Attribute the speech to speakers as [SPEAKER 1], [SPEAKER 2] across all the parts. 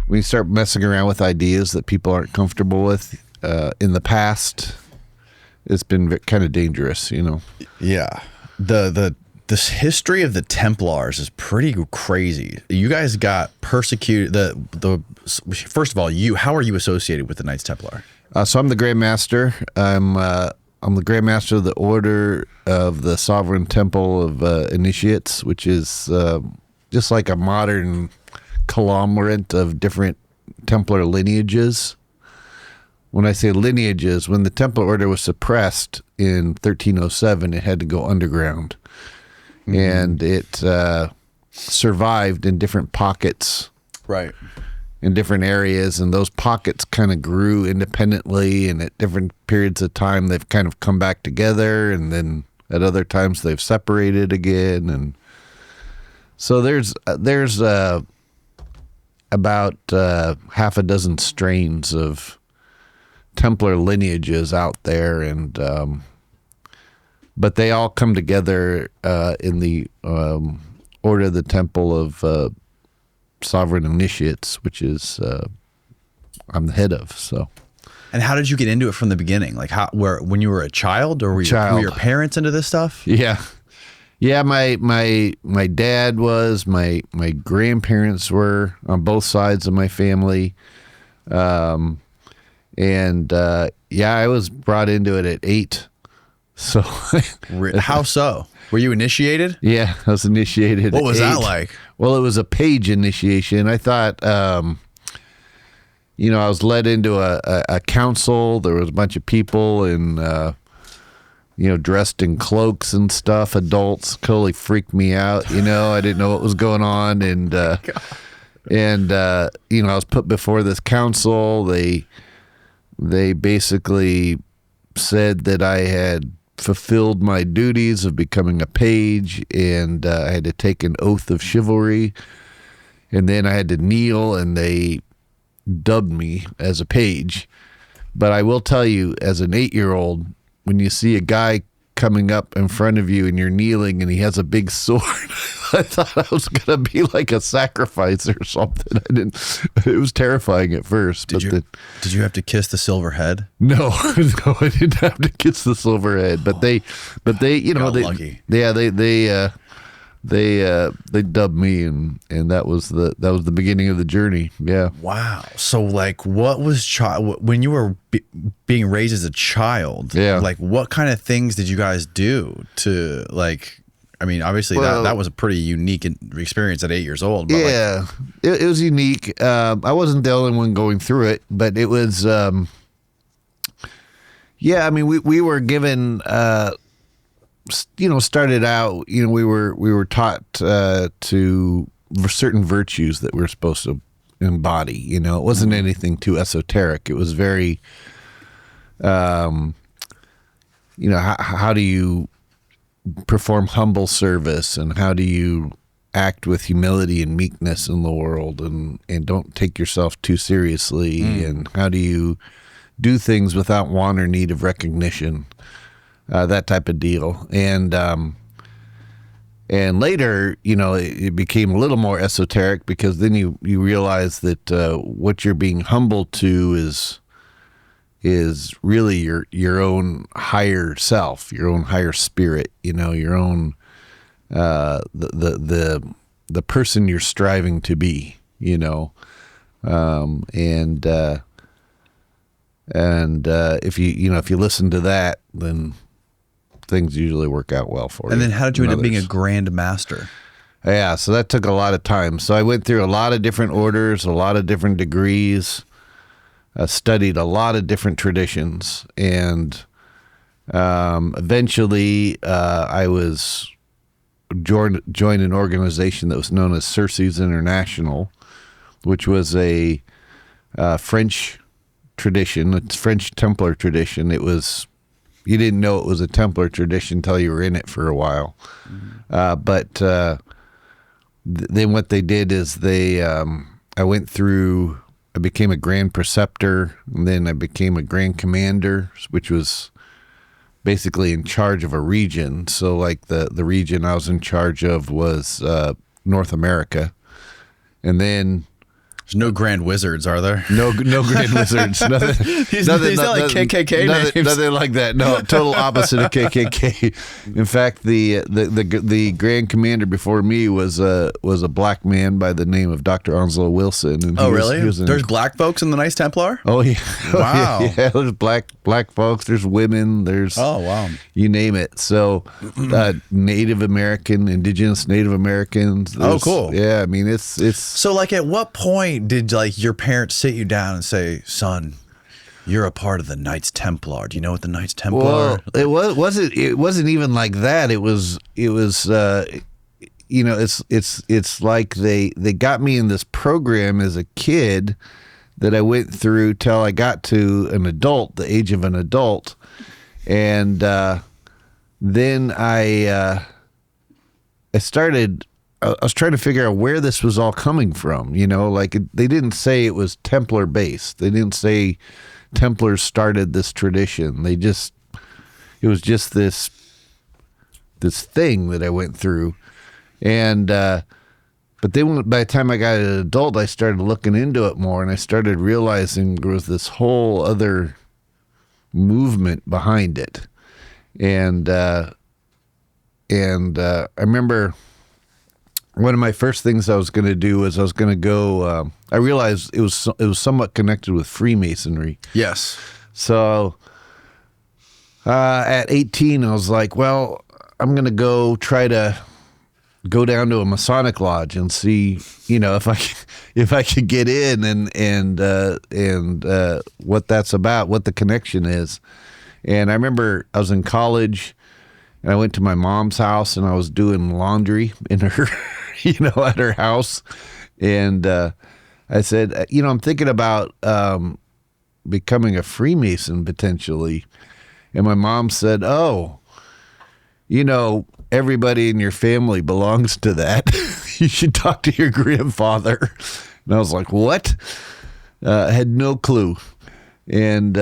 [SPEAKER 1] When you start messing around with ideas that people aren't comfortable with in the past, it's been kind of dangerous, you know?
[SPEAKER 2] Yeah. This history of the Templars is pretty crazy. You guys got persecuted. First of all, how are you associated with the Knights Templar?
[SPEAKER 1] So I'm the Grand Master. I'm the Grand Master of the Order of the Sovereign Temple of Initiates, which is just like a modern conglomerate of different Templar lineages. When I say lineages, when the Templar Order was suppressed in 1307, it had to go underground. Mm-hmm. And it survived in different pockets.
[SPEAKER 2] Right.
[SPEAKER 1] In different areas, and those pockets kind of grew independently, and at different periods of time they've kind of come back together, and then at other times they've separated again. And so there's about half a dozen strains of Templar lineages out there, and but they all come together in the Order of the Temple of Sovereign Initiates, which is I'm the head of. So,
[SPEAKER 2] and how did you get into it from the beginning? Like when you were a child, or were your parents into this stuff?
[SPEAKER 1] Yeah. My dad was. My grandparents were on both sides of my family, and I was brought into it at 8. So,
[SPEAKER 2] how so? Were you initiated?
[SPEAKER 1] Yeah, I was initiated.
[SPEAKER 2] What was
[SPEAKER 1] at 8.
[SPEAKER 2] That like?
[SPEAKER 1] Well, it was a page initiation. I thought, I was led into a council. There was a bunch of people and, dressed in cloaks and stuff. Adults totally freaked me out. I didn't know what was going on. And, I was put before this council. They basically said that I had fulfilled my duties of becoming a page, and I had to take an oath of chivalry, and then I had to kneel, and they dubbed me as a page. But I will tell you, as an 8-year-old, when you see a guy coming up in front of you and you're kneeling and he has a big sword, I thought I was going to be like a sacrifice or something. It was terrifying at first.
[SPEAKER 2] Did you have to kiss the silver head?
[SPEAKER 1] No, I didn't have to kiss the silver head, but they
[SPEAKER 2] lucky.
[SPEAKER 1] They dubbed me, and that was the beginning of the journey. Yeah.
[SPEAKER 2] Wow. So like, what was when you were being raised as a child?
[SPEAKER 1] Yeah.
[SPEAKER 2] Like, what kind of things did you guys do to like? I mean, obviously that was a pretty unique experience at 8 years old. But
[SPEAKER 1] yeah, it was unique. I wasn't the only one going through it, but it was. I mean, we were given. Started out, we were taught to certain virtues that we're supposed to embody. It wasn't anything too esoteric. It was very, how do you perform humble service, and how do you act with humility and meekness in the world, and don't take yourself too seriously, and how do you do things without want or need of recognition. That type of deal. And later, it became a little more esoteric, because then you realize that what you're being humbled to is really your own higher self, your own higher spirit, your own the person you're striving to be, if you listen to that, then things usually work out well for you.
[SPEAKER 2] And then how did you end up being a Grand Master?
[SPEAKER 1] Yeah, so that took a lot of time. So I went through a lot of different orders, a lot of different degrees, studied a lot of different traditions, and eventually I was joined an organization that was known as Ceremonies International, which was a French tradition. It's French Templar tradition. It was. You didn't know it was a Templar tradition until you were in it for a while. Mm-hmm. Then what they did is I became a Grand Preceptor, and then I became a Grand Commander, which was basically in charge of a region. So like the region I was in charge of was North America. And then
[SPEAKER 2] There's no grand wizards, are there?
[SPEAKER 1] no grand wizards. Nothing,
[SPEAKER 2] He's not like KKK names.
[SPEAKER 1] Nothing like that. No, total opposite of KKK. In fact, the grand commander before me was a black man by the name of Dr. Onslow Wilson. And
[SPEAKER 2] really? There's black folks in the Knights Templar?
[SPEAKER 1] Oh yeah.
[SPEAKER 2] Wow.
[SPEAKER 1] Yeah, there's black folks. There's women. There's
[SPEAKER 2] wow.
[SPEAKER 1] You name it. So Native American, indigenous Native Americans.
[SPEAKER 2] Cool.
[SPEAKER 1] Yeah, I mean it's
[SPEAKER 2] So like at what point did like your parents sit you down and say, son, you're a part of the Knights Templar? Do you know what the Knights Templar are?
[SPEAKER 1] Well, it wasn't even like that. It was you know, it's like they got me in this program as a kid that I went through till I got to an adult, the age of an adult. And then I was trying to figure out where this was all coming from, you know, like they didn't say it was Templar based. They didn't say Templars started this tradition. It was just this thing that I went through. And, but then by the time I got an adult, I started looking into it more, and I started realizing there was this whole other movement behind it. And I remember one of my first things I was going to do was I was going to go. I realized it was somewhat connected with Freemasonry.
[SPEAKER 2] Yes.
[SPEAKER 1] So at 18, I was like, well, I'm going to try to go down to a Masonic lodge and see, you know, if I could get in and what that's about, what the connection is. And I remember I was in college. And I went to my mom's house and I was doing laundry in her, you know, at her house. And I said, you know, I'm thinking about becoming a Freemason potentially. And my mom said, oh, you know, everybody in your family belongs to that. You should talk to your grandfather. And I was like, what? I had no clue. And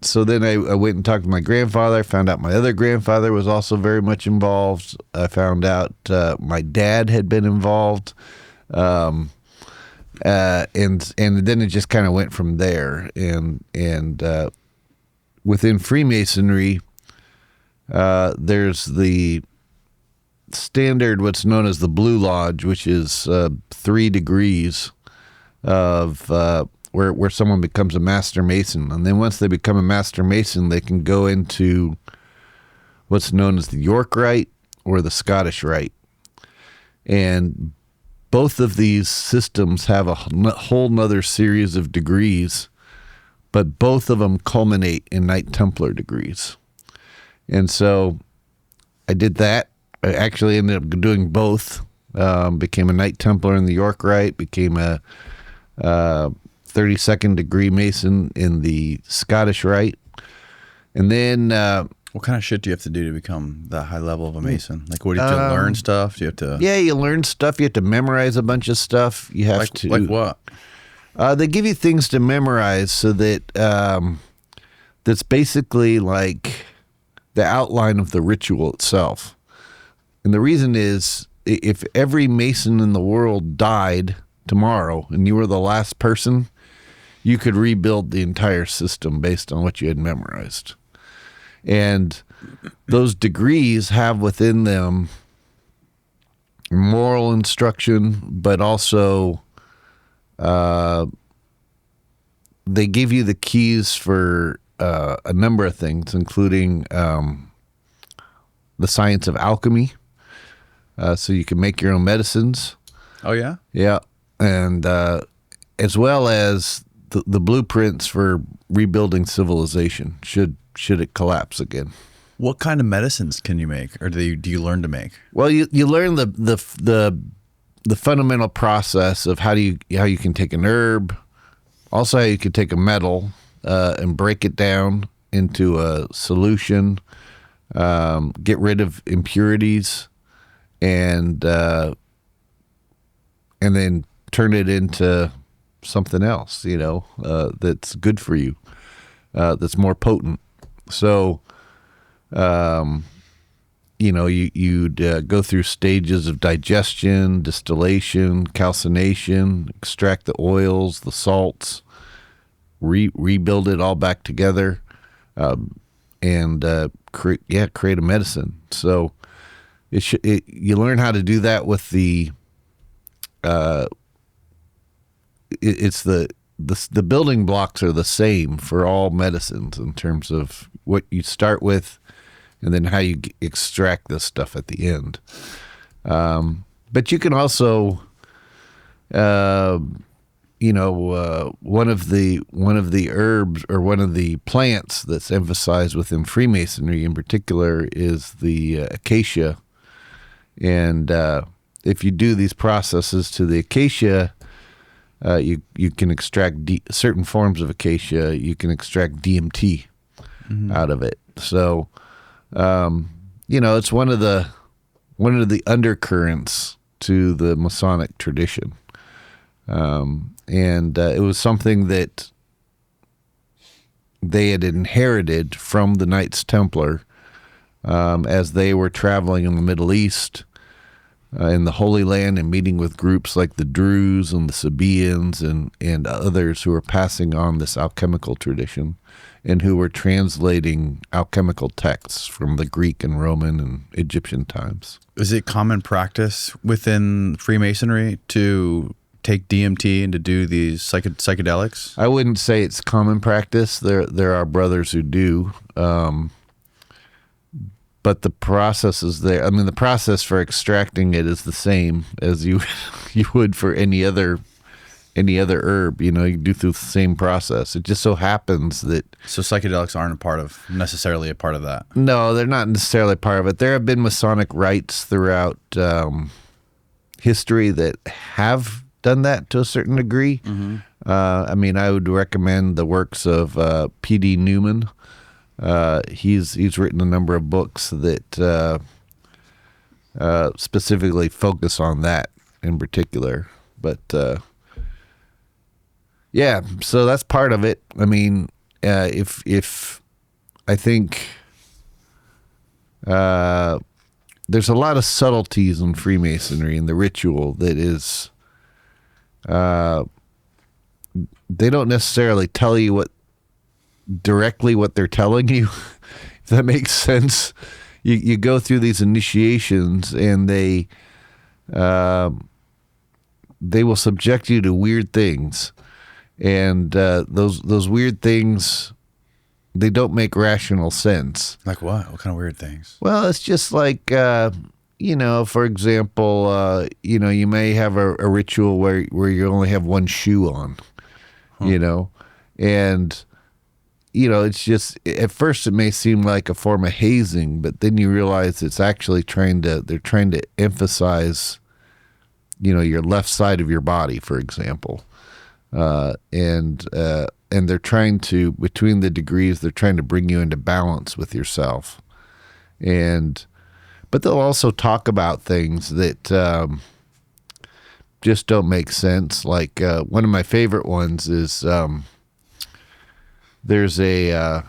[SPEAKER 1] so then I went and talked to my grandfather. I found out my other grandfather was also very much involved. I found out my dad had been involved. And then it just kind of went from there. And within Freemasonry, there's the standard, what's known as the Blue Lodge, which is 3 degrees of where someone becomes a Master Mason. And then once they become a Master Mason, they can go into what's known as the York Rite or the Scottish Rite. And both of these systems have a whole nother series of degrees, but both of them culminate in Knight Templar degrees. And so I did that. I actually ended up doing both. Became a Knight Templar in the York Rite, became a 32nd degree Mason in the Scottish Rite. And then
[SPEAKER 2] what kind of shit do you have to do to become that high level of a Mason? Like, what do you have to learn stuff? Do you have to?
[SPEAKER 1] Yeah, you learn stuff. You have to memorize a bunch of stuff. You have to.
[SPEAKER 2] Like what?
[SPEAKER 1] They give you things to memorize so that that's basically like the outline of the ritual itself. And the reason is, if every Mason in the world died tomorrow and you were the last person, you could rebuild the entire system based on what you had memorized. And those degrees have within them moral instruction, but also they give you the keys for a number of things, including the science of alchemy, so you can make your own medicines.
[SPEAKER 2] Oh, yeah?
[SPEAKER 1] Yeah. And as well as the blueprints for rebuilding civilization should it collapse again.
[SPEAKER 2] What kind of medicines can you make, or do you learn to make?
[SPEAKER 1] Well, you learn the fundamental process of how you can take an herb, also how you can take a metal and break it down into a solution, get rid of impurities, and then turn it into something else, you know, that's good for you, that's more potent. So You'd go through stages of digestion, distillation, calcination, extract the oils, the salts, rebuild it all back together, and create a medicine. So you learn how to do that with the the building blocks are the same for all medicines in terms of what you start with and then how you extract this stuff at the end. But you can also, one of the herbs or one of the plants that's emphasized within Freemasonry in particular is the acacia. And if you do these processes to the acacia, you can extract certain forms of acacia. You can extract DMT out of it. So, it's one of the undercurrents to the Masonic tradition. And it was something that they had inherited from the Knights Templar as they were traveling in the Middle East, in the Holy Land, and meeting with groups like the Druze and the Sabaeans and others who were passing on this alchemical tradition and who were translating alchemical texts from the Greek and Roman and Egyptian times.
[SPEAKER 2] Is it common practice within Freemasonry to take DMT and to do these psychedelics?
[SPEAKER 1] I wouldn't say it's common practice. There are brothers who do. But the process is there. I mean, the process for extracting it is the same as you would for any other herb. You do through the same process. It just so happens that
[SPEAKER 2] psychedelics aren't necessarily a part of that.
[SPEAKER 1] No, they're not necessarily part of it. There have been Masonic rites throughout history that have done that to a certain degree. Mm-hmm. I would recommend the works of P.D. Newman. He's written a number of books that specifically focus on that in particular. But so that's part of it. I mean, if I think there's a lot of subtleties in Freemasonry and the ritual that is they don't necessarily tell you directly what they're telling you, if that makes sense. You go through these initiations and they will subject you to weird things, and those weird things, they don't make rational sense.
[SPEAKER 2] Like what? What kind of weird things?
[SPEAKER 1] Well, it's just like for example, you may have a ritual where you only have one shoe on, and it's just, at first it may seem like a form of hazing, but then you realize it's actually they're trying to emphasize, your left side of your body, for example. And they're trying to, between the degrees, they're trying to bring you into balance with yourself. But they'll also talk about things that just don't make sense. Like one of my favorite ones is, there's a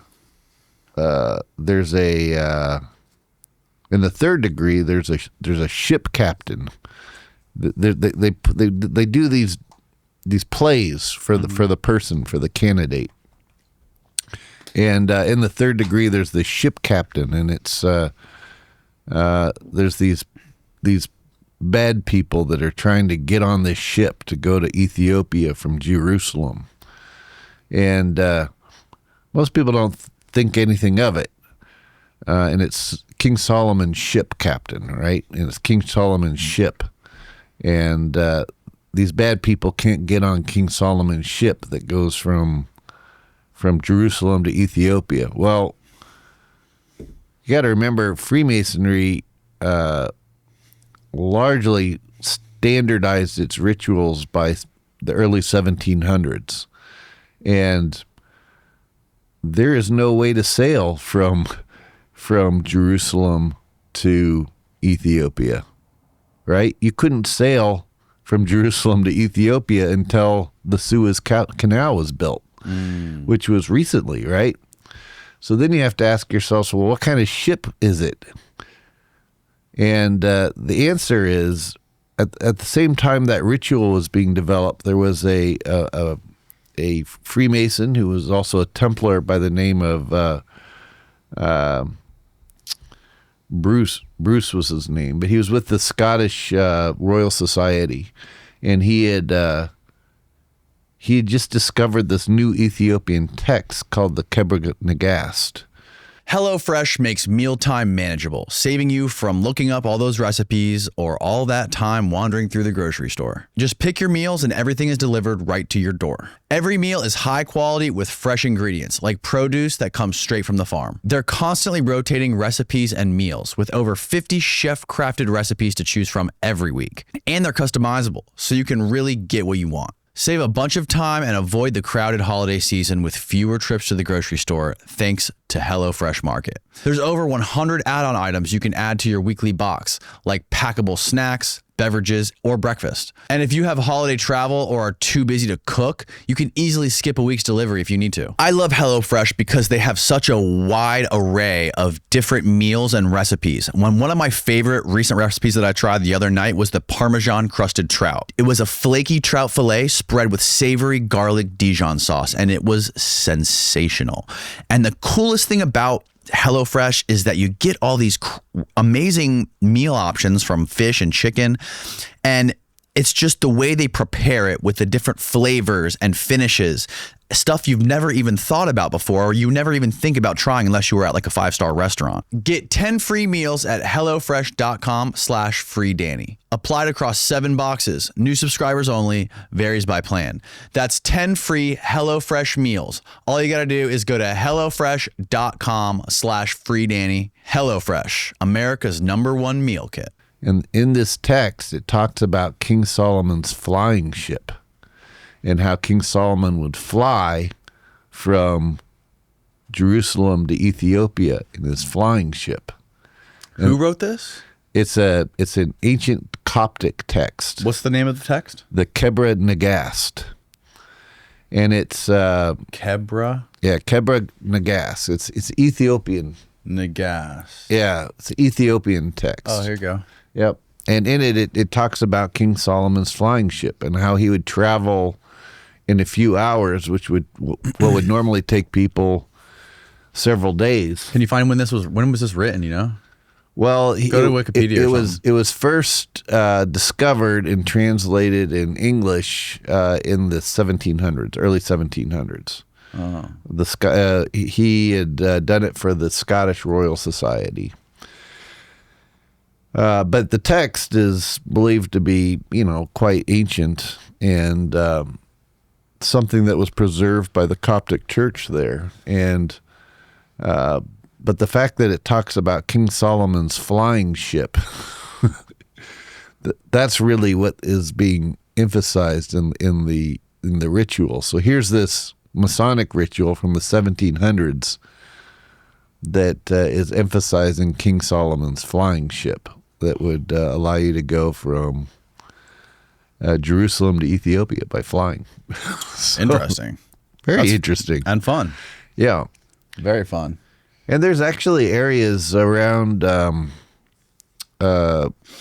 [SPEAKER 1] in the third degree there's a ship captain. They do these plays for the candidate, and in the third degree there's the ship captain, and it's there's these bad people that are trying to get on this ship to go to Ethiopia from Jerusalem, and most people don't think anything of it. And it's King Solomon's ship captain, right? And it's King Solomon's ship. And these bad people can't get on King Solomon's ship that goes from Jerusalem to Ethiopia. Well, you got to remember, Freemasonry largely standardized its rituals by the early 1700s. And there is no way to sail from Jerusalem to Ethiopia, right? You couldn't sail from Jerusalem to Ethiopia until the Suez Canal was built, which was recently, right? So then you have to ask yourself, well, what kind of ship is it? And the answer is, at the same time that ritual was being developed, there was a Freemason who was also a Templar by the name of Bruce. Bruce was his name, but he was with the Scottish Royal Society, and he had just discovered this new Ethiopian text called the Kebra Nagast.
[SPEAKER 2] HelloFresh makes mealtime manageable, saving you from looking up all those recipes or all that time wandering through the grocery store. Just pick your meals and everything is delivered right to your door. Every meal is high quality with fresh ingredients, like produce that comes straight from the farm. They're constantly rotating recipes and meals with over 50 chef-crafted recipes to choose from every week. And they're customizable, so you can really get what you want. Save a bunch of time and avoid the crowded holiday season with fewer trips to the grocery store thanks to HelloFresh Market. There's over 100 add-on items you can add to your weekly box, like packable snacks, beverages, or breakfast. And if you have holiday travel or are too busy to cook, you can easily skip a week's delivery if you need to. I love HelloFresh because they have such a wide array of different meals and recipes. One of my favorite recent recipes that I tried the other night was the Parmesan crusted trout. It was a flaky trout fillet spread with savory garlic Dijon sauce, and it was sensational. And the coolest thing about HelloFresh is that you get all these amazing meal options from fish and chicken, and it's just the way they prepare it with the different flavors and finishes, stuff you've never even thought about before or you never even think about trying unless you were at like a 5-star restaurant. Get 10 free meals at hellofresh.com/freedanny. Applied across 7 boxes. New subscribers only. Varies by plan. That's 10 free HelloFresh meals. All you got to do is go to hellofresh.com/freedanny. HelloFresh, America's #1 meal kit.
[SPEAKER 1] And in this text, it talks about King Solomon's flying ship and how King Solomon would fly from Jerusalem to Ethiopia in this flying ship. And
[SPEAKER 2] who wrote this?
[SPEAKER 1] It's an ancient Coptic text.
[SPEAKER 2] What's the name of the text?
[SPEAKER 1] The Kebra Nagast. And it's
[SPEAKER 2] Kebra?
[SPEAKER 1] Yeah, Kebra Nagast. It's Ethiopian.
[SPEAKER 2] Nagast.
[SPEAKER 1] Yeah, it's an Ethiopian text.
[SPEAKER 2] Oh, here you go.
[SPEAKER 1] Yep. And in it talks about King Solomon's flying ship and how he would travel in a few hours, which would normally take people several days.
[SPEAKER 2] Can you find when was this written, you know?
[SPEAKER 1] Well,
[SPEAKER 2] go to Wikipedia.
[SPEAKER 1] It was first discovered and translated in English in the 1700s, early 1700s.
[SPEAKER 2] Oh.
[SPEAKER 1] He had done it for the Scottish Royal Society. But the text is believed to be, quite ancient and something that was preserved by the Coptic Church there. And but the fact that it talks about King Solomon's flying ship, that's really what is being emphasized in the ritual. So here's this Masonic ritual from the 1700s that is emphasizing King Solomon's flying ship that would allow you to go from Jerusalem to Ethiopia by flying. So,
[SPEAKER 2] interesting.
[SPEAKER 1] Very interesting.
[SPEAKER 2] And fun.
[SPEAKER 1] Yeah.
[SPEAKER 2] Very fun.
[SPEAKER 1] And there's actually areas around the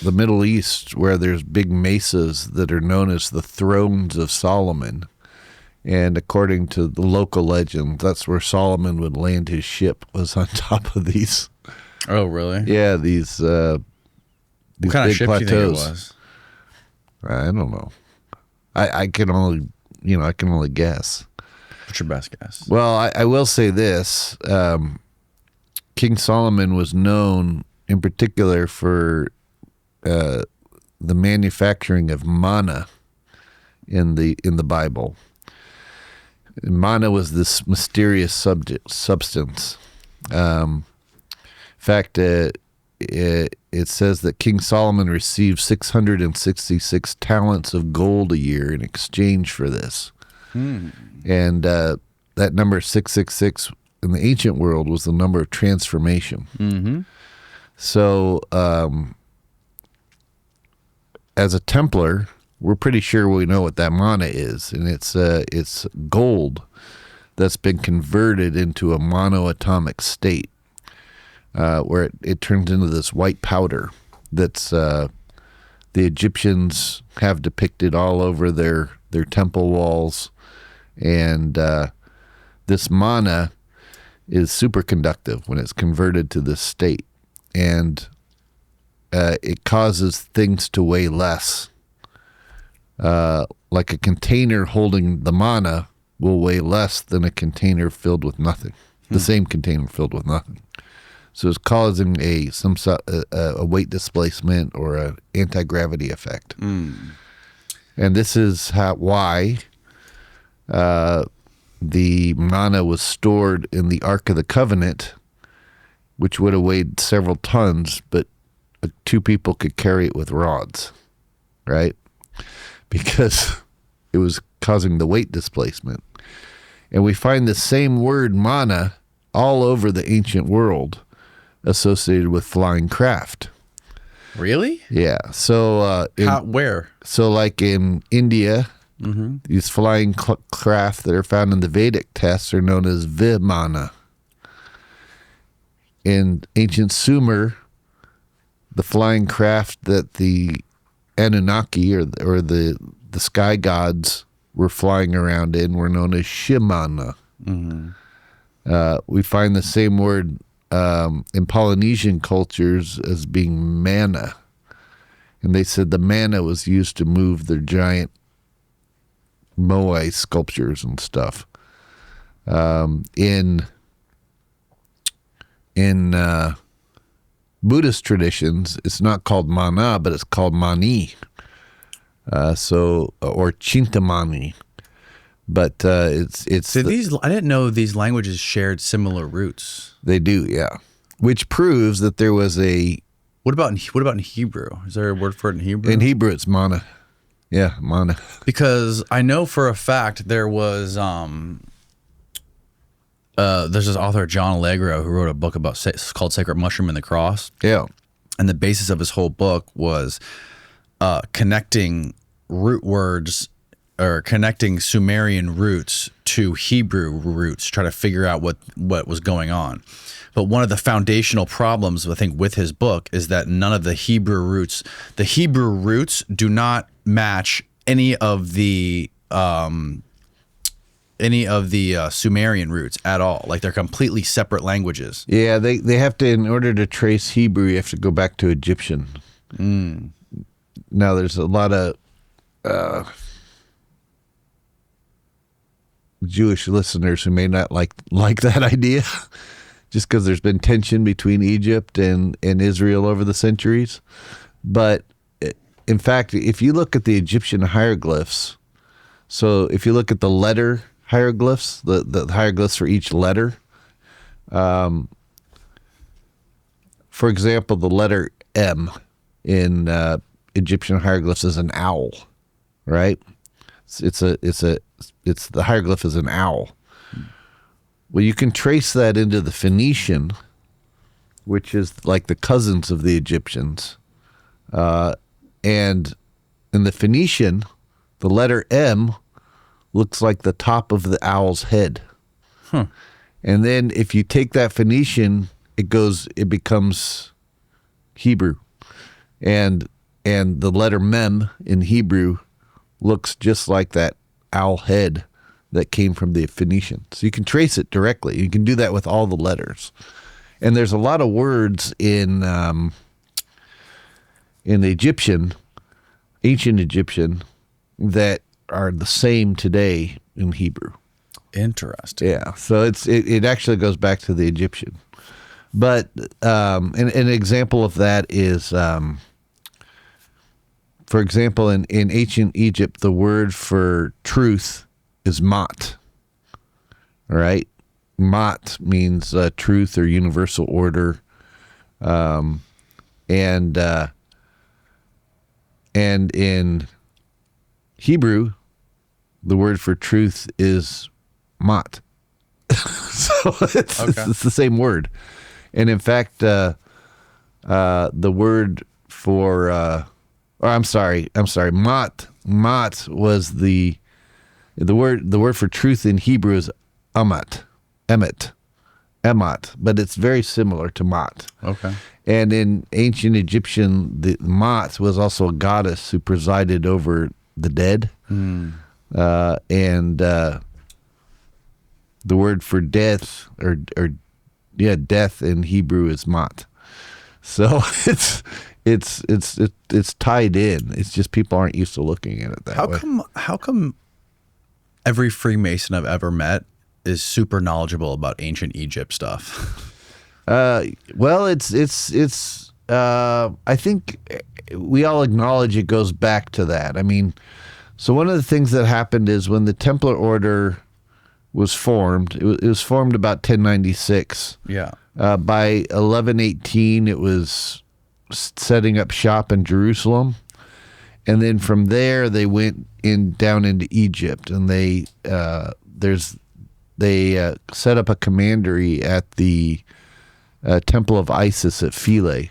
[SPEAKER 1] Middle East where there's big mesas that are known as the Thrones of Solomon. And according to the local legend, that's where Solomon would land his ship, was on top of these.
[SPEAKER 2] Oh, really?
[SPEAKER 1] Yeah, these
[SPEAKER 2] what kind
[SPEAKER 1] big
[SPEAKER 2] of ship
[SPEAKER 1] plateaus.
[SPEAKER 2] do you think it was?
[SPEAKER 1] I don't know. I can only guess.
[SPEAKER 2] What's your best guess?
[SPEAKER 1] Well, I will say this. King Solomon was known in particular for the manufacturing of manna in the Bible. Manna was this mysterious substance. In fact, it says that King Solomon received 666 talents of gold a year in exchange for this. And that number 666 in the ancient world was the number of transformation.
[SPEAKER 2] Mm-hmm.
[SPEAKER 1] So as a Templar, we're pretty sure we know what that manna is, and it's gold that's been converted into a monoatomic state, where it turns into this white powder that's the Egyptians have depicted all over their temple walls. And this mana is superconductive when it's converted to this state. And it causes things to weigh less. Like a container holding the mana will weigh less than a container filled with nothing. The same container filled with nothing. So it's causing a weight displacement or an anti-gravity effect. And this is why the mana was stored in the Ark of the Covenant, which would have weighed several tons, but 2 people could carry it with rods, right? Because it was causing the weight displacement. And we find the same word mana all over the ancient world associated with flying craft.
[SPEAKER 2] Really?
[SPEAKER 1] Yeah. So
[SPEAKER 2] where?
[SPEAKER 1] So like in India, these flying craft that are found in the Vedic texts are known as Vimana. In ancient Sumer, the flying craft that the Anunnaki or the sky gods were flying around in were known as Shimana. We find the same word in Polynesian cultures as being mana. And they said the mana was used to move their giant moai sculptures and stuff. In Buddhist traditions, it's not called mana, but it's called mani. Or chintamani. But it's
[SPEAKER 2] I didn't know these languages shared similar roots.
[SPEAKER 1] They do, yeah. Which proves that there was a...
[SPEAKER 2] What about in Hebrew? Is there a word for it in Hebrew?
[SPEAKER 1] In Hebrew, it's mana. Yeah, mana.
[SPEAKER 2] Because I know for a fact there was there's this author John Allegro who wrote a book called Sacred Mushroom and the Cross.
[SPEAKER 1] Yeah.
[SPEAKER 2] And the basis of his whole book was connecting root words or connecting Sumerian roots to Hebrew roots, try to figure out what was going on. But one of the foundational problems, I think, with his book is that none of the Hebrew roots do not match any of the Sumerian roots at all. Like they're completely separate languages.
[SPEAKER 1] Yeah, they have to, in order to trace Hebrew, you have to go back to Egyptian. Now, there's a lot of Jewish listeners who may not like that idea, just because there's been tension between Egypt and Israel over the centuries. But in fact, if you look at the Egyptian hieroglyphs, so if you look at the letter hieroglyphs, the hieroglyphs for each letter, for example, the letter M in Egyptian hieroglyphs is an owl, right? It's the hieroglyph is an owl. Well, you can trace that into the Phoenician, which is like the cousins of the Egyptians. And in the Phoenician, the letter M looks like the top of the owl's head. And then if you take that Phoenician, it becomes Hebrew. And the letter Mem in Hebrew looks just like that owl head that came from the Phoenician. So you can trace it directly. You can do that with all the letters. And there's a lot of words in the Egyptian, ancient Egyptian, that are the same today in Hebrew.
[SPEAKER 2] Interesting.
[SPEAKER 1] Yeah. So it actually goes back to the Egyptian. But an example of that is, for example, in ancient Egypt, the word for truth is mat. All right? Mat means truth or universal order. And in Hebrew, the word for truth is mat. So it's the same word. And in fact, the word for I'm sorry, mat was the word for truth in Hebrew is Amat, Emmet, Emot, but it's very similar to Mot.
[SPEAKER 2] Okay.
[SPEAKER 1] And in ancient Egyptian, the Mot was also a goddess who presided over the dead. And the word for death, death in Hebrew is Mot. So it's tied in. It's just people aren't used to looking at it that way.
[SPEAKER 2] How come every Freemason I've ever met is super knowledgeable about ancient Egypt stuff?
[SPEAKER 1] Well, it's I think we all acknowledge it goes back to that. I mean, so one of the things that happened is when the Templar Order was formed, it was formed about 1096.
[SPEAKER 2] Yeah.
[SPEAKER 1] By 1118, it was setting up shop in Jerusalem. And then from there, they went down into Egypt, and they set up a commandery at the Temple of Isis at Philae.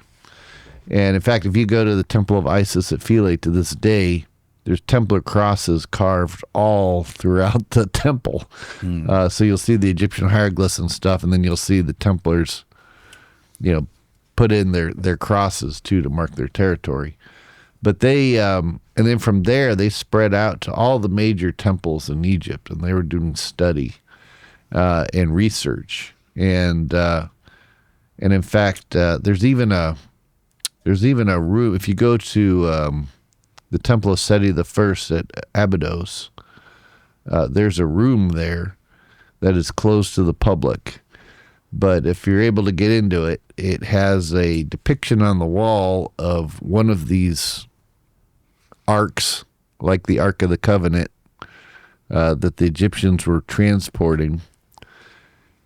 [SPEAKER 1] And in fact, if you go to the Temple of Isis at Philae to this day, there's Templar crosses carved all throughout the temple. So you'll see the Egyptian hieroglyphs and stuff, and then you'll see the Templars, put in their crosses too to mark their territory. But they, and then from there, they spread out to all the major temples in Egypt, and they were doing study and research. And in fact, there's even a room. If you go to the Temple of Seti I at Abydos, there's a room there that is closed to the public. But if you're able to get into it, it has a depiction on the wall of one of these arks, like the Ark of the Covenant, that the Egyptians were transporting.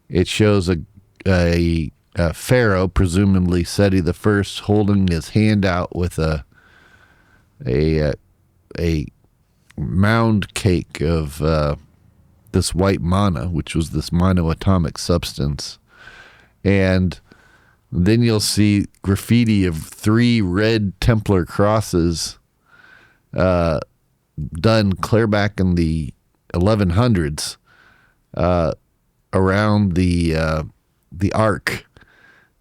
[SPEAKER 1] It shows a pharaoh, presumably Seti I, holding his hand out with a mound cake of this white manna, which was this monoatomic substance. And then you'll see graffiti of 3 red Templar crosses done clear back in the 1100s around the ark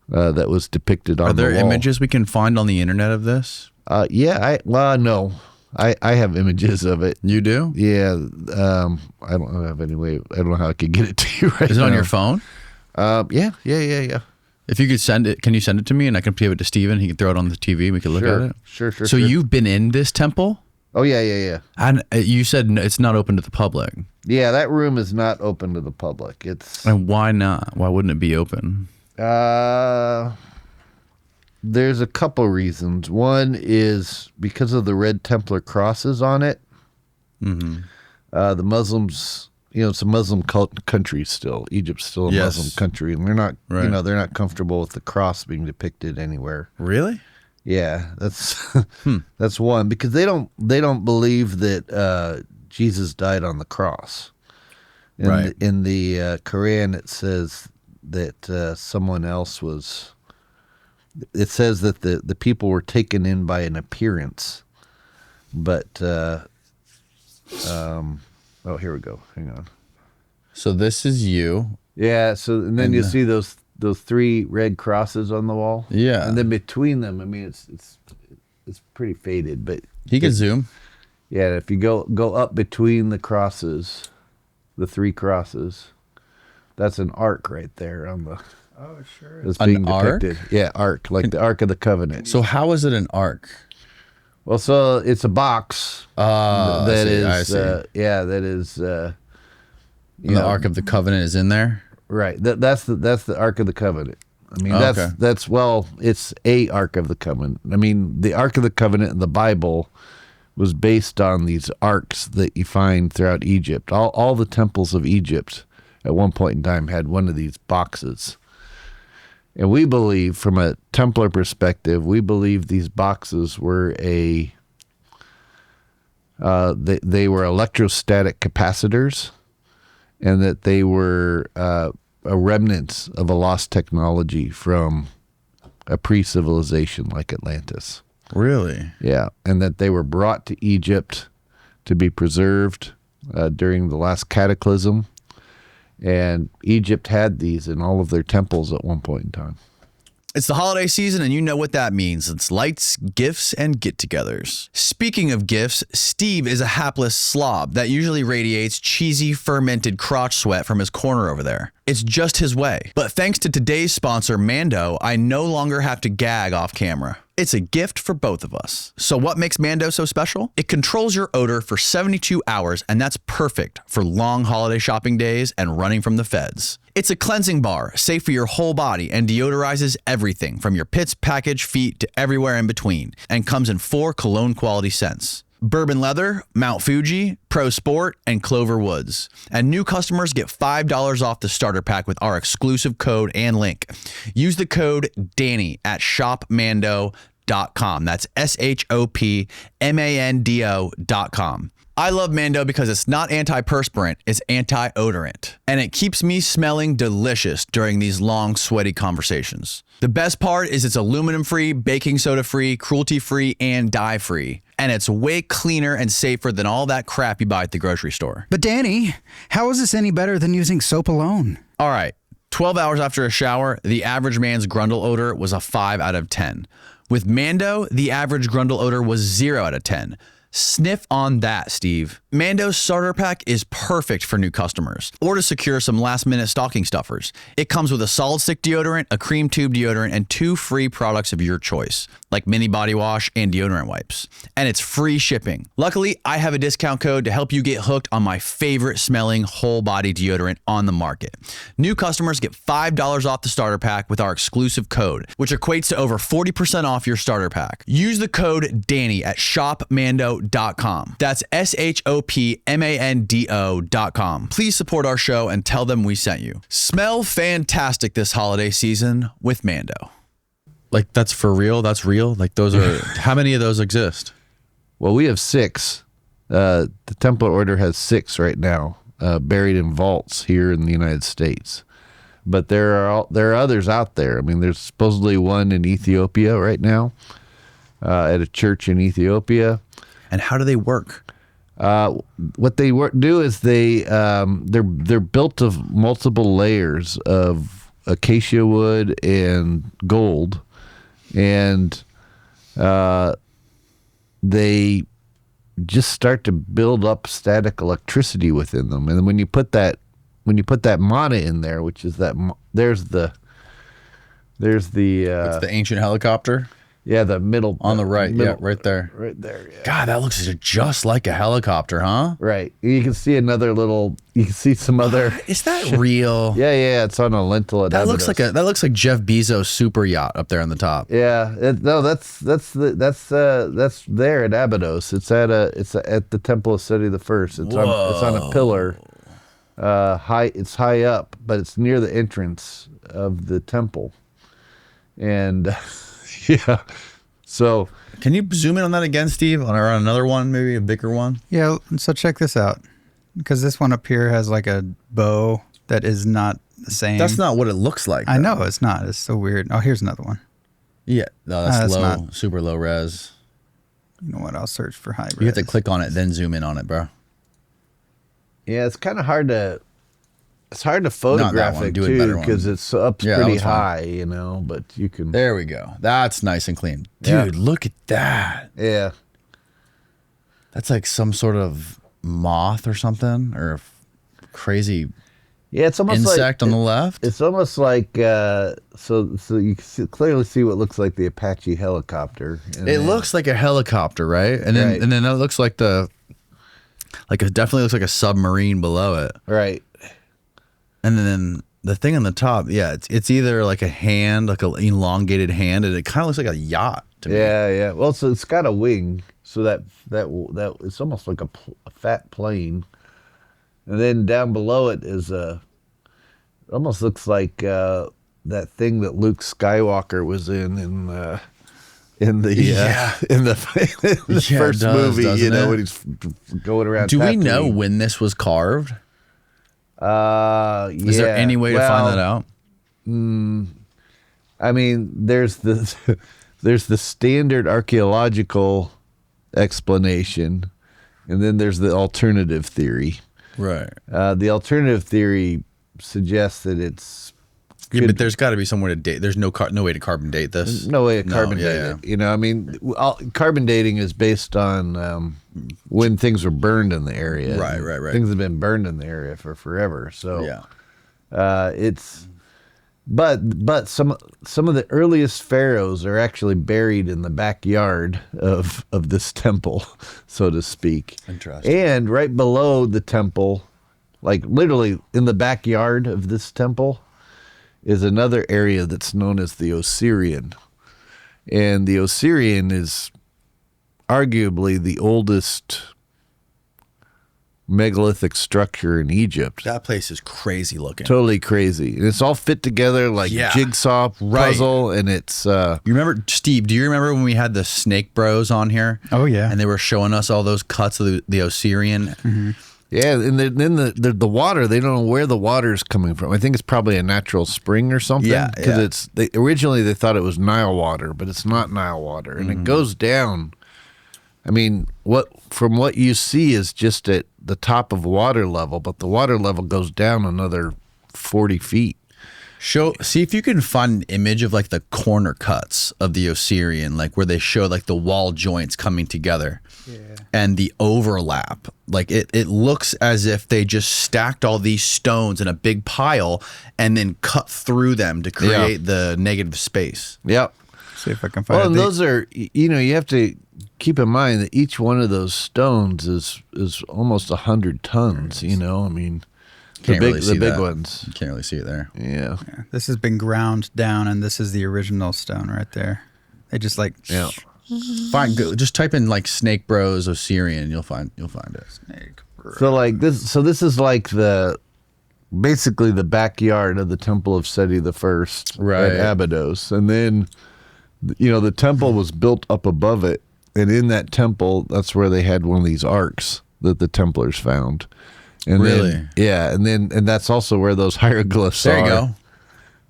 [SPEAKER 1] that was depicted on the wall. Are there
[SPEAKER 2] images we can find on the internet of this?
[SPEAKER 1] Yeah, no. I have images of it.
[SPEAKER 2] You do?
[SPEAKER 1] Yeah. I don't have any way. I don't know how I could get it to you right now.
[SPEAKER 2] Is it on your phone?
[SPEAKER 1] Yeah.
[SPEAKER 2] If you could send it, can you send it to me and I can give it to Steven? He can throw it on the TV and we can look at it?
[SPEAKER 1] Sure.
[SPEAKER 2] So you've been in this temple?
[SPEAKER 1] Oh, yeah.
[SPEAKER 2] And you said it's not open to the public.
[SPEAKER 1] Yeah, that room is not open to the public.
[SPEAKER 2] And why not? Why wouldn't it be open?
[SPEAKER 1] There's a couple reasons. One is because of the red Templar crosses on it. Mm-hmm. The Muslims, it's a Muslim country still. Egypt's still a Muslim country, and they're not, they're not comfortable with the cross being depicted anywhere.
[SPEAKER 2] Really?
[SPEAKER 1] Yeah, that's that's one, because they don't believe that Jesus died on the cross. In the Quran, it says that someone else was. It says that the people were taken in by an appearance, but here we go. Hang on.
[SPEAKER 2] So this is you.
[SPEAKER 1] Yeah. So and then you see those 3 red crosses on the wall.
[SPEAKER 2] Yeah.
[SPEAKER 1] And then between them, I mean, it's pretty faded, but
[SPEAKER 2] you can zoom.
[SPEAKER 1] Yeah. If you go up between the crosses, the 3 crosses, that's an ark right there on the.
[SPEAKER 2] Oh, sure.
[SPEAKER 1] It's being depicted. Ark? Yeah, ark, like the Ark of the Covenant.
[SPEAKER 2] So how is it an ark?
[SPEAKER 1] Well, so it's a box that is.
[SPEAKER 2] I see.
[SPEAKER 1] That is.
[SPEAKER 2] The Ark of the Covenant is in there.
[SPEAKER 1] Right. That's the Ark of the Covenant. I mean, it's a Ark of the Covenant. I mean, the Ark of the Covenant in the Bible was based on these arks that you find throughout Egypt. All the temples of Egypt at one point in time had one of these boxes. And we believe, from a Templar perspective, these boxes were they were electrostatic capacitors, and that they were a remnant of a lost technology from a pre-civilization like Atlantis.
[SPEAKER 2] Really?
[SPEAKER 1] Yeah, and that they were brought to Egypt to be preserved during the last cataclysm. And Egypt had these in all of their temples at one point in time.
[SPEAKER 2] It's the holiday season, and you know what that means. It's lights, gifts, and get-togethers. Speaking of gifts, Steve is a hapless slob that usually radiates cheesy, fermented crotch sweat from his corner over there. It's just his way. But thanks to today's sponsor, Mando, I no longer have to gag off camera. It's a gift for both of us. So what makes Mando so special? It controls your odor for 72 hours, and that's perfect for long holiday shopping days and running from the feds. It's a cleansing bar, safe for your whole body, and deodorizes everything from your pits, package, feet, to everywhere in between, and comes in 4 cologne quality scents. Bourbon Leather, Mount Fuji, Pro Sport, and Clover Woods. And new customers get $5 off the starter pack with our exclusive code and link. Use the code DANNY at shopmando.com. That's shopmando.com. I love Mando because it's not antiperspirant, it's anti-odorant. And it keeps me smelling delicious during these long, sweaty conversations. The best part is it's aluminum-free, baking soda-free, cruelty-free, and dye-free. And it's way cleaner and safer than all that crap you buy at the grocery store.
[SPEAKER 3] But Danny, how is this any better than using soap alone?
[SPEAKER 2] All right, 12 hours after a shower, the average man's grundle odor was a 5 out of 10. With Mando, the average grundle odor was 0 out of 10. Sniff on that, Steve. Mando's starter pack is perfect for new customers or to secure some last-minute stocking stuffers. It comes with a solid stick deodorant, a cream tube deodorant, and 2 free products of your choice, like mini body wash and deodorant wipes. And it's free shipping. Luckily, I have a discount code to help you get hooked on my favorite smelling whole body deodorant on the market. New customers get $5 off the starter pack with our exclusive code, which equates to over 40% off your starter pack. Use the code DANNY at shopmando.com. That's shopmando.com. Please support our show and tell them we sent you. Smell fantastic this holiday season with Mando. Like, that's for real? That's real? Like, those are... How many of those exist?
[SPEAKER 1] Well, we have 6. The Templar Order has 6 right now, buried in vaults here in the United States. But there are others out there. I mean, there's supposedly one in Ethiopia right now, at a church in Ethiopia.
[SPEAKER 2] And how do they work?
[SPEAKER 1] What they do is they're built of multiple layers of acacia wood and gold, and they just start to build up static electricity within them. And then when you put that mana in there, which is that there's the
[SPEAKER 2] It's the ancient helicopter.
[SPEAKER 1] Yeah, the middle
[SPEAKER 2] on the right.
[SPEAKER 1] Middle,
[SPEAKER 2] yeah, right there.
[SPEAKER 1] Right there. Yeah.
[SPEAKER 2] God, that looks just like a helicopter, huh?
[SPEAKER 1] Right. You can see another little. You can see some other.
[SPEAKER 2] Is that real?
[SPEAKER 1] Yeah. It's on a lintel.
[SPEAKER 2] That looks like Jeff Bezos' super yacht up there on the top.
[SPEAKER 1] Yeah. That's there at Abydos. It's at the Temple of Seti the First. It's on a pillar. It's high up, but it's near the entrance of the temple, and. Yeah. So,
[SPEAKER 2] can you zoom in on that again, Steve? Or on another one, maybe a bigger one?
[SPEAKER 3] Yeah. So check this out, because this one up here has like a bow that is not the same.
[SPEAKER 2] That's not what it looks like.
[SPEAKER 3] I know it's not. It's so weird. Oh, here's another one.
[SPEAKER 2] Yeah. No, that's low,
[SPEAKER 3] not.
[SPEAKER 2] Super low res.
[SPEAKER 3] You know what? I'll search for high res.
[SPEAKER 2] You have to click on it, then zoom in on it, bro.
[SPEAKER 1] Yeah, it's kind of hard to. It's hard to photograph it too because it's up pretty high, you know. But you can.
[SPEAKER 2] There we go. That's nice and clean, dude. Look at that.
[SPEAKER 1] Yeah,
[SPEAKER 2] that's like some sort of moth or something, or crazy.
[SPEAKER 1] Yeah, it's almost
[SPEAKER 2] insect on the left.
[SPEAKER 1] It's almost like so you can clearly see what looks like the Apache helicopter.
[SPEAKER 2] It looks like a helicopter, right? And then it looks like it definitely looks like a submarine below it,
[SPEAKER 1] right?
[SPEAKER 2] And then the thing on the top, yeah, it's either like a hand, like an elongated hand, and it kind of looks like a yacht to me.
[SPEAKER 1] Yeah. Well, so it's got a wing, so that it's almost like a fat plane, and then down below it is it almost looks like that thing that Luke Skywalker was in the first movie, you know, when he's going around.
[SPEAKER 2] Do we know when this was carved? Is there any way to find that out?
[SPEAKER 1] I mean, there's the standard archaeological explanation, and then there's the alternative theory.
[SPEAKER 2] Right.
[SPEAKER 1] The alternative theory suggest that it's
[SPEAKER 2] Yeah, but there's got to be somewhere to date. There's no way to carbon date this.
[SPEAKER 1] no way to carbon date
[SPEAKER 2] yeah.
[SPEAKER 1] it. You know, I mean, carbon dating is based on when things were burned in the area.
[SPEAKER 2] Right.
[SPEAKER 1] Things have been burned in the area for forever. So
[SPEAKER 2] Yeah.
[SPEAKER 1] it's but some of the earliest pharaohs are actually buried in the backyard of this temple, so to speak.
[SPEAKER 2] Interesting.
[SPEAKER 1] And right below the temple, like literally in the backyard of this temple, is another area that's known as the Osireion. And the Osireion is arguably the oldest megalithic structure in Egypt.
[SPEAKER 2] That place is crazy looking.
[SPEAKER 1] Totally crazy. And it's all fit together like jigsaw puzzle, and it's
[SPEAKER 2] You remember, Steve, do you remember when we had the Snake Bros on here?
[SPEAKER 3] Oh, yeah.
[SPEAKER 2] And they were showing us all those cuts of the Osireion?
[SPEAKER 3] Mm-hmm.
[SPEAKER 1] yeah, and then the water, they don't know where the water is coming from. I think it's probably a natural spring or something.
[SPEAKER 2] Yeah,
[SPEAKER 1] because originally they thought it was Nile water, but it's not Nile water, and it goes down. I mean, from what you see is just at the top of water level, but the water level goes down another 40 feet.
[SPEAKER 2] See if you can find an image of like the corner cuts of the Osireion, like where they show like the wall joints coming together and the overlap. Like it looks as if they just stacked all these stones in a big pile and then cut through them to create the negative space.
[SPEAKER 1] Yep.
[SPEAKER 3] See if I can find
[SPEAKER 1] Well, and those are, you have to keep in mind that each one of those stones is almost 100 tons, I mean,
[SPEAKER 2] Can't really see
[SPEAKER 1] the big
[SPEAKER 2] that.
[SPEAKER 1] ones.
[SPEAKER 2] You can't really see it there.
[SPEAKER 1] Yeah.
[SPEAKER 3] This has been ground down, and this is the original stone right there. They just like
[SPEAKER 2] Just type in like Snake Bros Osireion, you'll find it.
[SPEAKER 3] snake.
[SPEAKER 1] So like this, this is like basically the backyard of the Temple of Seti the First
[SPEAKER 2] Right.
[SPEAKER 1] at Abydos, and then the temple was built up above it, and in that temple, that's where they had one of these arks that the Templars found. And
[SPEAKER 2] Really?
[SPEAKER 1] and that's also where those hieroglyphs
[SPEAKER 2] There
[SPEAKER 1] are.
[SPEAKER 2] you go.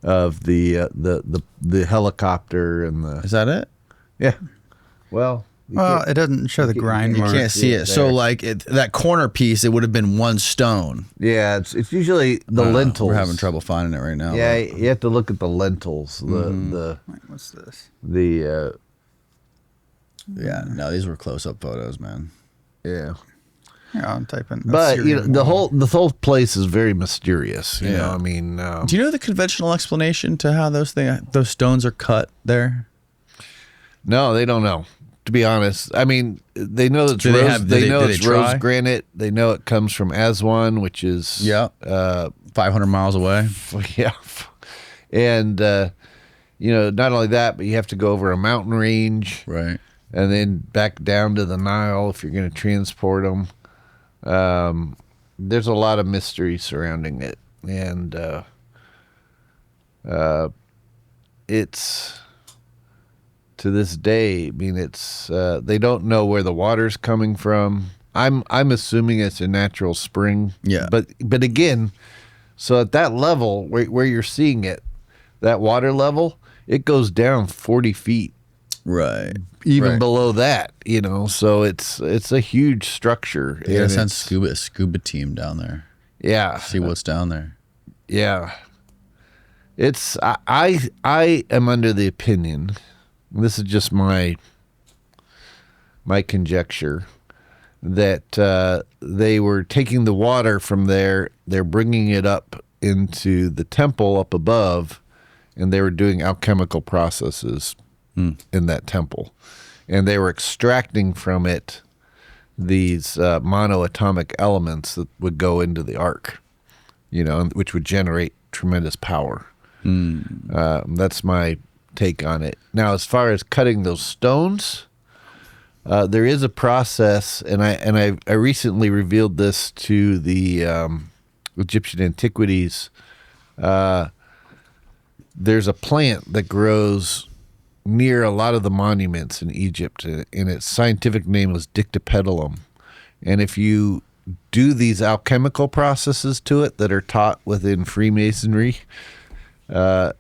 [SPEAKER 1] Of the helicopter and the
[SPEAKER 2] Is that it?
[SPEAKER 1] yeah. Well,
[SPEAKER 3] It doesn't show the grind
[SPEAKER 2] You
[SPEAKER 3] mark.
[SPEAKER 2] can't see it. So like that corner piece, it would have been one stone.
[SPEAKER 1] yeah, it's usually the lentils.
[SPEAKER 2] We're having trouble finding it right now.
[SPEAKER 1] Yeah, you have to look at the lentils. The
[SPEAKER 3] Wait, what's this?
[SPEAKER 2] Yeah. No, these were close-up photos, man.
[SPEAKER 1] yeah.
[SPEAKER 3] Yeah, I'm typing.
[SPEAKER 1] But
[SPEAKER 3] Assyrian
[SPEAKER 1] the
[SPEAKER 3] wall.
[SPEAKER 1] whole place is very mysterious. You know,
[SPEAKER 2] Yeah.
[SPEAKER 1] I mean,
[SPEAKER 2] Do you know the conventional explanation to how those stones are cut there?
[SPEAKER 1] no, they don't know. To be honest, I mean, they know it's
[SPEAKER 2] Do they
[SPEAKER 1] rose.
[SPEAKER 2] have-
[SPEAKER 1] They
[SPEAKER 2] did
[SPEAKER 1] know
[SPEAKER 2] they
[SPEAKER 1] it's
[SPEAKER 2] try?
[SPEAKER 1] rose granite. They know it comes from Aswan, which is
[SPEAKER 2] 500 miles away.
[SPEAKER 1] yeah, and not only that, but you have to go over a mountain range,
[SPEAKER 2] Right.
[SPEAKER 1] and then back down to the Nile if you're going to transport them. There's a lot of mystery surrounding it, and it's to this day. I mean, it's they don't know where the water's coming from. I'm assuming it's a natural spring.
[SPEAKER 2] Yeah.
[SPEAKER 1] But again, so at that level where you're seeing it, that water level, it goes down 40 feet.
[SPEAKER 2] Right.
[SPEAKER 1] Even
[SPEAKER 2] Right.
[SPEAKER 1] below that, so it's a huge structure.
[SPEAKER 2] They gotta
[SPEAKER 1] and
[SPEAKER 2] send
[SPEAKER 1] it's-
[SPEAKER 2] scuba team down there.
[SPEAKER 1] Yeah,
[SPEAKER 2] See what's down there.
[SPEAKER 1] yeah. It's I am under the opinion. This is just my conjecture that they were taking the water from there. They're bringing it up into the temple up above, and they were doing alchemical processes in that temple, and they were extracting from it these monoatomic elements that would go into the ark, which would generate tremendous power. That's my take on it. Now, as far as cutting those stones, there is a process, and I recently revealed this to the Egyptian antiquities. There's a plant that grows near a lot of the monuments in Egypt, and its scientific name was dictypetalum. And if you do these alchemical processes to it that are taught within Freemasonry, where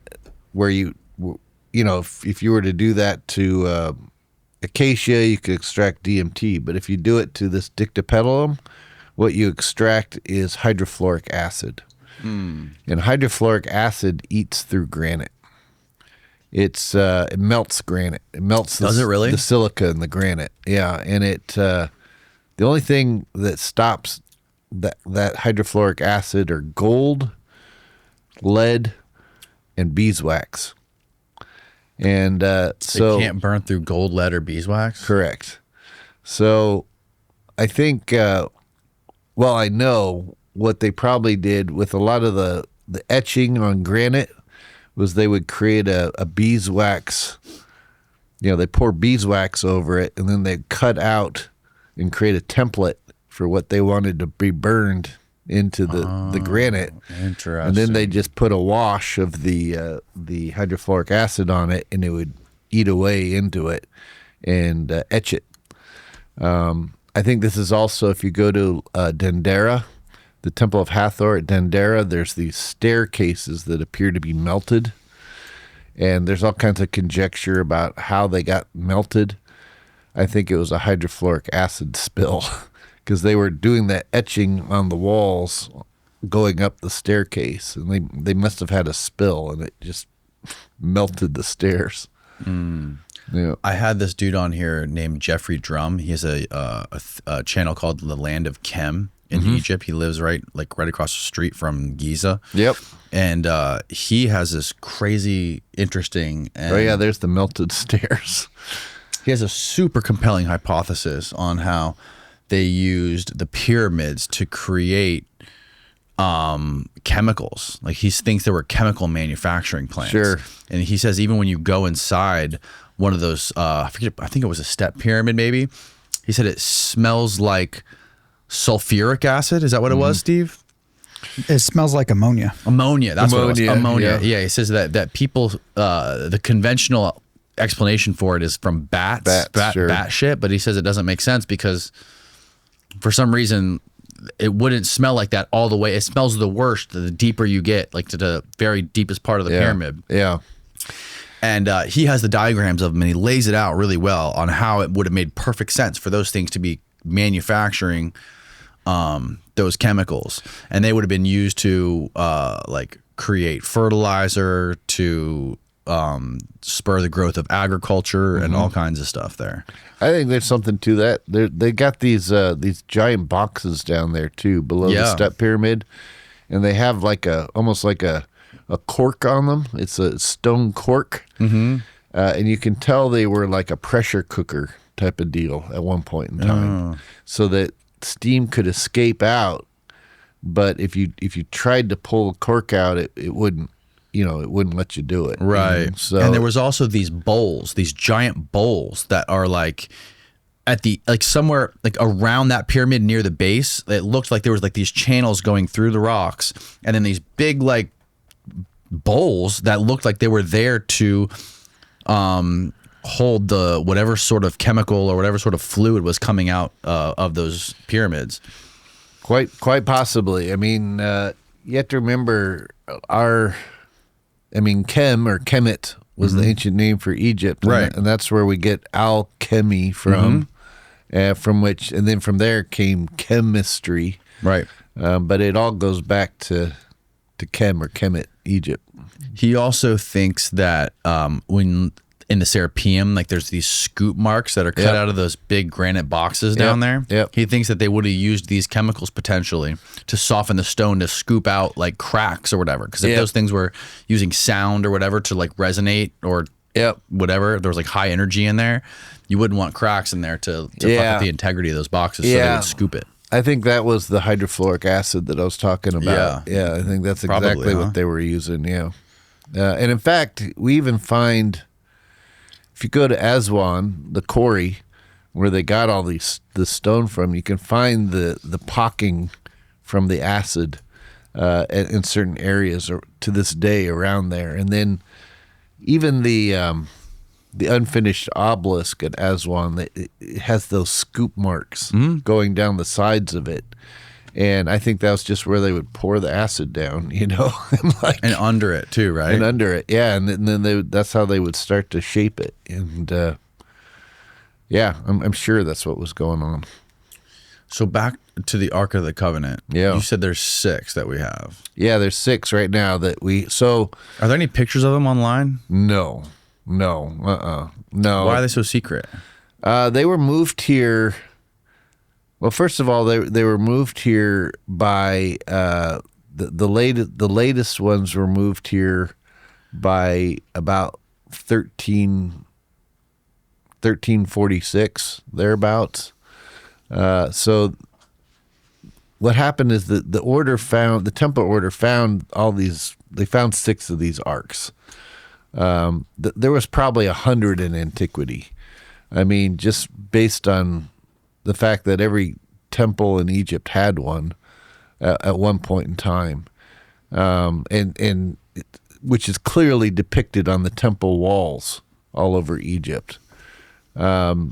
[SPEAKER 1] if you were to do that to acacia, you could extract DMT. But if you do it to this dictypetalum, what you extract is hydrofluoric acid. And hydrofluoric acid eats through granite. It melts granite. It melts.
[SPEAKER 2] Does it really?
[SPEAKER 1] The silica in the granite. Yeah, and the only thing that stops that hydrofluoric acid are gold, lead, and beeswax. And so
[SPEAKER 2] They can't burn through gold, lead, or beeswax?
[SPEAKER 1] correct. So I think, I know what they probably did with a lot of the etching on granite was they would create a beeswax, they pour beeswax over it, and then they'd cut out and create a template for what they wanted to be burned into the granite.
[SPEAKER 2] Interesting.
[SPEAKER 1] And then they just put a wash of the hydrofluoric acid on it, and it would eat away into it and etch it. I think this is also, if you go to Dendera, the Temple of Hathor at Dendera, there's these staircases that appear to be melted. And there's all kinds of conjecture about how they got melted. I think it was a hydrofluoric acid spill because they were doing that etching on the walls going up the staircase. And they must have had a spill, and it just melted the stairs. Yeah.
[SPEAKER 2] I had this dude on here named Jeffrey Drum. He has a channel called The Land of Chem in Egypt. He lives right across the street from Giza.
[SPEAKER 1] Yep.
[SPEAKER 2] And he has this crazy, interesting. And
[SPEAKER 1] Oh, yeah, there's the melted stairs.
[SPEAKER 2] he has a super compelling hypothesis on how they used the pyramids to create chemicals. Like he thinks there were chemical manufacturing plants.
[SPEAKER 1] Sure.
[SPEAKER 2] And he says even when you go inside one of those, I think it was a step pyramid maybe, he said it smells like sulfuric acid. Is that what it was, Steve?
[SPEAKER 3] It smells like ammonia.
[SPEAKER 2] Ammonia. That's what it was. Ammonia.
[SPEAKER 1] Yeah.
[SPEAKER 2] Yeah. He says that people, the conventional explanation for it is from bats,
[SPEAKER 1] sure.
[SPEAKER 2] bat shit. But he says it doesn't make sense because for some reason it wouldn't smell like that all the way. It smells the worst the deeper you get, like to the very deepest part of the pyramid.
[SPEAKER 1] Yeah.
[SPEAKER 2] And he has the diagrams of them, and he lays it out really well on how it would have made perfect sense for those things to be manufacturing those chemicals, and they would have been used to create fertilizer, to spur the growth of agriculture and all kinds of stuff there.
[SPEAKER 1] I think there's something to that. They got these giant boxes down there too below the step pyramid, and they have almost like a cork on them. It's a stone cork, and you can tell they were like a pressure cooker type of deal at one point in time, so that steam could escape out. But if you tried to pull the cork out, it wouldn't. It wouldn't let you do it.
[SPEAKER 2] Right.
[SPEAKER 1] So,
[SPEAKER 2] and there was also these bowls, these giant bowls that are at the somewhere around that pyramid near the base. It looked like there was these channels going through the rocks, and then these big bowls that looked like they were there to hold the whatever sort of chemical or whatever sort of fluid was coming out of those pyramids.
[SPEAKER 1] Quite possibly. I mean, you have to remember Chem or Kemet was the ancient name for Egypt,
[SPEAKER 2] right?
[SPEAKER 1] And that's where we get alchemy from, from which, and then from there came chemistry,
[SPEAKER 2] right?
[SPEAKER 1] But it all goes back to Chem or Kemet, Egypt.
[SPEAKER 2] He also thinks that when in the Serapeum, there's these scoop marks that are cut out of those big granite boxes down there.
[SPEAKER 1] Yep.
[SPEAKER 2] He thinks that they would have used these chemicals potentially to soften the stone to scoop out cracks or whatever. Because if those things were using sound or whatever to resonate or whatever, there was high energy in there, you wouldn't want cracks in there to fuck with the integrity of those boxes, so they would scoop it.
[SPEAKER 1] I think that was the hydrofluoric acid that I was talking about. Yeah, I think that's exactly what they were using. Yeah, and in fact, we even find, if you go to Aswan, the quarry where they got all the stone from, you can find the pocking from the acid in certain areas to this day around there. And then even the unfinished obelisk at Aswan, it has those scoop marks going down the sides of it. And I think that was just where they would pour the acid down, and
[SPEAKER 2] under it too, right?
[SPEAKER 1] And under it, yeah. And then that's how they would start to shape it. And I'm sure that's what was going on.
[SPEAKER 2] So back to the Ark of the Covenant.
[SPEAKER 1] Yeah.
[SPEAKER 2] You said there's 6 that we have.
[SPEAKER 1] Yeah, there's 6 right now that we. So
[SPEAKER 2] Are there any pictures of them online?
[SPEAKER 1] no. No.
[SPEAKER 2] Why are they so secret?
[SPEAKER 1] They were moved here. Well, first of all, they were moved here by the latest ones were moved here by about 1346 thereabouts. So what happened is that the Templar order found all these. They found 6 of these arks. There was probably 100 in antiquity. I mean, just based on the fact that every temple in Egypt had one at one point in time, and which is clearly depicted on the temple walls all over Egypt. But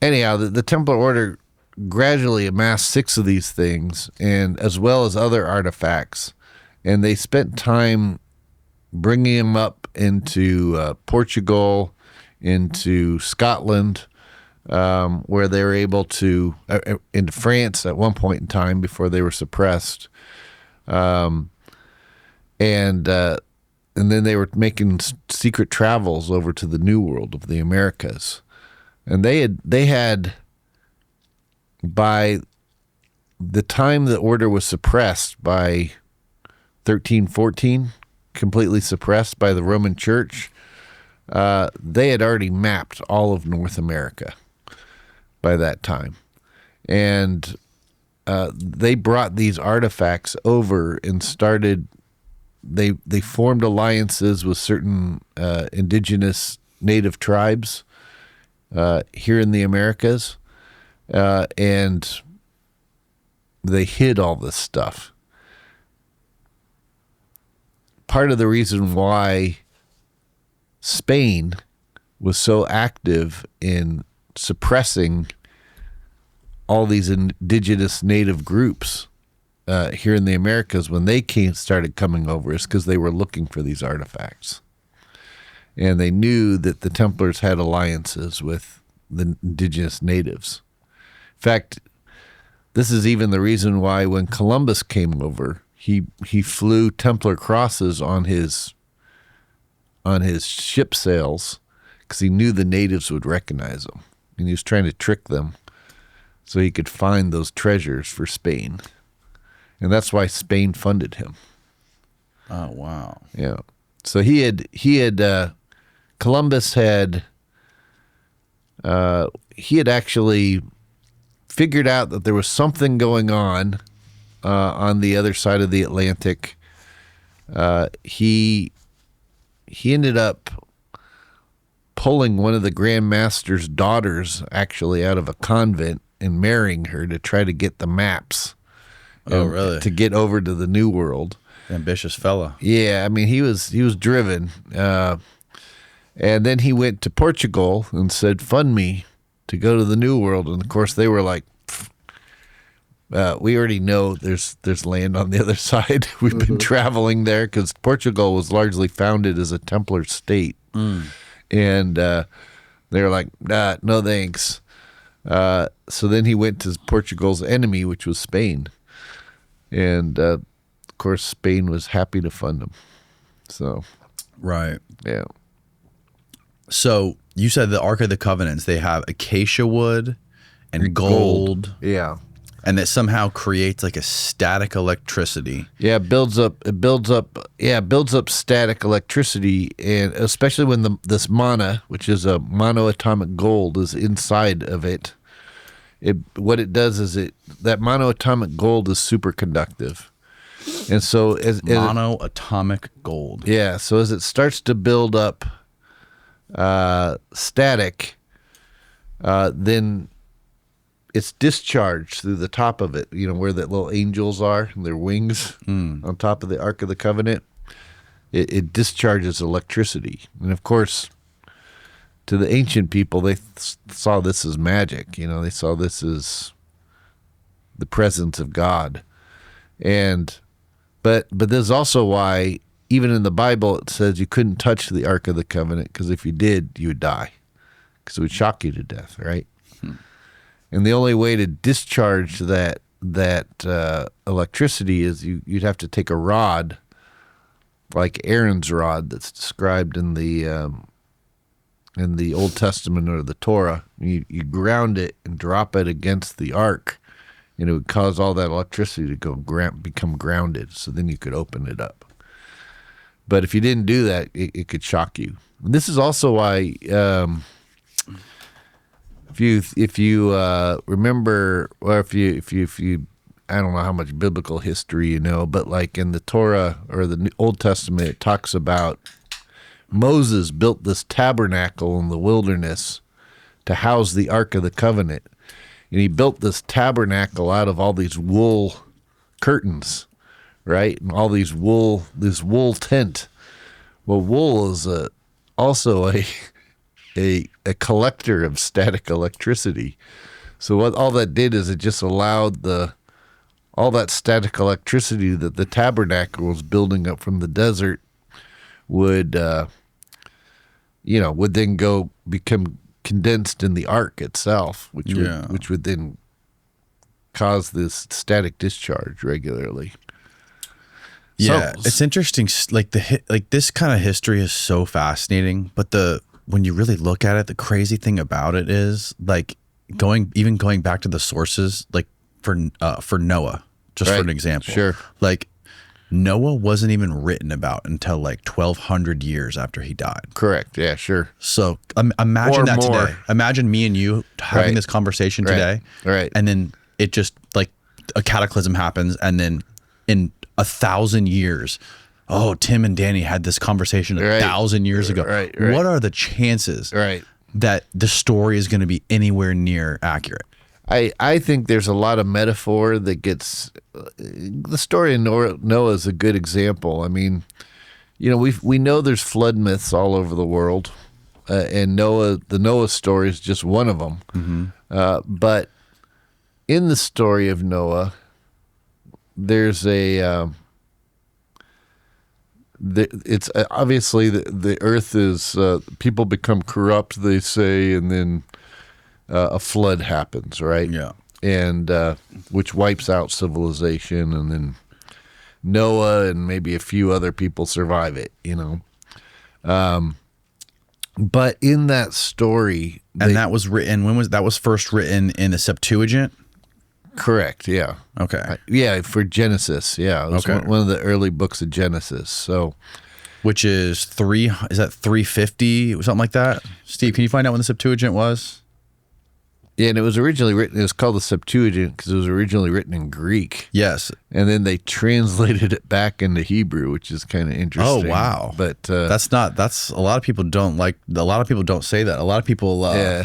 [SPEAKER 1] anyhow, the Templar order gradually amassed 6 of these things, and as well as other artifacts, and they spent time bringing them up into Portugal, into Scotland, where they were able to, into France at one point in time before they were suppressed, and then they were making secret travels over to the New World of the Americas, and they had by the time the order was suppressed by 1314, completely suppressed by the Roman Church, they had already mapped all of North America by that time. And they brought these artifacts over and started, they formed alliances with certain indigenous native tribes here in the Americas, and they hid all this stuff. Part of the reason why Spain was so active in suppressing all these indigenous native groups here in the Americas when they started coming over is because they were looking for these artifacts. And they knew that the Templars had alliances with the indigenous natives. In fact, this is even the reason why when Columbus came over, he flew Templar crosses on his ship sails because he knew the natives would recognize them, and he was trying to trick them so he could find those treasures for Spain, and that's why Spain funded him.
[SPEAKER 2] Oh wow!
[SPEAKER 1] Yeah, so he had Columbus had actually figured out that there was something going on the other side of the Atlantic. He ended up pulling one of the Grand Master's daughters actually out of a convent and marrying her to try to get the maps.
[SPEAKER 2] Oh, really?
[SPEAKER 1] To get over to the New World.
[SPEAKER 2] Ambitious fella.
[SPEAKER 1] Yeah, I mean he was driven. And then he went to Portugal and said, "Fund me to go to the New World." And of course they were like, we already know there's land on the other side. We've been traveling there, because Portugal was largely founded as a Templar state. And they were like, nah, no thanks. So then he went to Portugal's enemy, which was Spain. And of course, Spain was happy to fund him. So,
[SPEAKER 2] Right.
[SPEAKER 1] yeah.
[SPEAKER 2] So you said the Ark of the Covenants, they have acacia wood and gold.
[SPEAKER 1] Yeah.
[SPEAKER 2] And that somehow creates like a static electricity.
[SPEAKER 1] Yeah, it builds up static electricity, and especially when this mana, which is a monoatomic gold, is inside of it. What it does is that monoatomic gold is superconductive. And so
[SPEAKER 2] monoatomic gold.
[SPEAKER 1] Yeah, so as it starts to build up static, then it's discharged through the top of it, where the little angels are and their wings on top of the Ark of the Covenant. It discharges electricity. And of course, to the ancient people, they saw this as magic. They saw this as the presence of God. But this is also why, even in the Bible, it says you couldn't touch the Ark of the Covenant, because if you did, you would die, because it would shock you to death, right? And the only way to discharge that electricity is you'd have to take a rod, like Aaron's rod that's described in the Old Testament or the Torah. You ground it and drop it against the ark, and it would cause all that electricity to become grounded. So then you could open it up. But if you didn't do that, it could shock you. And this is also why, if you remember, or if you, I don't know how much biblical history you know, but like in the Torah or the Old Testament, it talks about Moses built this tabernacle in the wilderness to house the Ark of the Covenant. And he built this tabernacle out of all these wool curtains, right? And all this wool tent. Well, wool is also a collector of static electricity. So what all that did is it just allowed all that static electricity that the tabernacle was building up from the desert would then go become condensed in the ark itself, which would then cause this static discharge regularly.
[SPEAKER 2] Yeah, it's interesting. Like this kind of history is so fascinating, but when you really look at it, the crazy thing about it is like going back to the sources, like for Noah, just for an example.
[SPEAKER 1] Sure.
[SPEAKER 2] Like Noah wasn't even written about until like 1,200 years after he died.
[SPEAKER 1] Correct. Yeah, sure.
[SPEAKER 2] So imagine that
[SPEAKER 1] more.
[SPEAKER 2] today. Imagine me and you having this conversation today.
[SPEAKER 1] Right.
[SPEAKER 2] And then it just like a cataclysm happens, and then in 1,000 years, Tim and Danny had this conversation 1,000 years ago.
[SPEAKER 1] Right.
[SPEAKER 2] What are the chances that the story is going to be anywhere near accurate?
[SPEAKER 1] I think there's a lot of metaphor that gets. The story of Noah is a good example. I mean, we know there's flood myths all over the world, and the Noah story is just one of them. Mm-hmm. But in the story of Noah, there's it's obviously the earth is people become corrupt, they say, and then a flood happens, right?
[SPEAKER 2] Yeah.
[SPEAKER 1] And which wipes out civilization, and then Noah and maybe a few other people survive it, but in that story,
[SPEAKER 2] that was written. That was first written in the Septuagint?
[SPEAKER 1] Correct. Yeah.
[SPEAKER 2] Okay.
[SPEAKER 1] For Genesis. Yeah. It was one of the early books of Genesis. So,
[SPEAKER 2] which is 350, something like that? Steve, can you find out when the Septuagint was?
[SPEAKER 1] Yeah, and it was originally written. It was called the Septuagint because it was originally written in Greek.
[SPEAKER 2] Yes.
[SPEAKER 1] And then they translated it back into Hebrew, which is kind of interesting.
[SPEAKER 2] Oh wow!
[SPEAKER 1] But
[SPEAKER 2] that's a lot of people don't like. A lot of people don't say that. A lot of people.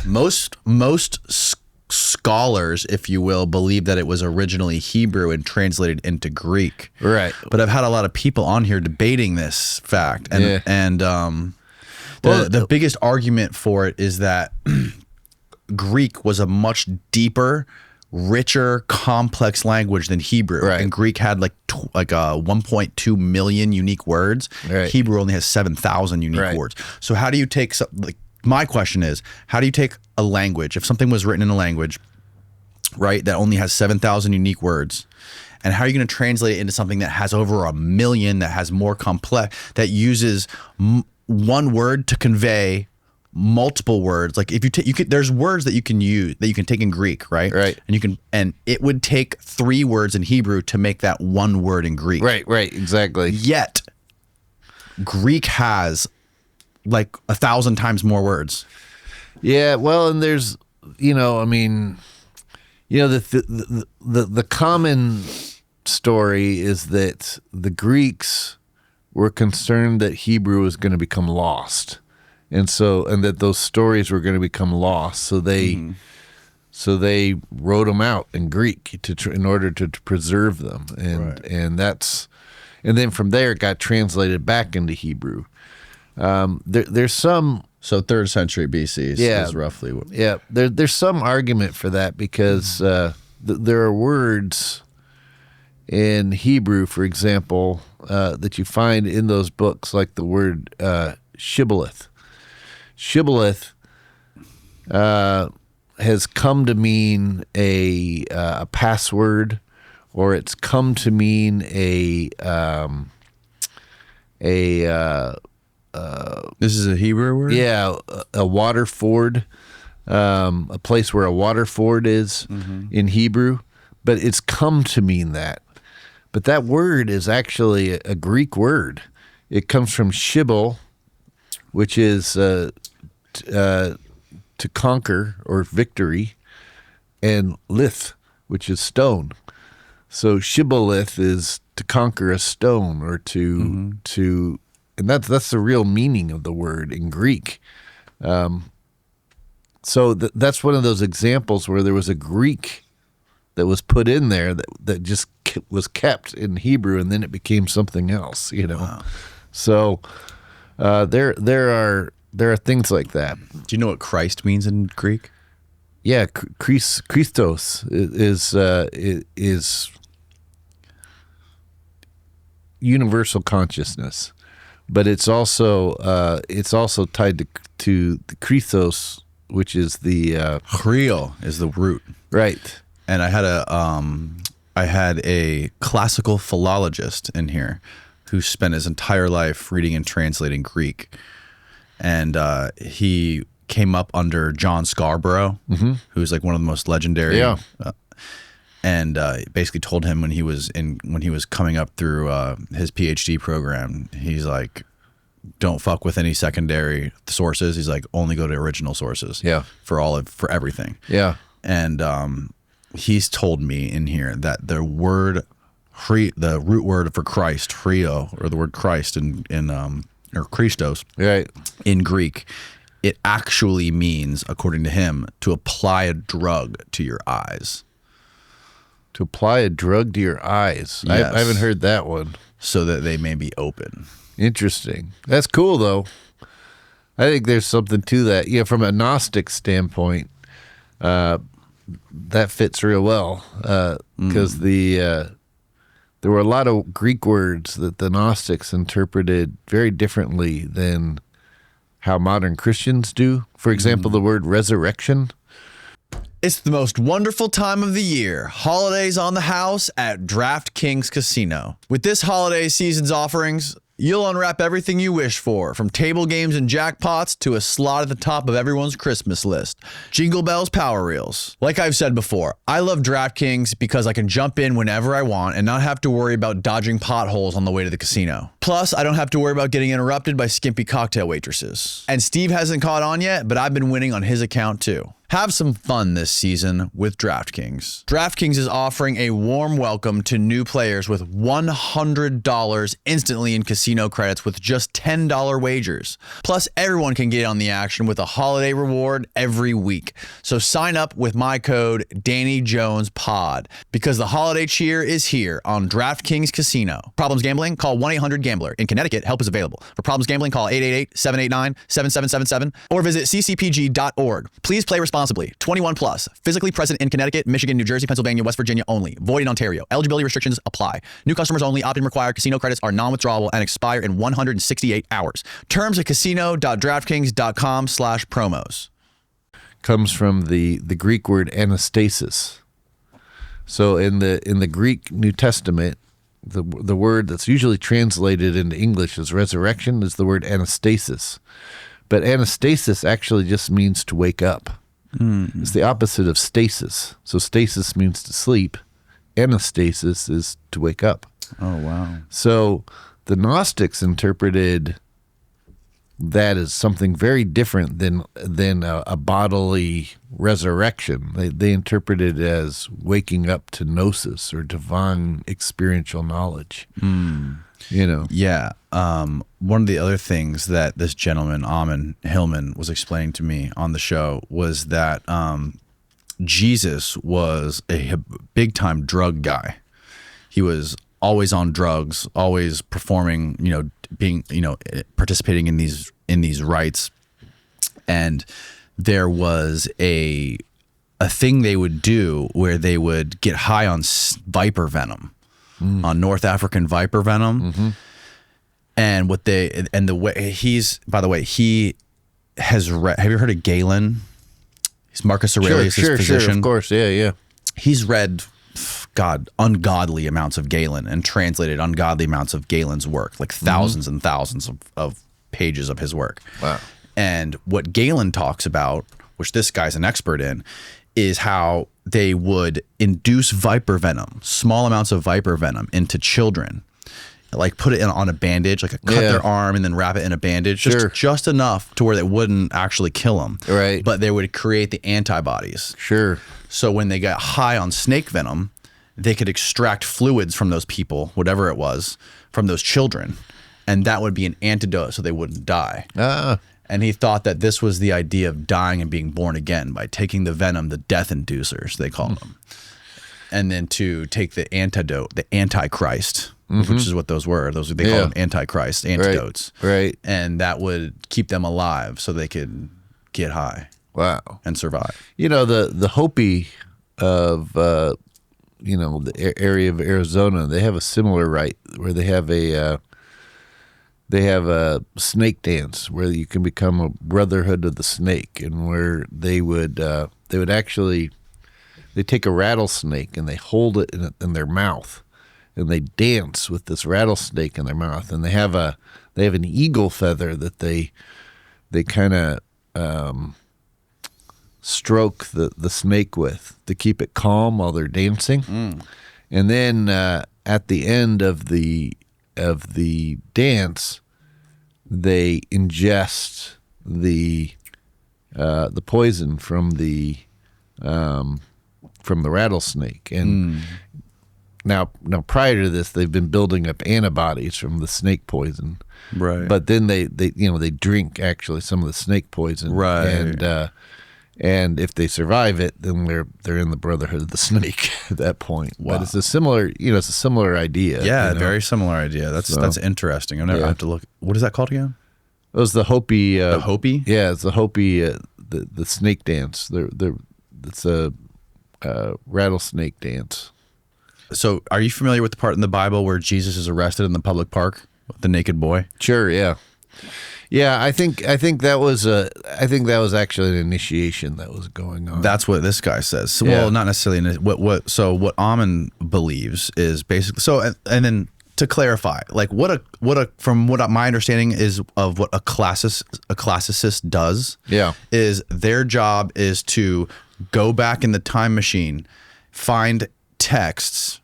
[SPEAKER 2] Most scholars, if you will, believe that it was originally Hebrew and translated into Greek.
[SPEAKER 1] Right.
[SPEAKER 2] But I've had a lot of people on here debating this fact, and the biggest argument for it is that Greek was a much deeper, richer, complex language than Hebrew.
[SPEAKER 1] Right.
[SPEAKER 2] And Greek had like 1.2 million unique words.
[SPEAKER 1] Right.
[SPEAKER 2] Hebrew only has 7,000 unique words. So how do you take my question is, how do you take a language, if something was written in a language, right, that only has 7,000 unique words, and how are you going to translate it into something that has over 1 million, that has more complex, that uses one word to convey multiple words? Like if you could, there's words that you can use, that you can take in Greek, right?
[SPEAKER 1] Right.
[SPEAKER 2] And it would take 3 words in Hebrew to make that one word in Greek.
[SPEAKER 1] Right, exactly.
[SPEAKER 2] Yet Greek has like 1,000 times more words.
[SPEAKER 1] Yeah, well, and there's, the common story is that the Greeks were concerned that Hebrew was going to become lost. And that those stories were going to become lost. So they wrote them out in Greek in order to preserve them. And then from there it got translated back into Hebrew. There's some.
[SPEAKER 2] So 3rd century BC is roughly what.
[SPEAKER 1] Yeah, there's some argument for that because there are words in Hebrew, for example, that you find in those books, like the word shibboleth. Shibboleth has come to mean a password, or it's come to mean
[SPEAKER 2] This is a Hebrew word?
[SPEAKER 1] yeah, a water ford, a place where a water ford is in Hebrew, but it's come to mean that. But that word is actually a Greek word. It comes from shibboleth, which is to conquer or victory, and lith, which is stone. So shibboleth is to conquer a stone, or to and that's the real meaning of the word in Greek. So that's one of those examples where there was a Greek that was put in there that just was kept in Hebrew, and then it became something else.
[SPEAKER 2] Wow.
[SPEAKER 1] So there are things like that.
[SPEAKER 2] Do you know what Christ means in Greek?
[SPEAKER 1] Yeah, Christos is universal consciousness, but it's also tied to the Christos, which is the
[SPEAKER 2] Chrio is the root.
[SPEAKER 1] right.
[SPEAKER 2] And I had a classical philologist in here who spent his entire life reading and translating Greek, and he came up under John Scarborough, who's like one of the most legendary.
[SPEAKER 1] Yeah.
[SPEAKER 2] And basically told him when he was coming up through his PhD program, he's like, don't fuck with any secondary sources. He's like, only go to original sources.
[SPEAKER 1] Yeah.
[SPEAKER 2] For everything.
[SPEAKER 1] Yeah.
[SPEAKER 2] And he's told me in here that the root word for Christ, Chrio, or the word Christ or Christos,
[SPEAKER 1] Right.
[SPEAKER 2] in Greek, it actually means, according to him, to apply a drug to your eyes.
[SPEAKER 1] To apply a drug to your eyes.
[SPEAKER 2] Yes.
[SPEAKER 1] I haven't heard that one.
[SPEAKER 2] So that they may be open.
[SPEAKER 1] Interesting. That's cool, though. I think there's something to that. Yeah, from a Gnostic standpoint, that fits real well, because there were a lot of Greek words that the Gnostics interpreted very differently than how modern Christians do. For example, the word resurrection.
[SPEAKER 2] It's the most wonderful time of the year. Holidays on the house at DraftKings Casino. With this holiday season's offerings, you'll unwrap everything you wish for, from table games and jackpots to a slot at the top of everyone's Christmas list. Jingle Bells Power Reels. Like I've said before, I love DraftKings because I can jump in whenever I want and not have to worry about dodging potholes on the way to the casino. Plus, I don't have to worry about getting interrupted by skimpy cocktail waitresses. And Steve hasn't caught on yet, but I've been winning on his account too. Have some fun this season with DraftKings. DraftKings is offering a warm welcome to new players with $100 instantly in casino credits with just $10 wagers. Plus, everyone can get on the action with a holiday reward every week. So sign up with my code DannyJonesPod because the holiday cheer is here on DraftKings Casino. Problems gambling? Call 1-800-GAMBLER. In Connecticut, help is available. For problems gambling, call 888-789-7777 or visit ccpg.org. Please play responsibly. 21 plus. Physically present in Connecticut, Michigan, New Jersey, Pennsylvania, West Virginia only. Void in Ontario. Eligibility restrictions apply. New customers only. Opt-in required. Casino credits are non-withdrawable and expire in 168 hours. Terms at casino.draftkings.com/promos.
[SPEAKER 1] Comes from the Greek word anastasis. So in the Greek New Testament, the word that's usually translated into English as resurrection is the word anastasis. But anastasis actually just means to wake up. It's the opposite of stasis. So stasis means to sleep. Anastasis is to wake up.
[SPEAKER 2] Oh, wow.
[SPEAKER 1] So the Gnostics interpreted that as something very different than a bodily resurrection. They interpreted it as waking up to gnosis or divine experiential knowledge.
[SPEAKER 2] Yeah. One of the other things that this gentleman, Amen Hillman, was explaining to me on the show was that Jesus was a big-time drug guy. He was always on drugs, always performing, being, participating in these rites. And there was a thing they would do where they would get high on viper venom, on North African viper venom. And the way he has have you heard of Galen? He's Marcus Aurelius' physician.
[SPEAKER 1] Sure, of course. Yeah, yeah.
[SPEAKER 2] He's read, God, ungodly amounts of Galen and translated ungodly amounts of Galen's work, like thousands and thousands of pages of his work.
[SPEAKER 1] Wow.
[SPEAKER 2] And what Galen talks about, which this guy's an expert in, is how they would induce viper venom, small amounts of viper venom into children, like put it on a bandage, like cut their arm and then wrap it in a bandage, just enough to where it wouldn't actually kill them.
[SPEAKER 1] Right.
[SPEAKER 2] But they would create the antibodies.
[SPEAKER 1] Sure.
[SPEAKER 2] So when they got high on snake venom, they could extract fluids from those people, whatever it was, from those children. And that would be an antidote so they wouldn't die. And he thought that this was the idea of dying and being born again by taking the venom, the death inducers, they called them. And then to take the antidote, the antichrist, which is what those were. They call them antichrist, antidotes.
[SPEAKER 1] Right.
[SPEAKER 2] And that would keep them alive so they could get high.
[SPEAKER 1] Wow.
[SPEAKER 2] And survive.
[SPEAKER 1] You know, the Hopi of, the area of Arizona, they have a similar rite where they have a snake dance where you can become a brotherhood of the snake, and where they would actually take a rattlesnake and they hold it in their mouth, and they dance with this rattlesnake in their mouth, and they have an eagle feather that they kind of stroke the snake with to keep it calm while they're dancing. And then at the end of the dance, they ingest the poison from the rattlesnake. And now prior to this, they've been building up antibodies from the snake poison.
[SPEAKER 2] Right.
[SPEAKER 1] But then they drink actually some of the snake poison.
[SPEAKER 2] Right.
[SPEAKER 1] And if they survive it, then they're in the brotherhood of the snake at that point. Wow. But it's a similar idea.
[SPEAKER 2] Yeah, very similar idea. That's interesting. I have to look. What is that called again?
[SPEAKER 1] It was the Hopi.
[SPEAKER 2] The Hopi?
[SPEAKER 1] Yeah, it's the Hopi. The snake dance. It's a rattlesnake dance.
[SPEAKER 2] So, are you familiar with the part in the Bible where Jesus is arrested in the public park with the naked boy?
[SPEAKER 1] Sure. Yeah. Yeah, I think that was actually an initiation that was going on.
[SPEAKER 2] That's what this guy says. So, well, not necessarily. What Ammon believes is basically and then to clarify, like from what my understanding is of what a classicist does.
[SPEAKER 1] Yeah,
[SPEAKER 2] is their job is to go back in the time machine, find texts.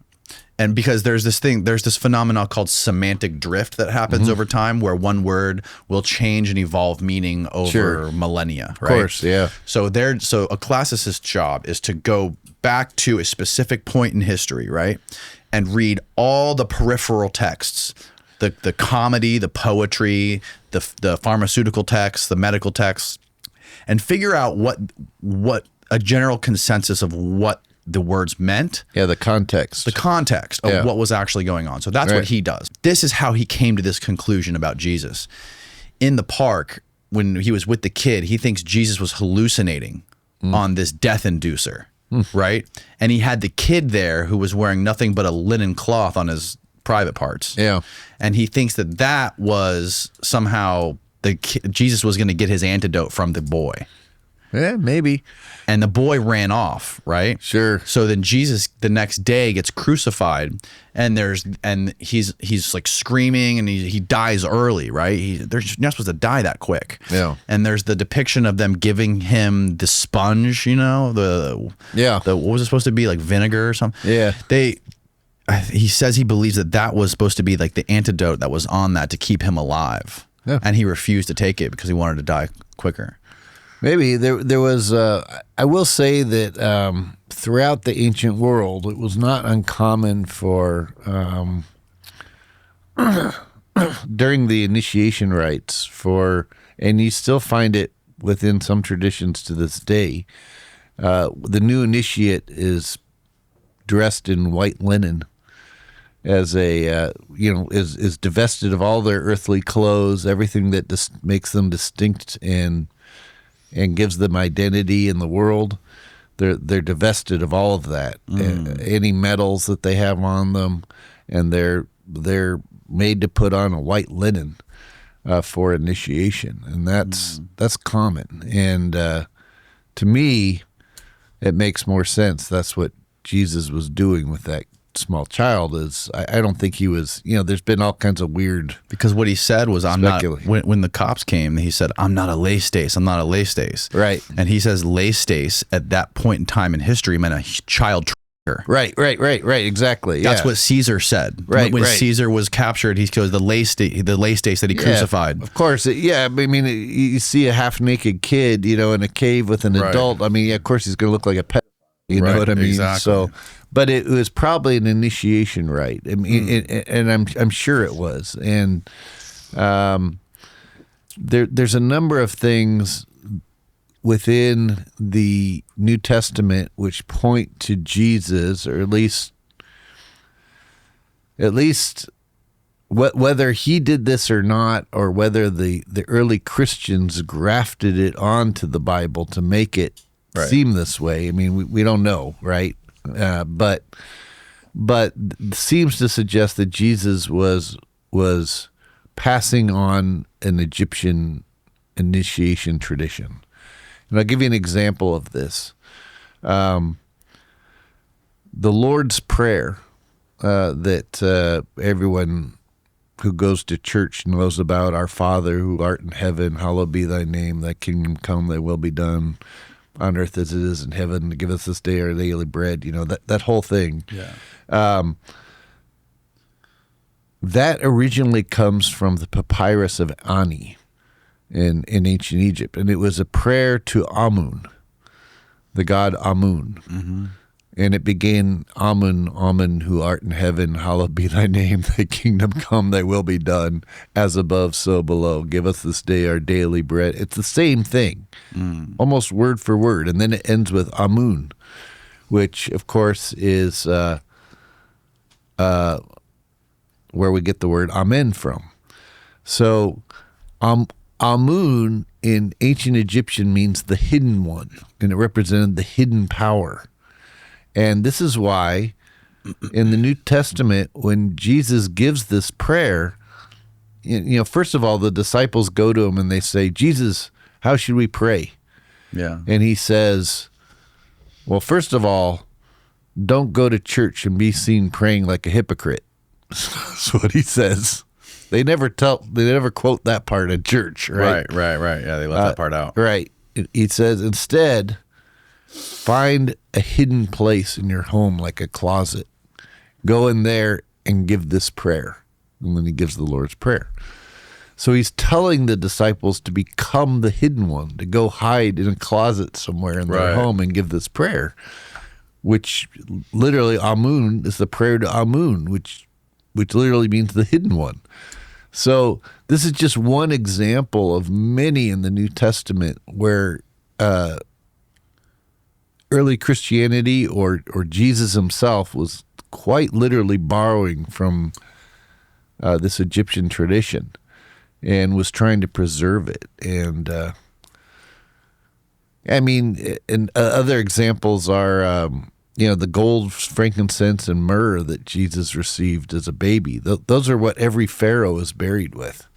[SPEAKER 2] And because there's this phenomenon called semantic drift that happens over time, where one word will change and evolve meaning over millennia, right?
[SPEAKER 1] Of course, yeah.
[SPEAKER 2] So a classicist's job is to go back to a specific point in history, right? And read all the peripheral texts, the comedy, the poetry, the pharmaceutical texts, the medical texts, and figure out what a general consensus of what the words meant.
[SPEAKER 1] Yeah, the context.
[SPEAKER 2] The context of what was actually going on. So that's what he does. This is how he came to this conclusion about Jesus. In the park, when he was with the kid, he thinks Jesus was hallucinating on this death inducer, right? And he had the kid there who was wearing nothing but a linen cloth on his private parts.
[SPEAKER 1] Yeah.
[SPEAKER 2] And he thinks that was somehow Jesus was going to get his antidote from the boy.
[SPEAKER 1] Yeah, maybe.
[SPEAKER 2] And the boy ran off, right?
[SPEAKER 1] Sure.
[SPEAKER 2] So then Jesus the next day gets crucified, and he's like screaming, and he dies early, right? You're not supposed to die that quick.
[SPEAKER 1] Yeah.
[SPEAKER 2] And there's the depiction of them giving him the sponge, what was it supposed to be, like vinegar or something?
[SPEAKER 1] Yeah.
[SPEAKER 2] He says he believes that was supposed to be like the antidote that was on that to keep him alive.
[SPEAKER 1] Yeah.
[SPEAKER 2] And he refused to take it because he wanted to die quicker.
[SPEAKER 1] Maybe there was. I will say that throughout the ancient world, it was not uncommon for during the initiation rites and you still find it within some traditions to this day. The new initiate is dressed in white linen, as is divested of all their earthly clothes, everything that just makes them distinct and gives them identity in the world. They're divested of all of that, any medals that they have on them, and they're made to put on a white linen for initiation, and that's common. And to me, it makes more sense. That's what Jesus was doing with that small child. Is I don't think he was, there's been all kinds of weird.
[SPEAKER 2] Because what he said was, I'm not, when the cops came, he said, I'm not a lay stace. I'm not a lay stace.
[SPEAKER 1] Right.
[SPEAKER 2] And he says lay stace at that point in time in history meant a child trafficker.
[SPEAKER 1] Right. Exactly.
[SPEAKER 2] That's what Caesar said.
[SPEAKER 1] Right.
[SPEAKER 2] When Caesar was captured, he goes, the lay stace that he crucified.
[SPEAKER 1] Of course. I mean, you see a half naked kid, in a cave with an adult. I mean, of course he's going to look like a pet. You know what I mean?
[SPEAKER 2] Exactly.
[SPEAKER 1] So, but it was probably an initiation rite. I mean, and I'm sure it was. And there's a number of things within the New Testament which point to Jesus, or at least whether he did this or not, or whether the early Christians grafted it onto the Bible to make it seem this way. I mean, we don't know, right? But seems to suggest that Jesus was passing on an Egyptian initiation tradition. And I'll give you an example of this. The Lord's Prayer that everyone who goes to church knows about, our Father who art in heaven, hallowed be thy name, thy kingdom come, thy will be done on earth as it is in heaven. Give us this day our daily bread. That whole thing. Yeah. That originally comes from the papyrus of Ani in ancient Egypt, and it was a prayer to Amun, the god Amun. Mm-hmm. And it began, Amun, Amun, who art in heaven, hallowed be thy name, thy kingdom come, thy will be done, as above, so below. Give us this day our daily bread. It's the same thing, almost word for word. And then it ends with Amun, which, of course, is where we get the word Amen from. So Amun in ancient Egyptian means the hidden one, and it represented the hidden power. And this is why in the New Testament, when Jesus gives this prayer, first of all, the disciples go to him and they say, Jesus, how should we pray?
[SPEAKER 2] Yeah.
[SPEAKER 1] And he says, well, first of all, don't go to church and be seen praying like a hypocrite. That's what he says. They never quote that part in church, right?
[SPEAKER 2] Right. Yeah, they left that part out.
[SPEAKER 1] Right. He says, instead, find a hidden place in your home, like a closet. Go in there and give this prayer. And then he gives the Lord's Prayer. So he's telling the disciples to become the hidden one, to go hide in a closet somewhere in their home and give this prayer, which literally Amun is the prayer to Amun, which literally means the hidden one. So this is just one example of many in the New Testament where early Christianity or Jesus himself was quite literally borrowing from this Egyptian tradition and was trying to preserve it. And other examples are the gold, frankincense, and myrrh that Jesus received as a baby. Those are what every pharaoh is buried with.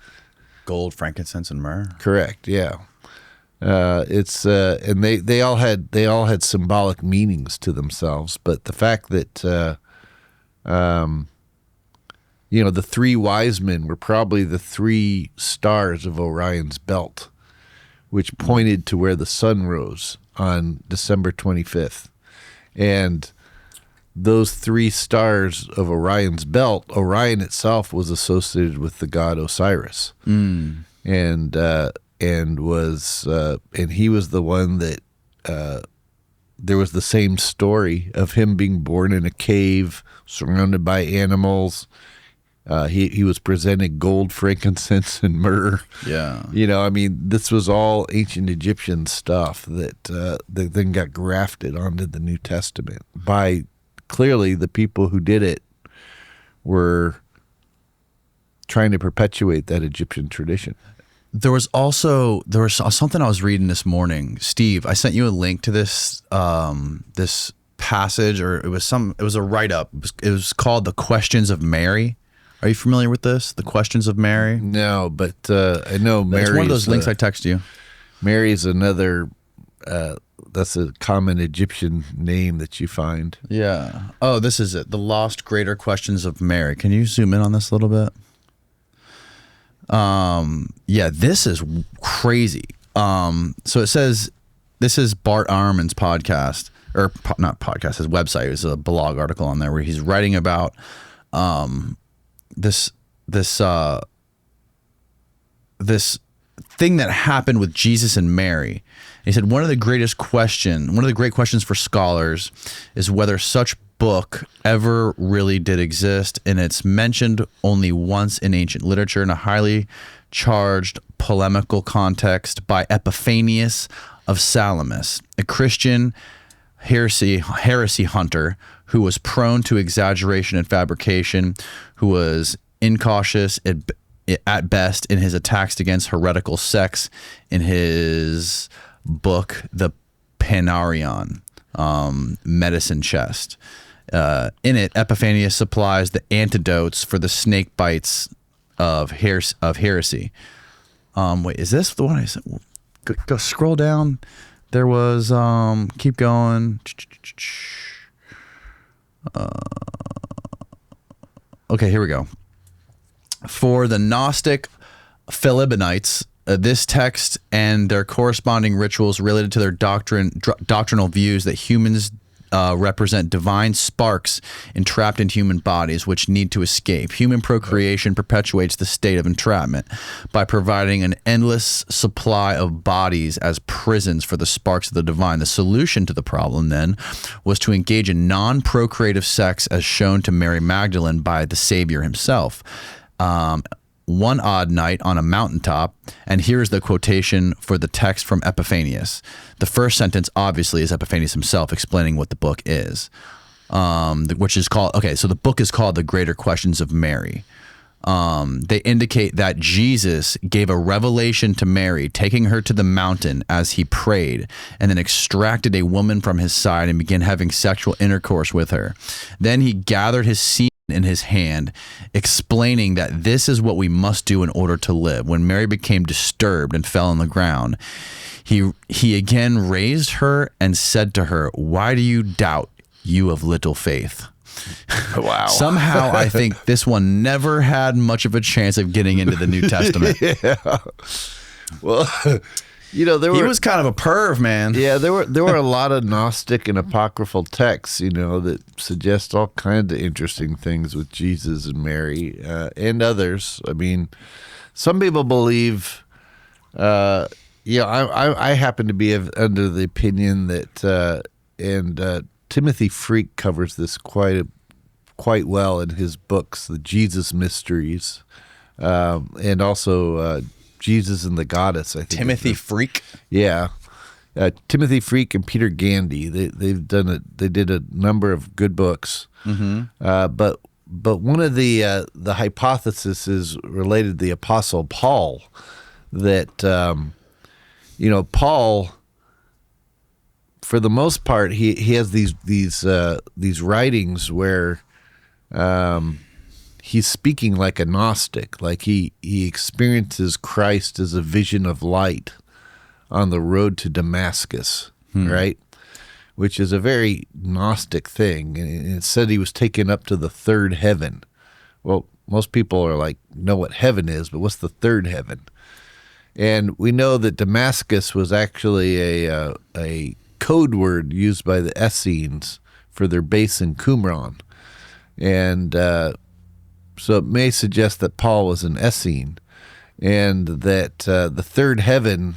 [SPEAKER 2] Gold, frankincense, and myrrh.
[SPEAKER 1] Correct. Yeah. It's and they all had symbolic meanings to themselves, but the fact that the three wise men were probably the three stars of Orion's belt, which pointed to where the sun rose on December 25th. And those three stars of Orion's belt, Orion itself was associated with the god Osiris. And he was the one that there was the same story of him being born in a cave surrounded by animals. He was presented gold, frankincense, and myrrh.
[SPEAKER 2] Yeah.
[SPEAKER 1] This was all ancient Egyptian stuff that then got grafted onto the New Testament by clearly the people who did it were trying to perpetuate that Egyptian tradition.
[SPEAKER 2] There was something I was reading this morning. Steve, I sent you a link to this this passage, or it was a write-up. It was called The Questions of Mary. Are you familiar with this? The Questions of Mary?
[SPEAKER 1] No, but I know Mary.
[SPEAKER 2] It's one of those links I text you.
[SPEAKER 1] Mary is another that's a common Egyptian name that you find.
[SPEAKER 2] Yeah. Oh, this is it. The Lost Greater Questions of Mary. Can you zoom in on this a little bit? Yeah, this is crazy. So it says, this is Bart Ehrman's podcast, or not podcast, his website. It's a blog article on there where he's writing about this thing that happened with Jesus and Mary. He said one of the great questions for scholars is whether such book ever really did exist, and it's mentioned only once in ancient literature in a highly charged polemical context by Epiphanius of Salamis, a Christian heresy hunter who was prone to exaggeration and fabrication, who was incautious at best in his attacks against heretical sects in his book, The Panarion, Medicine Chest. In it, Epiphanius supplies the antidotes for the snake bites of heresy. Wait, is this the one I said? Go scroll down. There was, keep going. Okay, here we go. For the Gnostic Philibonites, this text and their corresponding rituals related to their doctrinal views that humans represent divine sparks entrapped in human bodies which need to escape. Human procreation perpetuates the state of entrapment by providing an endless supply of bodies as prisons for the sparks of the divine. The solution to the problem then was to engage in non-procreative sex as shown to Mary Magdalene by the Savior himself. One odd night on a mountaintop, and here's the quotation for the text from Epiphanius. The first sentence obviously is Epiphanius himself explaining what the book is, which is called, okay, so the book is called The Greater Questions of Mary. They indicate that Jesus gave a revelation to Mary, taking her to the mountain as he prayed, and then extracted a woman from his side and began having sexual intercourse with her. Then he gathered his seed in his hand, explaining that this is what we must do in order to live. When Mary became disturbed and fell on the ground, he again raised her and said to her, "Why do you doubt, you of little faith?"
[SPEAKER 1] Wow.
[SPEAKER 2] Somehow I think this one never had much of a chance of getting into the New Testament.
[SPEAKER 1] Yeah. Well, he
[SPEAKER 2] was kind of a perv, man.
[SPEAKER 1] Yeah, there were a lot of Gnostic and apocryphal texts, that suggest all kinds of interesting things with Jesus and Mary and others. I mean, some people believe. I happen to be under the opinion that, and Timothy Freak covers this quite well in his books, The Jesus Mysteries, and also Jesus and the Goddess, I think.
[SPEAKER 2] Timothy Freak?
[SPEAKER 1] Yeah. Timothy Freak and Peter Gandy. They did a number of good books. Mm-hmm. But one of the hypotheses is related to the Apostle Paul, that Paul, for the most part, he has these writings where he's speaking like a Gnostic, like he experiences Christ as a vision of light on the road to Damascus, right? Which is a very Gnostic thing. And it said he was taken up to the third heaven. Well, most people are like, know what heaven is, but what's the third heaven? And we know that Damascus was actually a code word used by the Essenes for their base in Qumran. And so it may suggest that Paul was an Essene, and that the third heaven,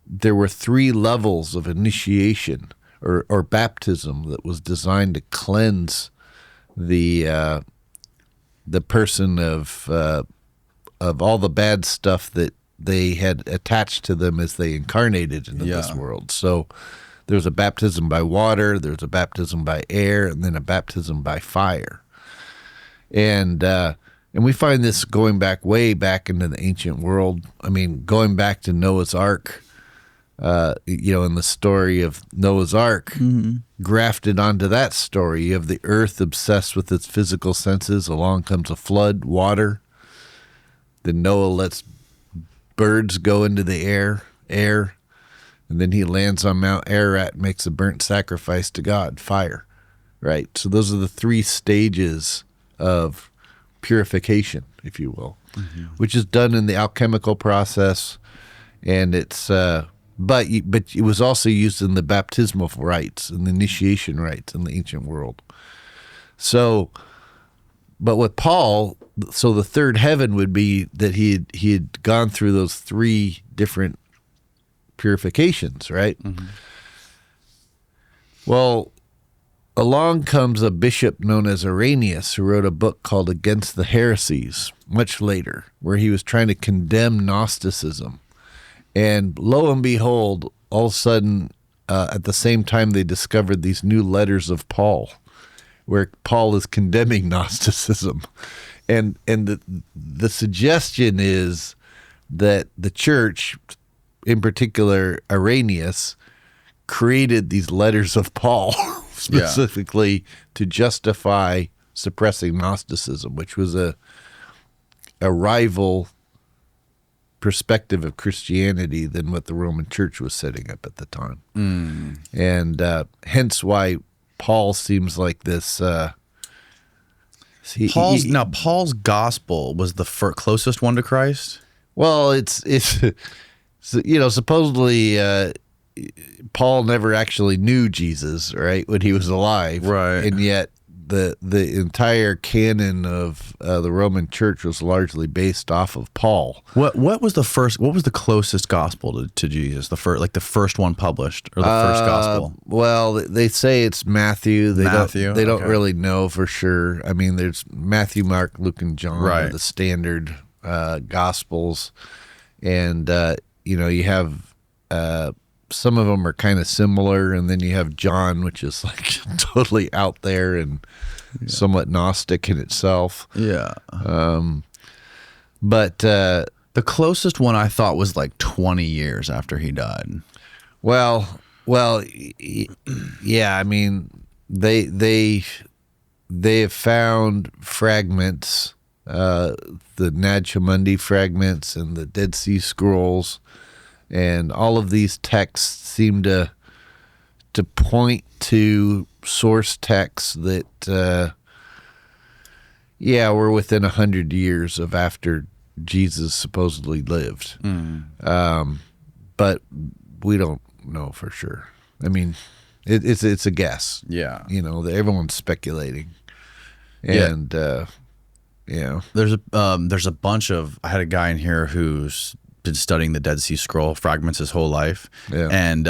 [SPEAKER 1] there were 3 levels of initiation or baptism that was designed to cleanse the person of all the bad stuff that they had attached to them as they incarnated into this world. So there's a baptism by water, there's a baptism by air, and then a baptism by fire. And we find this going way back into the ancient world. I mean, going back to Noah's Ark, in the story of Noah's Ark, grafted onto that story, you have the earth obsessed with its physical senses. Along comes a flood, water. Then Noah lets birds go into the air. And then he lands on Mount Ararat and makes a burnt sacrifice to God, fire, right? So those are the 3 stages of purification, if you will, which is done in the alchemical process. And it's, but it was also used in the baptismal rites and the initiation rites in the ancient world. So, but with Paul, so the third heaven would be that he had gone through those 3 different purifications, right? Well, along comes a bishop known as Irenaeus, who wrote a book called Against the Heresies much later, where he was trying to condemn Gnosticism. And lo and behold, all of a sudden, at the same time, they discovered these new letters of Paul, where Paul is condemning Gnosticism. And the suggestion is that the church, in particular Irenaeus, created these letters of Paul specifically to justify suppressing Gnosticism, which was a rival perspective of Christianity than what the Roman Church was setting up at the time. And hence why Paul seems like this.
[SPEAKER 2] Paul's gospel was the closest one to Christ.
[SPEAKER 1] Well, it's supposedly Paul never actually knew Jesus, right, when he was alive,
[SPEAKER 2] right?
[SPEAKER 1] And yet the entire canon of the Roman Church was largely based off of Paul.
[SPEAKER 2] What was the first? What was the closest gospel to Jesus? The first one published, or the first gospel?
[SPEAKER 1] Well, they say it's Matthew. They don't
[SPEAKER 2] Okay.
[SPEAKER 1] really know for sure. I mean, there's Matthew, Mark, Luke, and John are
[SPEAKER 2] Right.
[SPEAKER 1] the standard gospels, and you have some of them are kind of similar, and then you have John, which is like totally out there and somewhat Gnostic in itself.
[SPEAKER 2] Yeah.
[SPEAKER 1] But
[SPEAKER 2] The closest one I thought was like 20 years after he died.
[SPEAKER 1] well, yeah. I mean, they have found fragments, the Nag Hammadi fragments and the Dead Sea Scrolls. And all of these texts seem to point to source texts that, were within 100 years of after Jesus supposedly lived. But we don't know for sure. I mean, it's a guess.
[SPEAKER 2] Yeah.
[SPEAKER 1] Everyone's speculating. And,
[SPEAKER 2] There's a bunch of. I had a guy in here who's been studying the Dead Sea Scroll fragments his whole life, and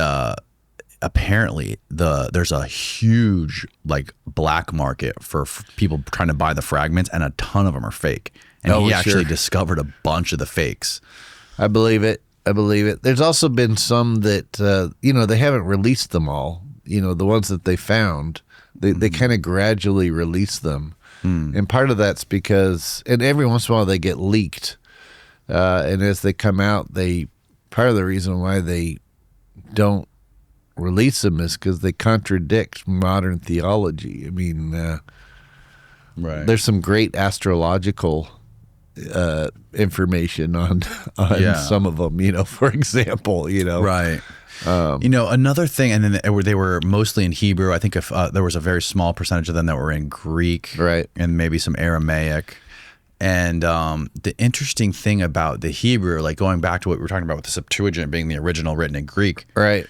[SPEAKER 2] apparently there's a huge black market for people trying to buy the fragments, and a ton of them are fake. And he actually discovered a bunch of the fakes.
[SPEAKER 1] I believe it. There's also been some that they haven't released them all. The ones that they found, they kind of gradually release them, and part of that's because, and every once in a while they get leaked. And as they come out, part of the reason why they don't release them is because they contradict modern theology. I mean,
[SPEAKER 2] Right.
[SPEAKER 1] there's some great astrological information on some of them. For example,
[SPEAKER 2] Right. Another thing, and then they were mostly in Hebrew. I think if there was a very small percentage of them that were in Greek,
[SPEAKER 1] Right.
[SPEAKER 2] and maybe some Aramaic. And the interesting thing about the Hebrew, like going back to what we were talking about with the Septuagint being the original written in Greek,
[SPEAKER 1] right,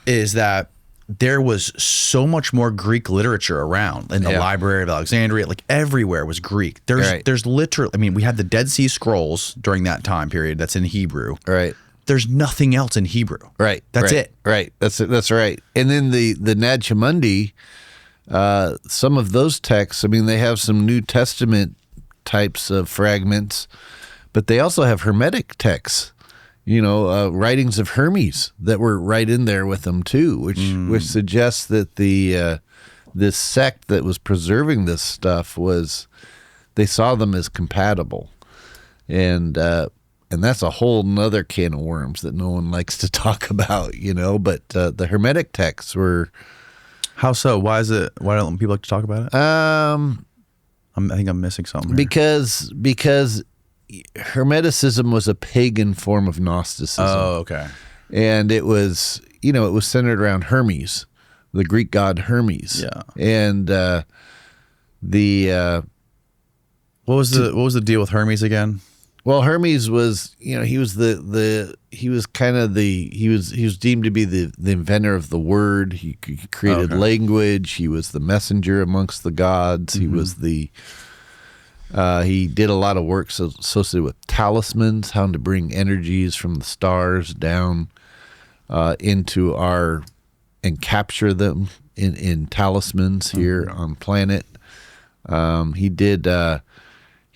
[SPEAKER 2] is that there was so much more Greek literature around in the Library of Alexandria. Like everywhere was Greek. There's literally, I mean, we have the Dead Sea Scrolls during that time period that's in Hebrew.
[SPEAKER 1] right.
[SPEAKER 2] There's nothing else in Hebrew.
[SPEAKER 1] Right.
[SPEAKER 2] That's
[SPEAKER 1] right,
[SPEAKER 2] it.
[SPEAKER 1] Right. That's it. That's right. And then the Nag Hammadi, some of those texts, I mean, they have some New Testament types of fragments, but they also have Hermetic texts, writings of Hermes that were right in there with them too, which suggests that this sect that was preserving this stuff they saw them as compatible, and that's a whole nother can of worms that no one likes to talk about, but the Hermetic texts were.
[SPEAKER 2] How so? Why don't people like to talk about it? I think I'm missing something here.
[SPEAKER 1] Because Hermeticism was a pagan form of Gnosticism.
[SPEAKER 2] Oh, okay.
[SPEAKER 1] and it was centered around Hermes, the Greek god Hermes.
[SPEAKER 2] Yeah.
[SPEAKER 1] And
[SPEAKER 2] What was the deal with Hermes again?
[SPEAKER 1] well, Hermes was, he was he was deemed to be the inventor of the word. He created language. He was the messenger amongst the gods. He was he did a lot of work associated with talismans, how to bring energies from the stars down into and capture them in talismans here on planet. He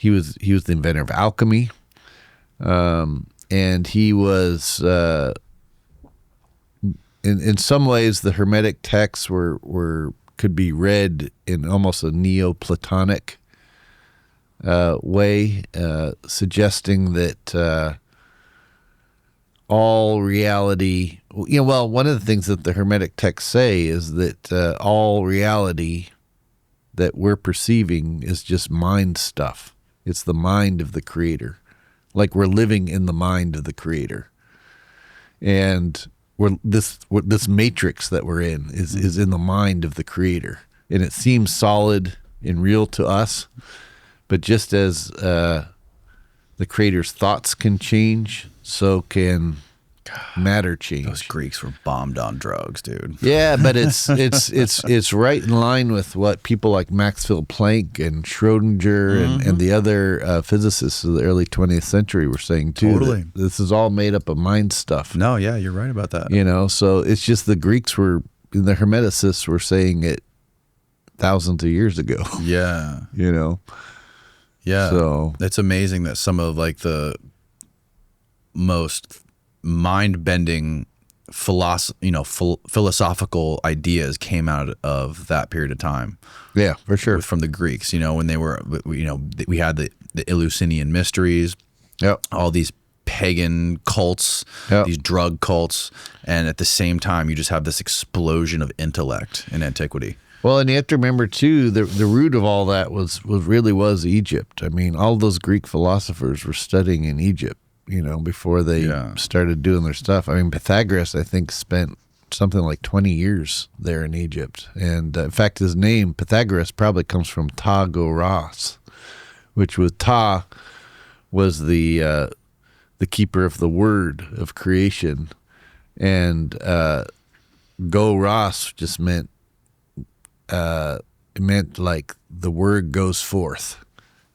[SPEAKER 1] was the inventor of alchemy, and he was in some ways the Hermetic texts could be read in almost a Neoplatonic way, suggesting that all reality. One of the things that the Hermetic texts say is that all reality that we're perceiving is just mind stuff. It's the mind of the Creator. Like we're living in the mind of the Creator. And this matrix that we're in is in the mind of the Creator. And it seems solid and real to us, but just as the Creator's thoughts can change, so can matter change.
[SPEAKER 2] Those Greeks were bombed on drugs, dude.
[SPEAKER 1] Yeah, but it's right in line with what people like Maxwell Planck and Schrodinger and the other physicists of the early 20th century were saying too.
[SPEAKER 2] Totally.
[SPEAKER 1] This is all made up of mind stuff.
[SPEAKER 2] No, yeah, you're right about that.
[SPEAKER 1] So it's just the the Hermeticists were saying it thousands of years ago.
[SPEAKER 2] Yeah. Yeah.
[SPEAKER 1] So
[SPEAKER 2] it's amazing that some of like the most mind-bending philosophical ideas came out of that period of time.
[SPEAKER 1] Yeah, for sure.
[SPEAKER 2] From the Greeks, when they were, we had the Eleusinian mysteries, all these pagan cults, these drug cults, and at the same time, you just have this explosion of intellect in antiquity.
[SPEAKER 1] Well, and you have to remember too, the root of all that was Egypt. I mean, all those Greek philosophers were studying in Egypt, before they started doing their stuff. I mean, Pythagoras, I think, spent something like 20 years there in Egypt. And in fact, his name, Pythagoras, probably comes from Ta-Go-Ras, which was was the keeper of the word of creation. And Go-Ras just meant, it meant like the word goes forth.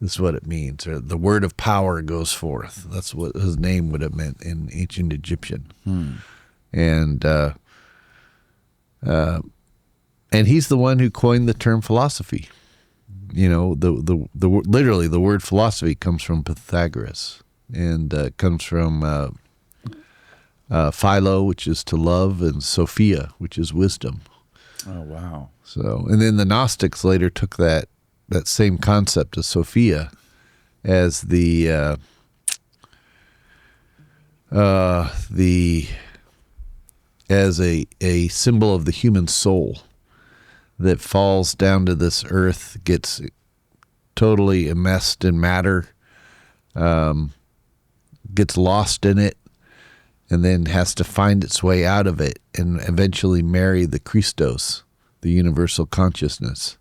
[SPEAKER 1] That's what it means, or the word of power goes forth. That's what his name would have meant in ancient Egyptian. And he's the one who coined the term philosophy. Literally the word philosophy comes from Pythagoras, and comes from Philo, which is to love, and Sophia, which is wisdom.
[SPEAKER 2] Oh wow!
[SPEAKER 1] So, and then the Gnostics later took that same concept of Sophia as as a symbol of the human soul that falls down to this earth, gets totally immersed in matter, gets lost in it, and then has to find its way out of it and eventually marry the Christos, the universal consciousness.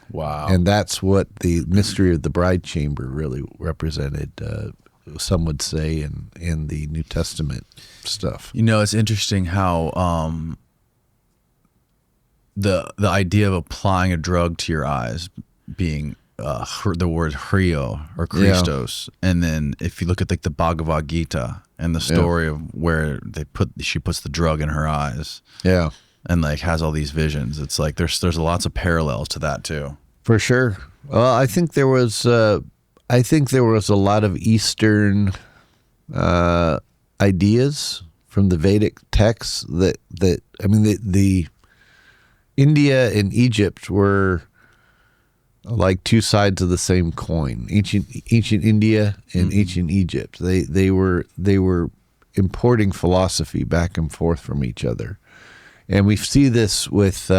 [SPEAKER 2] Wow.
[SPEAKER 1] And that's what the mystery of the bride chamber really represented, some would say, in the New Testament stuff.
[SPEAKER 2] It's interesting how the idea of applying a drug to your eyes being the word Hrio or Christos, and then if you look at like the Bhagavad Gita and the story of where she puts the drug in her eyes, and like has all these visions, it's like there's lots of parallels to that too.
[SPEAKER 1] For sure. Well, I think there was a lot of Eastern ideas from the Vedic texts that the India and Egypt were like two sides of the same coin. Ancient India and ancient Egypt. They were importing philosophy back and forth from each other, and we see this with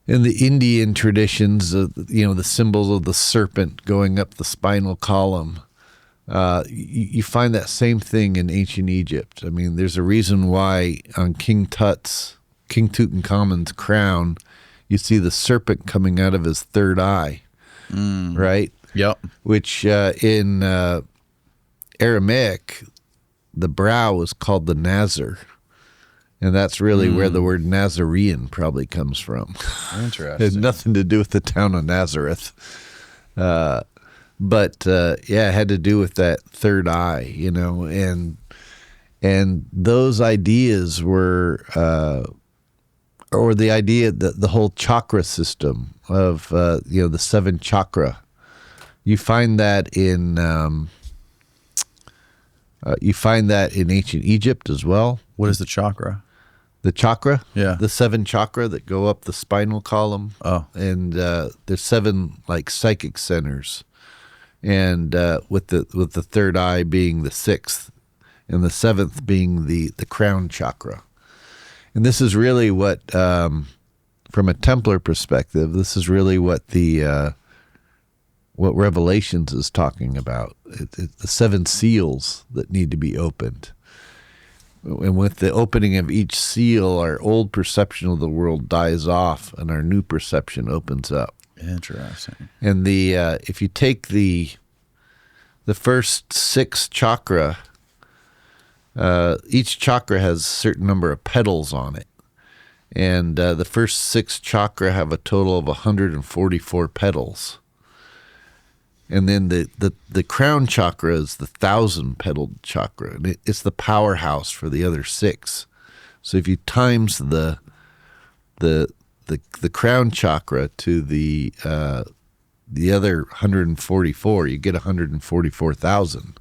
[SPEAKER 1] in the Indian traditions, the symbols of the serpent going up the spinal column. You find that same thing in ancient Egypt. I mean, there's a reason why on King Tutankhamun's crown, you see the serpent coming out of his third eye, right?
[SPEAKER 2] Yep.
[SPEAKER 1] Which in Aramaic, the brow is called the Nazar. And that's really where the word Nazarene probably comes from.
[SPEAKER 2] Interesting.
[SPEAKER 1] It had nothing to do with the town of Nazareth. But it had to do with that third eye, and those ideas were, or the idea that the whole chakra system of, the 7 chakra, you find that in ancient Egypt as well.
[SPEAKER 2] What is the chakra?
[SPEAKER 1] The chakra,
[SPEAKER 2] Yeah.
[SPEAKER 1] the 7 chakra that go up the spinal column.
[SPEAKER 2] Oh.
[SPEAKER 1] And there's 7 like psychic centers, and with the third eye being the 6th, and the 7th being the crown chakra. And this is really what, from a Templar perspective, this is really what what Revelations is talking about. It's the 7 seals that need to be opened. And with the opening of each seal, our old perception of the world dies off and our new perception opens up.
[SPEAKER 2] Interesting.
[SPEAKER 1] And if you take the first 6 chakra, each chakra has a certain number of petals on it. And the first 6 chakra have a total of 144 petals. And then the crown chakra is the 1,000-petaled chakra, and it's the powerhouse for the other 6. So if you times the crown chakra to the other 144, you get 144,000,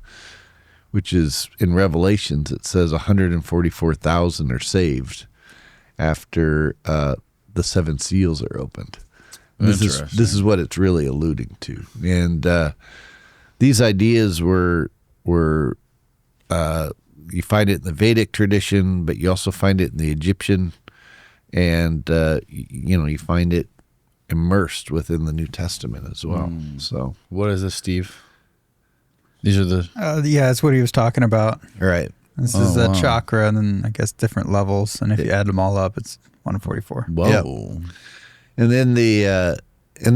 [SPEAKER 1] which is in Revelations it says 144,000 are saved after the 7 seals are opened. This is what it's really alluding to, and these ideas were you find it in the Vedic tradition, but you also find it in the Egyptian, and you find it immersed within the New Testament as well. So,
[SPEAKER 2] what is this, Steve? These are the
[SPEAKER 3] that's what he was talking about.
[SPEAKER 1] right.
[SPEAKER 3] This is the chakra, and then I guess different levels, and if you add them all up, it's 144.
[SPEAKER 2] Whoa.
[SPEAKER 1] Yep. And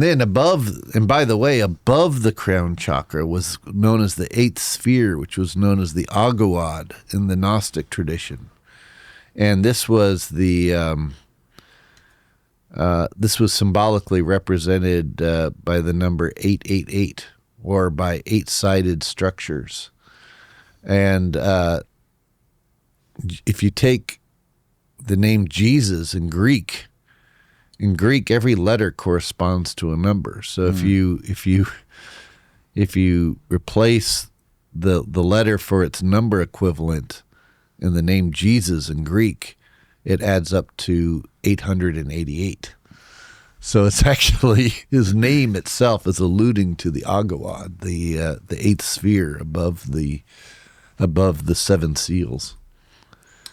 [SPEAKER 1] then above the crown chakra was known as the 8th sphere, which was known as the Agawad in the Gnostic tradition. And this was symbolically represented by the number 888, or by 8-sided structures. And if you take the name Jesus in Greek, every letter corresponds to a number. So if you replace the letter for its number equivalent in the name Jesus in Greek, it adds up to 888. So it's actually, his name itself is alluding to the Agawad, the 8th sphere above the 7 seals.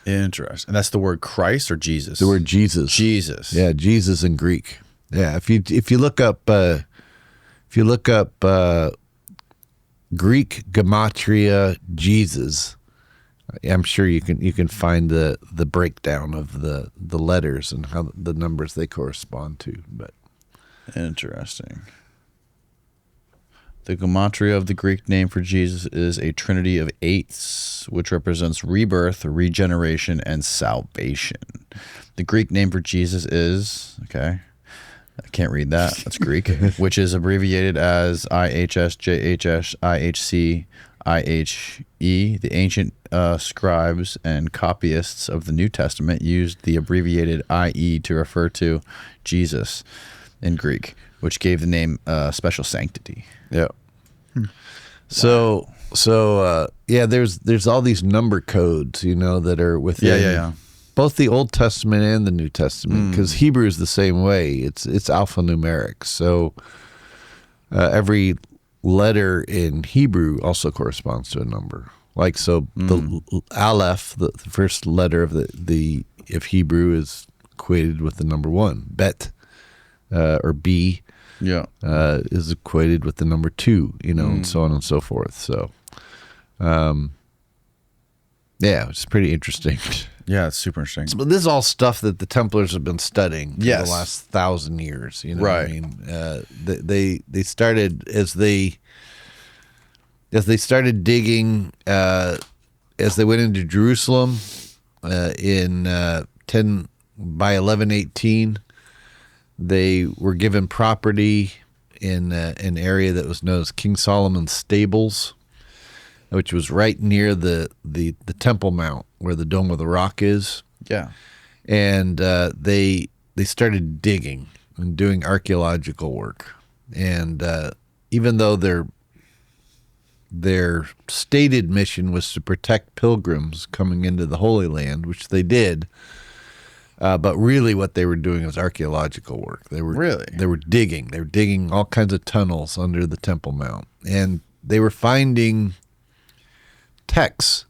[SPEAKER 2] Interesting. And that's the word Christ or Jesus?
[SPEAKER 1] The word Jesus.
[SPEAKER 2] Jesus.
[SPEAKER 1] Yeah, Jesus in Greek. Yeah, if you look up Greek gematria Jesus, I'm sure you can find the breakdown of the letters and how the numbers they correspond to. But
[SPEAKER 2] interesting. The gematria of the Greek name for Jesus is a trinity of 8s, which represents rebirth, regeneration, and salvation. The Greek name for Jesus is, okay, I can't read that. That's Greek, which is abbreviated as IHS, JHS, IHC, IHE. The ancient scribes and copyists of the New Testament used the abbreviated IE to refer to Jesus in Greek, which gave the name special sanctity.
[SPEAKER 1] yeah. So there's all these number codes, that are within both the Old Testament and the New Testament, because Hebrew is the same way. It's alphanumeric. So every letter in Hebrew also corresponds to a number. Like the Aleph, the first letter of Hebrew is equated with the number 1. Bet or B
[SPEAKER 2] Yeah.
[SPEAKER 1] is equated with the number 2, and so on and so forth. So, yeah, it's pretty interesting.
[SPEAKER 2] Yeah, it's super interesting.
[SPEAKER 1] But this is all stuff that the Templars have been studying for
[SPEAKER 2] Yes.
[SPEAKER 1] the last 1,000 years. You know
[SPEAKER 2] Right.
[SPEAKER 1] what I mean? They started as they started digging as they went into Jerusalem in 1118. They were given property in an area that was known as King Solomon's Stables, which was right near the Temple Mount where the Dome of the Rock is.
[SPEAKER 2] Yeah.
[SPEAKER 1] And they started digging and doing archaeological work. And even though their stated mission was to protect pilgrims coming into the Holy Land, which they did, but really what they were doing was archaeological work. They were digging. They were digging all kinds of tunnels under the Temple Mount. And they were finding texts,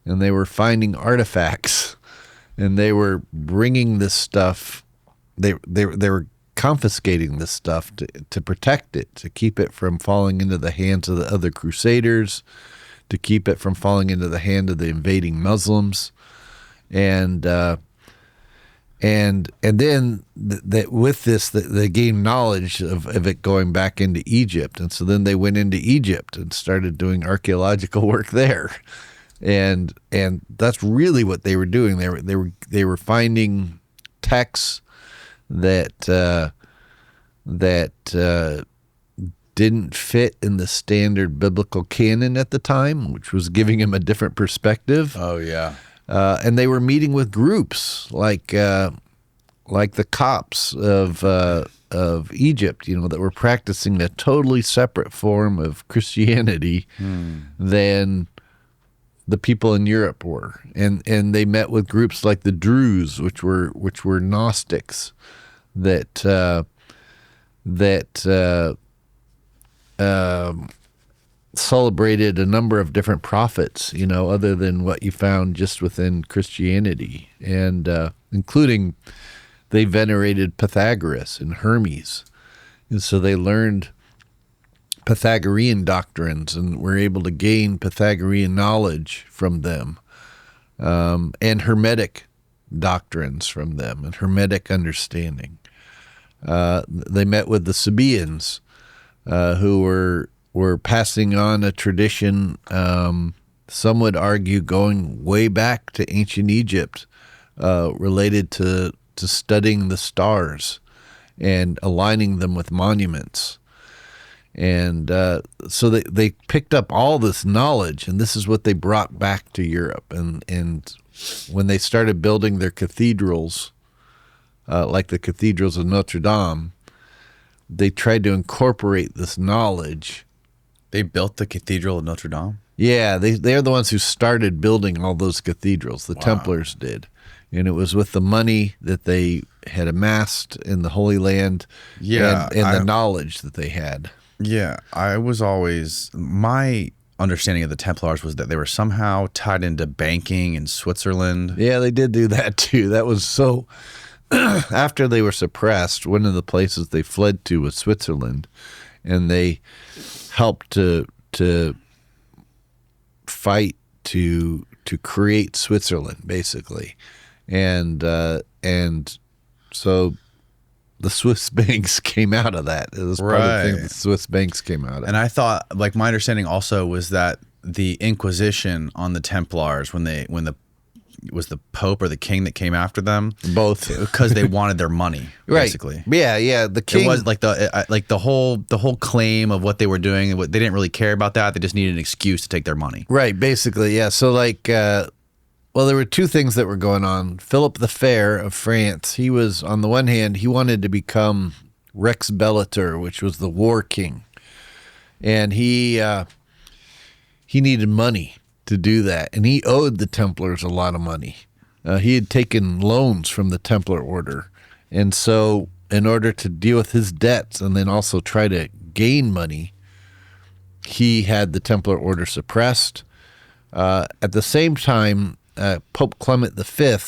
[SPEAKER 1] and they were finding artifacts, and they were bringing this stuff. They were confiscating this stuff to protect it, to keep it from falling into the hands of the other crusaders, to keep it from falling into the hand of the invading Muslims, and then with this, they gained knowledge of it going back into Egypt, and so then they went into Egypt and started doing archaeological work there, and that's really what they were doing. They were finding texts that didn't fit in the standard biblical canon at the time, which was giving them a different perspective.
[SPEAKER 2] Oh yeah.
[SPEAKER 1] And they were meeting with groups like the Copts of Egypt, that were practicing a totally separate form of Christianity than the people in Europe were, and they met with groups like the Druze, which were Gnostics, that celebrated a number of different prophets, other than what you found just within Christianity, and including they venerated Pythagoras and Hermes, and so they learned Pythagorean doctrines and were able to gain Pythagorean knowledge from them, and Hermetic doctrines from them, and Hermetic understanding. They met with the Sabaeans, who were passing on a tradition, some would argue going way back to ancient Egypt, related to studying the stars and aligning them with monuments. And so they picked up all this knowledge, and this is what they brought back to Europe. And when they started building their cathedrals, like the cathedrals of Notre-Dame, they tried to incorporate this knowledge.
[SPEAKER 2] They built the Cathedral of Notre-Dame?
[SPEAKER 1] Yeah, they're the ones who started building all those cathedrals. The Templars did. And it was with the money that they had amassed in the Holy Land, and the knowledge that they had.
[SPEAKER 2] Yeah, my understanding of the Templars was that they were somehow tied into banking in Switzerland.
[SPEAKER 1] Yeah, they did do that too. That was so... After they were suppressed, one of the places they fled to was Switzerland, and they helped to fight to create Switzerland, basically, and so the Swiss banks came out of that. It was part of the thing the Swiss banks came out of.
[SPEAKER 2] And I thought, like, my understanding also was that the Inquisition on the Templars, when was the Pope or the King that came after them,
[SPEAKER 1] both,
[SPEAKER 2] because they wanted their money, basically.
[SPEAKER 1] Yeah. The King,
[SPEAKER 2] it was like the whole claim of what they were doing. They didn't really care about that. They just needed an excuse to take their money.
[SPEAKER 1] Right, basically, yeah. So there were two things that were going on. Philip the Fair of France, he was, on the one hand, he wanted to become Rex Bellator, which was the war king, and he needed money to do that, and he owed the Templars a lot of money. He had taken loans from the Templar order, and so in order to deal with his debts and then also try to gain money, he had the Templar order suppressed. At the same time, Pope Clement V,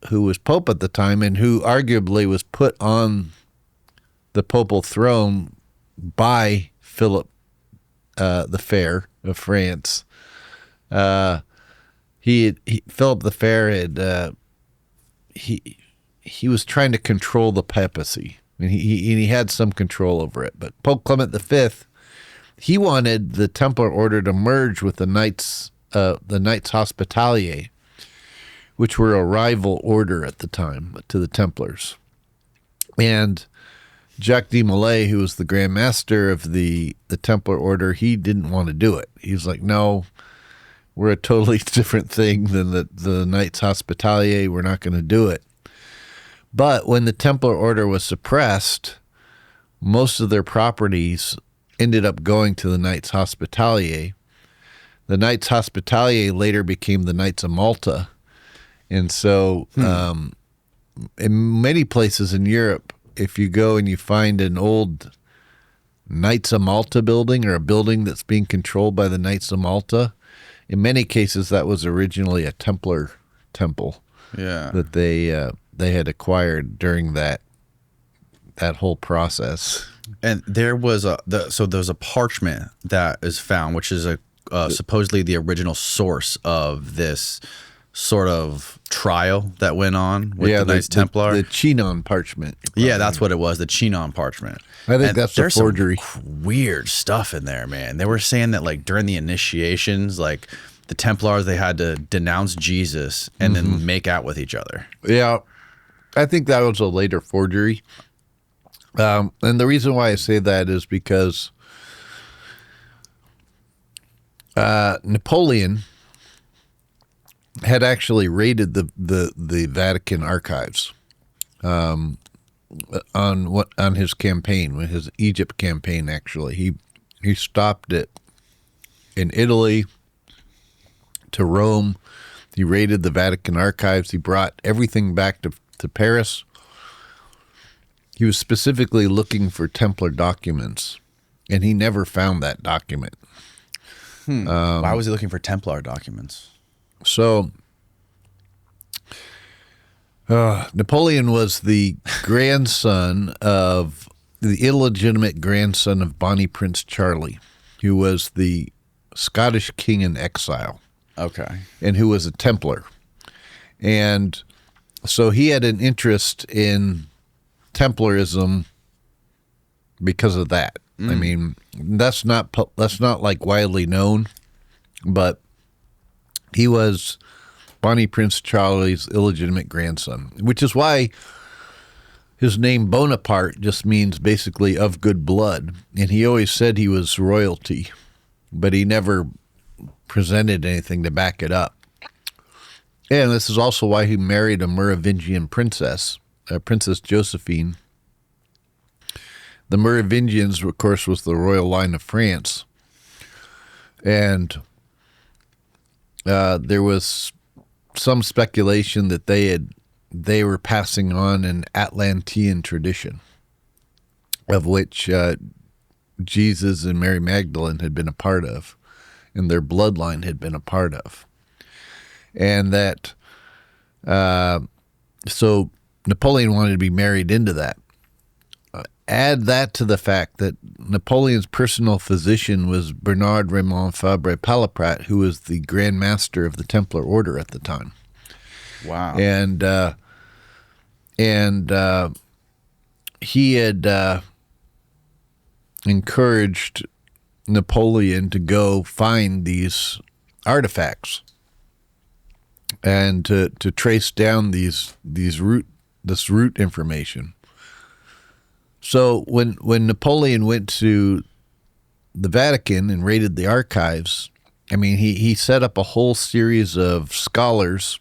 [SPEAKER 1] who was Pope at the time and who arguably was put on the papal throne by Philip the Fair of France. Philip the Fair had he was trying to control the papacy. I mean, he had some control over it, but Pope Clement V, he wanted the Templar order to merge with the Knights Hospitalier, which were a rival order at the time to the Templars. And Jacques de Molay, who was the Grand Master of the Templar order, he didn't want to do it. He was like, no, we're a totally different thing than the Knights Hospitalier. We're not going to do it. But when the Templar order was suppressed, most of their properties ended up going to the Knights Hospitalier. The Knights Hospitalier later became the Knights of Malta. And so in many places in Europe, if you go and you find an old Knights of Malta building or a building that's being controlled by the Knights of Malta, in many cases that was originally a Templar temple that they had acquired during that whole process.
[SPEAKER 2] And there was there's a parchment that is found, which is supposedly the original source of this sort of trial that went on with the Knights Templar.
[SPEAKER 1] The Chinon parchment.
[SPEAKER 2] Yeah, that's what it was, the Chinon parchment.
[SPEAKER 1] I think that's a forgery.
[SPEAKER 2] There's some weird stuff in there, man. They were saying that like during the initiations, like the Templars, they had to denounce Jesus and then make out with each other.
[SPEAKER 1] Yeah, I think that was a later forgery. And the reason why I say that is because Napoleon had actually raided the Vatican archives on his campaign, his Egypt campaign. Actually, he stopped it in Italy to Rome. He raided the Vatican archives. He brought everything back to Paris. He was specifically looking for Templar documents, and he never found that document.
[SPEAKER 2] Why was he looking for Templar documents?
[SPEAKER 1] So, Napoleon was the illegitimate grandson of Bonnie Prince Charlie, who was the Scottish king in exile.
[SPEAKER 2] Okay.
[SPEAKER 1] And who was a Templar. And so he had an interest in Templarism because of that. I mean, that's not like widely known, but he was Bonnie Prince Charlie's illegitimate grandson, which is why his name Bonaparte just means basically of good blood. And he always said he was royalty, but he never presented anything to back it up. And this is also why he married a Merovingian princess, Princess Josephine. The Merovingians, of course, was the royal line of France. And there was some speculation that they were passing on an Atlantean tradition, of which Jesus and Mary Magdalene had been a part of, and their bloodline had been a part of. And that, so Napoleon wanted to be married into that. Add that to the fact that Napoleon's personal physician was Bernard Raymond Fabre Palaprat, who was the Grand Master of the Templar Order at the time.
[SPEAKER 2] Wow.
[SPEAKER 1] And he had encouraged Napoleon to go find these artifacts and to trace down this root information. So when Napoleon went to the Vatican and raided the archives, I mean, he set up a whole series of scholars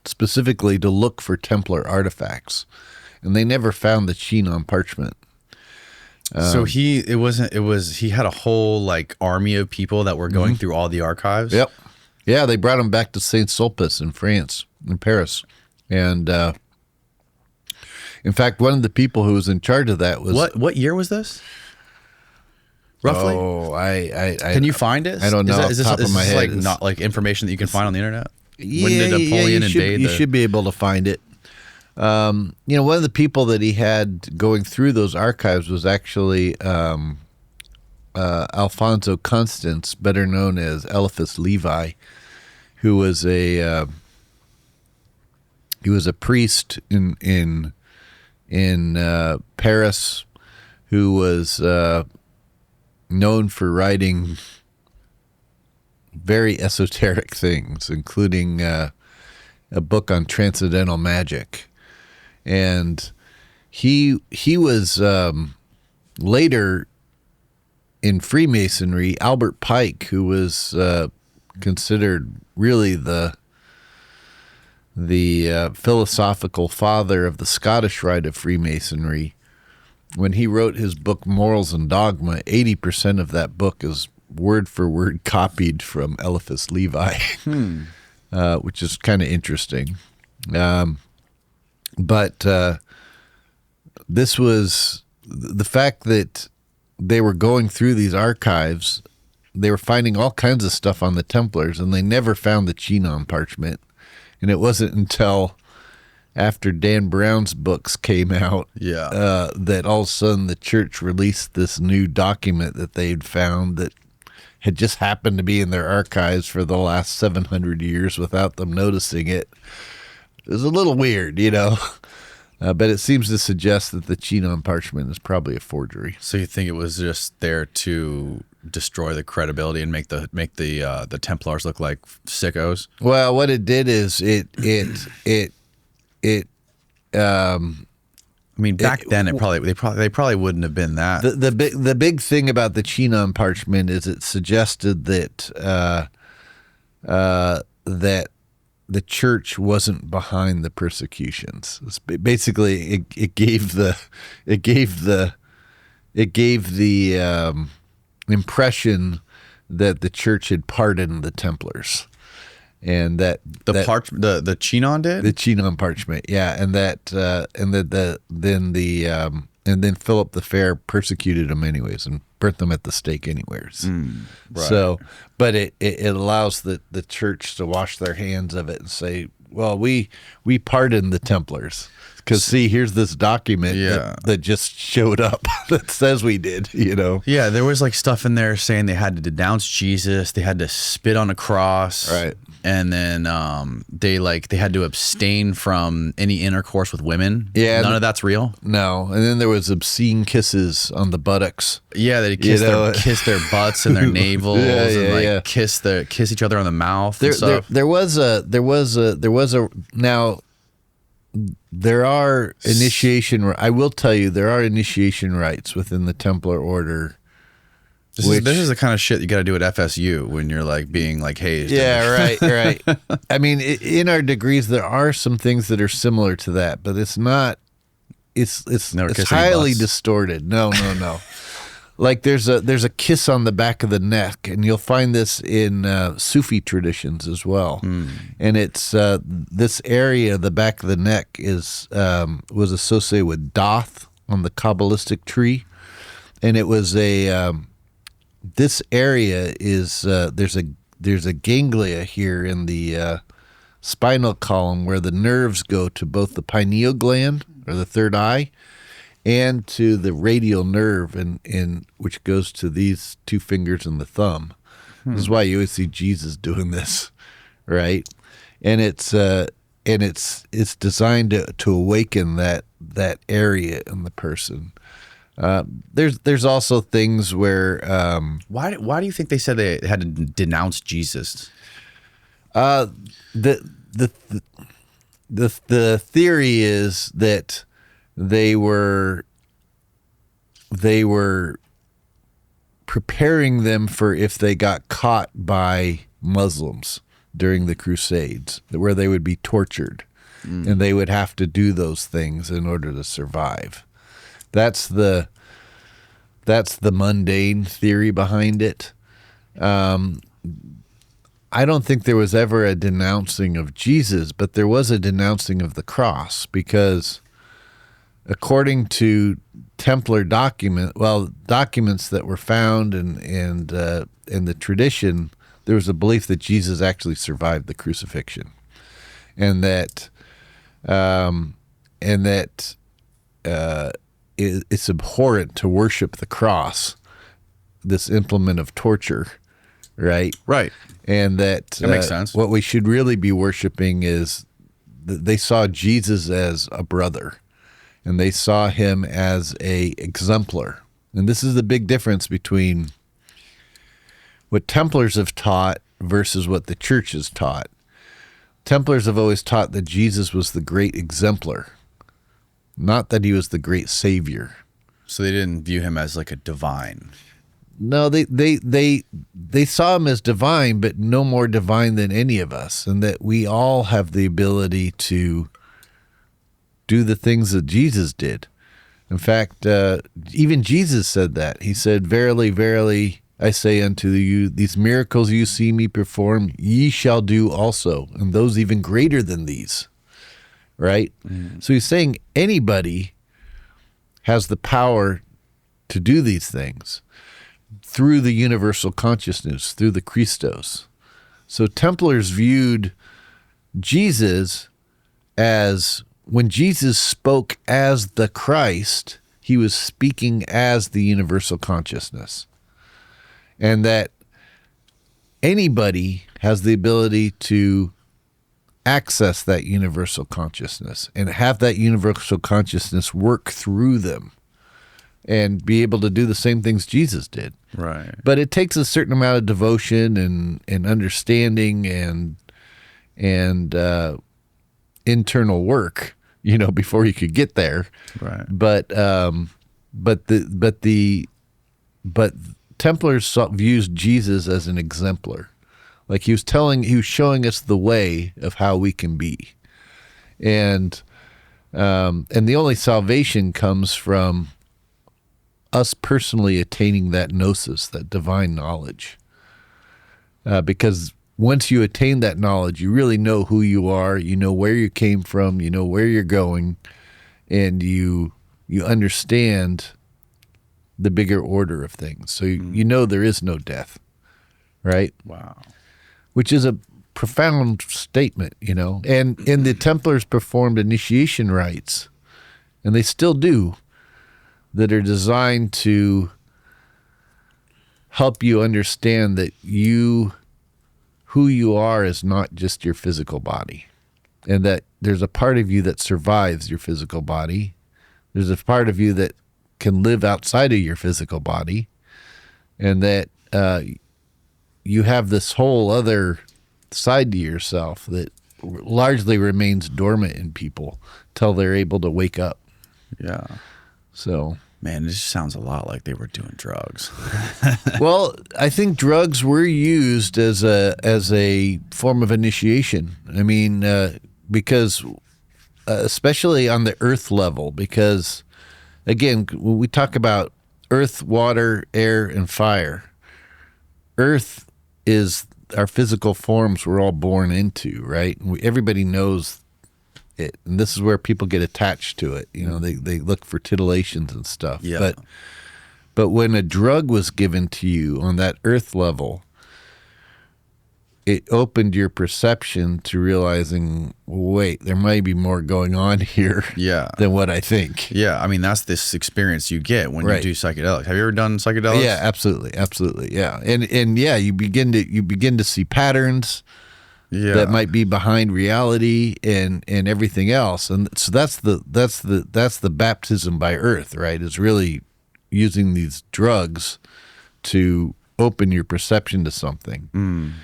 [SPEAKER 1] specifically to look for Templar artifacts, and they never found the Chinon parchment.
[SPEAKER 2] So he had a whole like army of people that were going through all the archives.
[SPEAKER 1] Yep. Yeah, they brought him back to Saint Sulpice in France, in Paris, and in fact, one of the people who was in charge of that was
[SPEAKER 2] what year was this? Roughly.
[SPEAKER 1] Oh, I
[SPEAKER 2] can you find it?
[SPEAKER 1] I don't know.
[SPEAKER 2] Is this
[SPEAKER 1] off the top of my head,
[SPEAKER 2] like not like information that you can find on the internet?
[SPEAKER 1] Yeah,
[SPEAKER 2] When did Napoleon invade?
[SPEAKER 1] You should be able to find it. One of the people that he had going through those archives was actually Alfonso Constans, better known as Eliphas Levi, who was a priest in Paris, who was known for writing very esoteric things, including a book on transcendental magic. And he was later in Freemasonry. Albert Pike, who was considered really the philosophical father of the Scottish rite of Freemasonry, when he wrote his book Morals and Dogma, 80% of that book is word for word copied from Eliphas Levi, which is kind of interesting. But this was the fact that they were going through these archives. They were finding all kinds of stuff on the Templars, and they never found the Chinon parchment. And it wasn't until after Dan Brown's books came out that all of a sudden the church released this new document that they'd found that had just happened to be in their archives for the last 700 years without them noticing it. It was a little weird, but it seems to suggest that the Chinon parchment is probably a forgery.
[SPEAKER 2] So you think it was just there to destroy the credibility and make the Templars look like sickos?
[SPEAKER 1] Well, what it did is it
[SPEAKER 2] I mean, back then they probably wouldn't have been that.
[SPEAKER 1] The big thing about the Chinon parchment is it suggested that that the church wasn't behind the persecutions. Basically, it gave the impression that the church had pardoned the Templars, and that
[SPEAKER 2] the Chinon did
[SPEAKER 1] the Chinon parchment, and then Philip the Fair persecuted them anyways and burnt them at the stake anyways.
[SPEAKER 2] Right.
[SPEAKER 1] So, but it allows the church to wash their hands of it and say, well, we pardoned the Templars. Because, see, here's this document that just showed up that says we did,
[SPEAKER 2] Yeah, there was like stuff in there saying they had to denounce Jesus, they had to spit on a cross,
[SPEAKER 1] right?
[SPEAKER 2] And then they had to abstain from any intercourse with women. Yeah, none of that's real.
[SPEAKER 1] No, and then there was obscene kisses on the buttocks.
[SPEAKER 2] Yeah, they kiss their butts and their navels, and kiss each other on the mouth.
[SPEAKER 1] There are initiation. I will tell you, there are initiation rites within the Templar order.
[SPEAKER 2] This is the kind of shit you got to do at FSU when you're like being like hazed.
[SPEAKER 1] Yeah, right. I mean, in our degrees, there are some things that are similar to that, but it's not. It's highly distorted. No. Like there's a kiss on the back of the neck, and you'll find this in Sufi traditions as well. And it's this area, the back of the neck, was associated with Doth on the Kabbalistic tree, and it was this area is there's a ganglia here in the spinal column where the nerves go to both the pineal gland or the third eye, and to the radial nerve, in which goes to these two fingers and the thumb. This is why you always see Jesus doing this, right? And it's designed to awaken that area in the person. There's also things where
[SPEAKER 2] why do you think they said they had to denounce Jesus?
[SPEAKER 1] The theory is that they were preparing them for if they got caught by Muslims during the Crusades, where they would be tortured, and they would have to do those things in order to survive. That's the mundane theory behind it. I don't think there was ever a denouncing of Jesus, but there was a denouncing of the cross, because according to Templar documents that were found and in the tradition, there was a belief that Jesus actually survived the crucifixion, and that that it's abhorrent to worship the cross, this implement of torture, right?
[SPEAKER 2] Right.
[SPEAKER 1] And that
[SPEAKER 2] makes sense.
[SPEAKER 1] What we should really be worshiping is they saw Jesus as a brother, and they saw him as a exemplar. And this is the big difference between what Templars have taught versus what the church has taught. Templars have always taught that Jesus was the great exemplar, not that he was the great savior.
[SPEAKER 2] So they didn't view him as like a divine.
[SPEAKER 1] No, they saw him as divine, but no more divine than any of us, and that we all have the ability to do the things that Jesus did. In fact, even Jesus said that. He said, "Verily, verily, I say unto you, these miracles you see me perform, ye shall do also, and those even greater than these." Right? So he's saying anybody has the power to do these things through the universal consciousness, through the Christos. So Templars viewed Jesus as, when Jesus spoke as the Christ, he was speaking as the universal consciousness. And that anybody has the ability to access that universal consciousness and have that universal consciousness work through them and be able to do the same things Jesus did.
[SPEAKER 2] Right.
[SPEAKER 1] But it takes a certain amount of devotion and understanding and internal work, before you could get there.
[SPEAKER 2] Right.
[SPEAKER 1] But Templars views Jesus as an exemplar. Like he was showing us the way of how we can be. And the only salvation comes from us personally attaining that gnosis, that divine knowledge. Because once you attain that knowledge, you really know who you are, you know where you came from, you know where you're going, and you understand the bigger order of things. So you know there is no death, right?
[SPEAKER 2] Wow.
[SPEAKER 1] Which is a profound statement, And the Templars performed initiation rites, and they still do, that are designed to help you understand that who you are is not just your physical body, and that there's a part of you that survives your physical body. There's a part of you that can live outside of your physical body, and that you have this whole other side to yourself that largely remains dormant in people till they're able to wake up.
[SPEAKER 2] Yeah.
[SPEAKER 1] So,
[SPEAKER 2] man, this sounds a lot like they were doing drugs.
[SPEAKER 1] well, I think drugs were used as a form of initiation. I mean, because especially on the earth level, because again, when we talk about earth, water, air, and fire, earth is our physical forms we're all born into, right? Everybody knows it, and this is where people get attached to it. They look for titillations and stuff.
[SPEAKER 2] Yeah.
[SPEAKER 1] But when a drug was given to you on that earth level, it opened your perception to realizing, wait, there might be more going on here than what I think.
[SPEAKER 2] Yeah, I mean, that's this experience you get when you do psychedelics. Have you ever done psychedelics?
[SPEAKER 1] Yeah, absolutely, yeah. And yeah, you begin to see patterns that might be behind reality and everything else. And so that's the baptism by earth, right? Is really using these drugs to open your perception to something.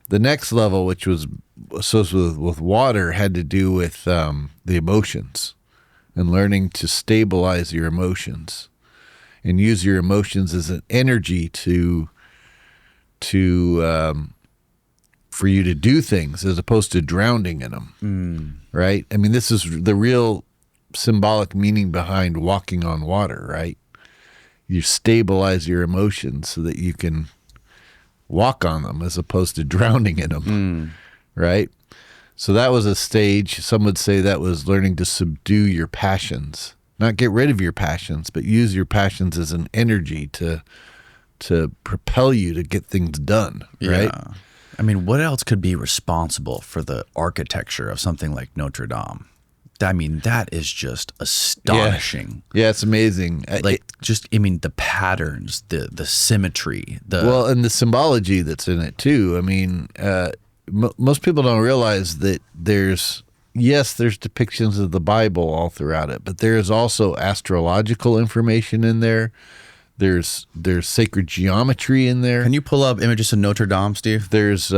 [SPEAKER 1] The next level, which was associated with water, had to do with the emotions and learning to stabilize your emotions and use your emotions as an energy for you to do things as opposed to drowning in them, right? I mean, this is the real symbolic meaning behind walking on water, right? You stabilize your emotions so that you can walk on them as opposed to drowning in them, right? So that was a stage. Some would say that was learning to subdue your passions, not get rid of your passions, but use your passions as an energy to propel you to get things done, right?
[SPEAKER 2] Yeah. I mean, what else could be responsible for the architecture of something like Notre-Dame? I mean, that is just astonishing.
[SPEAKER 1] Yeah, it's amazing.
[SPEAKER 2] The patterns, the symmetry,
[SPEAKER 1] and the symbology that's in it too. I mean, most people don't realize that there's depictions of the Bible all throughout it, but there is also astrological information in there. There's sacred geometry in there.
[SPEAKER 2] Can you pull up images of Notre-Dame, Steve?
[SPEAKER 1] There's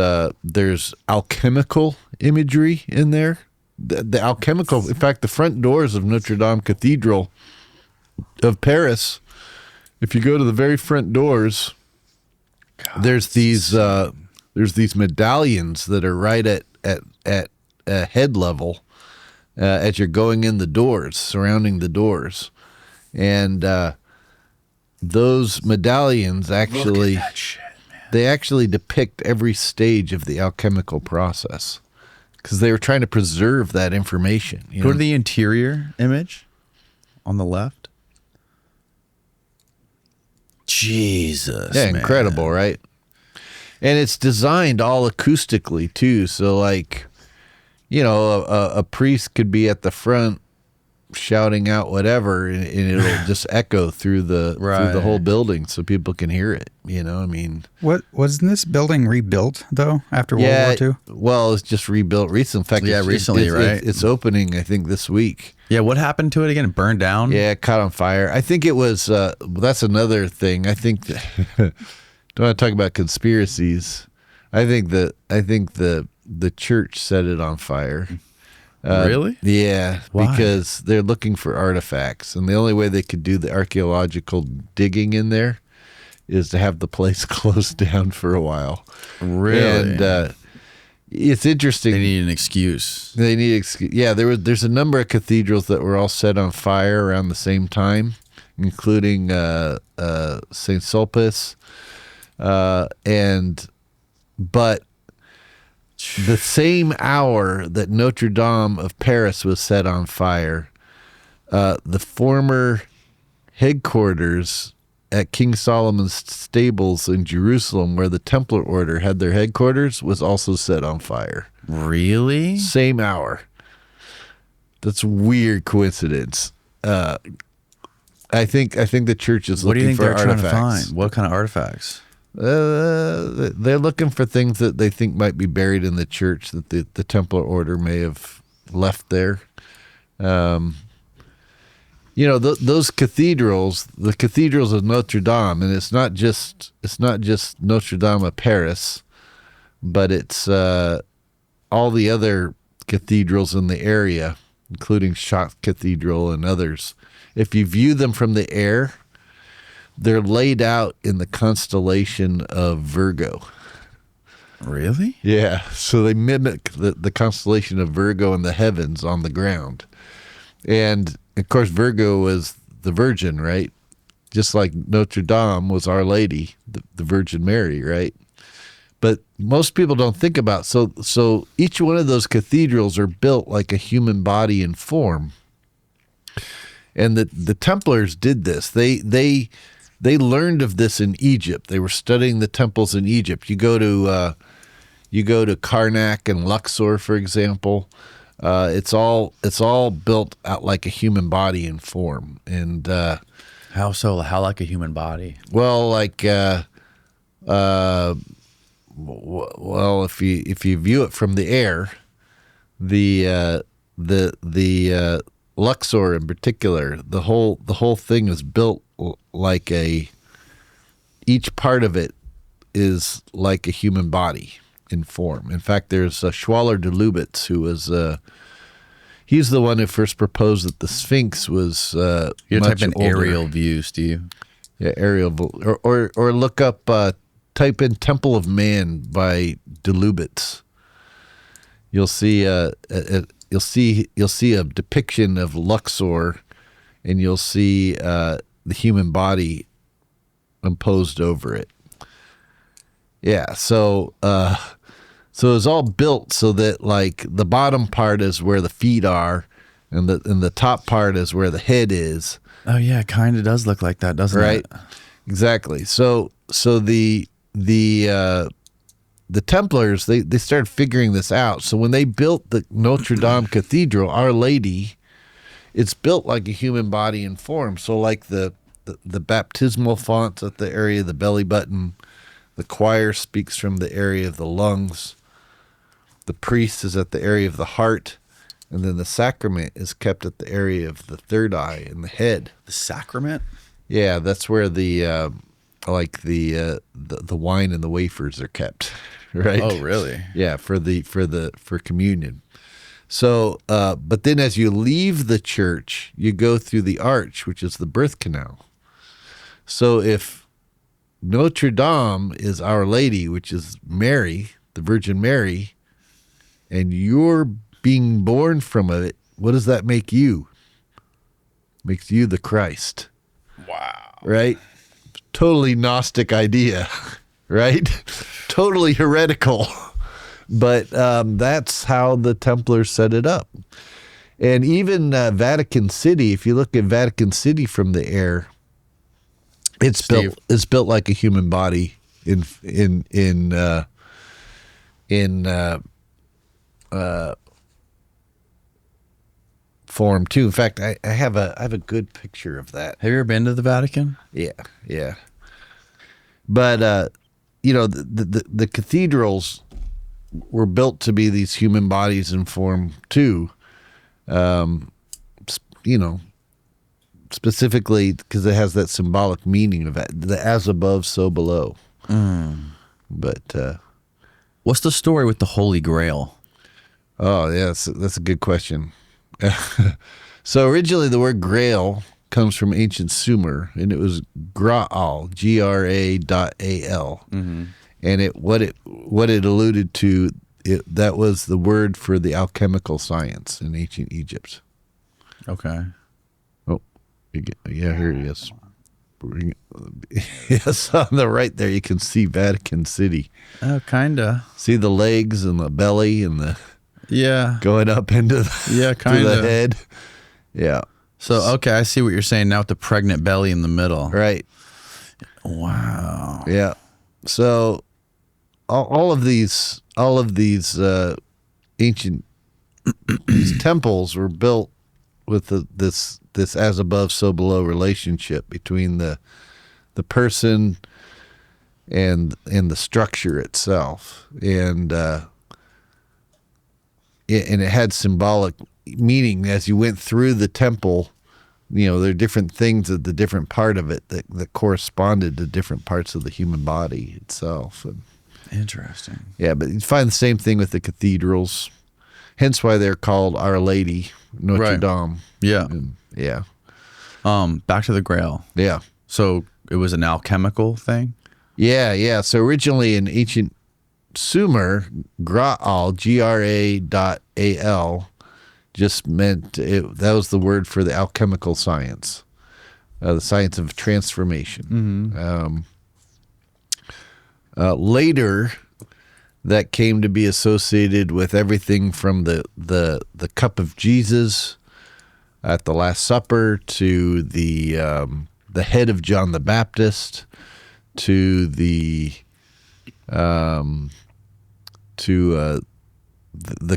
[SPEAKER 1] alchemical imagery in there. The alchemical, in fact, the front doors of Notre-Dame Cathedral of Paris, if you go to the very front doors, there's these medallions that are right at head level as you're going in the doors, surrounding the doors, and those medallions actually,
[SPEAKER 2] look at that shit, man.
[SPEAKER 1] They actually depict every stage of the alchemical process because they were trying to preserve that information.
[SPEAKER 2] Go to the interior image on the left. Jesus,
[SPEAKER 1] yeah,
[SPEAKER 2] man.
[SPEAKER 1] incredible, right? And it's designed all acoustically too. So, like, a priest could be at the front shouting out whatever, and it'll just echo through the whole building, so people can hear it. I mean,
[SPEAKER 3] what wasn't this building rebuilt though after World War II?
[SPEAKER 1] Well, it's just rebuilt recently. In fact,
[SPEAKER 2] recently, right?
[SPEAKER 1] It's opening, I think, this week.
[SPEAKER 2] Yeah, what happened to it again? It burned down?
[SPEAKER 1] Yeah, it caught on fire. I think it was. That's another thing. I think. Don't want to talk about conspiracies. I think the church set it on fire.
[SPEAKER 2] Really?
[SPEAKER 1] Yeah.
[SPEAKER 2] Why?
[SPEAKER 1] Because they're looking for artifacts, and the only way they could do the archaeological digging in there is to have the place closed down for a while.
[SPEAKER 2] Really?
[SPEAKER 1] And it's interesting.
[SPEAKER 2] They need an excuse.
[SPEAKER 1] Yeah, there's a number of cathedrals that were all set on fire around the same time, including St. Sulpice, but the same hour that Notre-Dame of Paris was set on fire, the former headquarters at King Solomon's stables in Jerusalem, where the Templar order had their headquarters, was also set on fire.
[SPEAKER 2] Really?
[SPEAKER 1] Same hour. That's a weird coincidence. I think the church is looking for artifacts.
[SPEAKER 2] What do you think they're trying to find? What kind of artifacts?
[SPEAKER 1] They're looking for things that they think might be buried in the church that the Templar order may have left there. Those cathedrals, the cathedrals of Notre-Dame, and it's not just Notre-Dame of Paris, but it's all the other cathedrals in the area, including Chartres Cathedral and others. If you view them from the air, they're laid out in the constellation of Virgo.
[SPEAKER 2] Really?
[SPEAKER 1] Yeah. So they mimic the constellation of Virgo in the heavens on the ground. And, of course, Virgo was the Virgin, right? Just like Notre Dame was Our Lady, the Virgin Mary, right? But most people don't think about so each one of those cathedrals are built like a human body in form. And the Templars did this. They learned of this in Egypt. They were studying the temples in Egypt. You go to Karnak and Luxor, for example. It's all built out like a human body in form. And
[SPEAKER 2] how so? How like a human body?
[SPEAKER 1] Well, like if you view it from the air, the Luxor in particular, the whole thing is built like each part of it is like a human body in form. In fact, there's Schwaller de Lubitz, who was he's the one who first proposed that the Sphinx was
[SPEAKER 2] You're
[SPEAKER 1] much
[SPEAKER 2] typing
[SPEAKER 1] older.
[SPEAKER 2] aerial view, Steve.
[SPEAKER 1] Yeah, aerial, or look up, type in Temple of Man by de Lubitz. You'll see you'll see a depiction of Luxor, and you'll see the human body imposed over it. Yeah, so it's all built so that like the bottom part is where the feet are, and the top part is where the head is.
[SPEAKER 2] Oh yeah, it kind of does look like that, doesn't
[SPEAKER 1] Right?
[SPEAKER 2] it?
[SPEAKER 1] Exactly. So the the Templars, they started figuring this out. So when they built the Notre-Dame Cathedral, Our Lady, it's built like a human body in form. So like the baptismal font's at the area of the belly button, the choir speaks from the area of the lungs, the priest is at the area of the heart, and then the sacrament is kept at the area of the third eye and the head.
[SPEAKER 2] The sacrament?
[SPEAKER 1] Yeah, that's where the wine and the wafers are kept, right?
[SPEAKER 2] Oh, really?
[SPEAKER 1] Yeah, for communion. So, but then as you leave the church, you go through the arch, which is the birth canal. So if Notre Dame is Our Lady, which is Mary, the Virgin Mary, and you're being born from it, what does that make you? Makes you the Christ.
[SPEAKER 2] Wow.
[SPEAKER 1] Right? Totally Gnostic idea, right? Totally heretical. But that's how the Templars set it up. And even Vatican City, if you look at Vatican City from the air, it's built like a human body in form too. In fact, I have a good picture of that.
[SPEAKER 2] Have you ever been to the Vatican?
[SPEAKER 1] Yeah. But the cathedrals were built to be these human bodies in form too. Specifically because it has that symbolic meaning of the as above, so below. But
[SPEAKER 2] what's the story with the Holy Grail?
[SPEAKER 1] Oh, yeah, that's a good question. So originally the word Grail comes from ancient Sumer, and it was Graal, Gra.al. Mm-hmm. And what it alluded to, that was the word for the alchemical science in ancient Egypt.
[SPEAKER 2] Okay.
[SPEAKER 1] Oh, yeah, here he is. Yes, on the right there you can see Vatican City.
[SPEAKER 2] Oh, kinda.
[SPEAKER 1] See the legs and the belly and the going up into the head. Yeah.
[SPEAKER 2] So okay, I see what you're saying now with the pregnant belly in the middle.
[SPEAKER 1] Right.
[SPEAKER 2] Wow.
[SPEAKER 1] Yeah. So all of these ancient these temples were built with this as above, so below relationship between the person and the structure itself, and it had symbolic meaning as you went through the temple. There are different things at the different part of it that corresponded to different parts of the human body itself. And,
[SPEAKER 2] interesting.
[SPEAKER 1] Yeah, but you find the same thing with the cathedrals. Hence why they're called Our Lady, Notre-Dame.
[SPEAKER 2] Yeah.
[SPEAKER 1] Yeah.
[SPEAKER 2] Back to the Grail.
[SPEAKER 1] Yeah.
[SPEAKER 2] So it was an alchemical thing?
[SPEAKER 1] Yeah. So originally in ancient Sumer, Graal, Gra.al, just meant that was the word for the alchemical science, the science of transformation. Mm-hmm. Later, that came to be associated with everything from the cup of Jesus at the Last Supper to the head of John the Baptist to the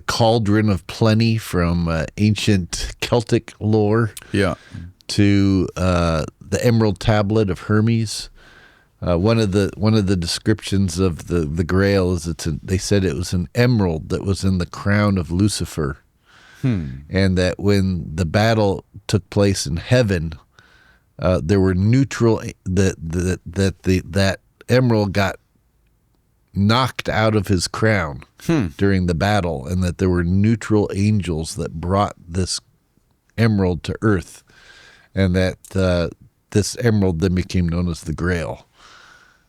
[SPEAKER 1] cauldron of plenty from ancient Celtic lore.
[SPEAKER 2] Yeah.
[SPEAKER 1] To the emerald tablet of Hermes. One of the descriptions of the Grail is they said it was an emerald that was in the crown of Lucifer, and that when the battle took place in heaven, there were neutral that emerald got knocked out of his crown during the battle, and that there were neutral angels that brought this emerald to earth, and that this emerald then became known as the Grail.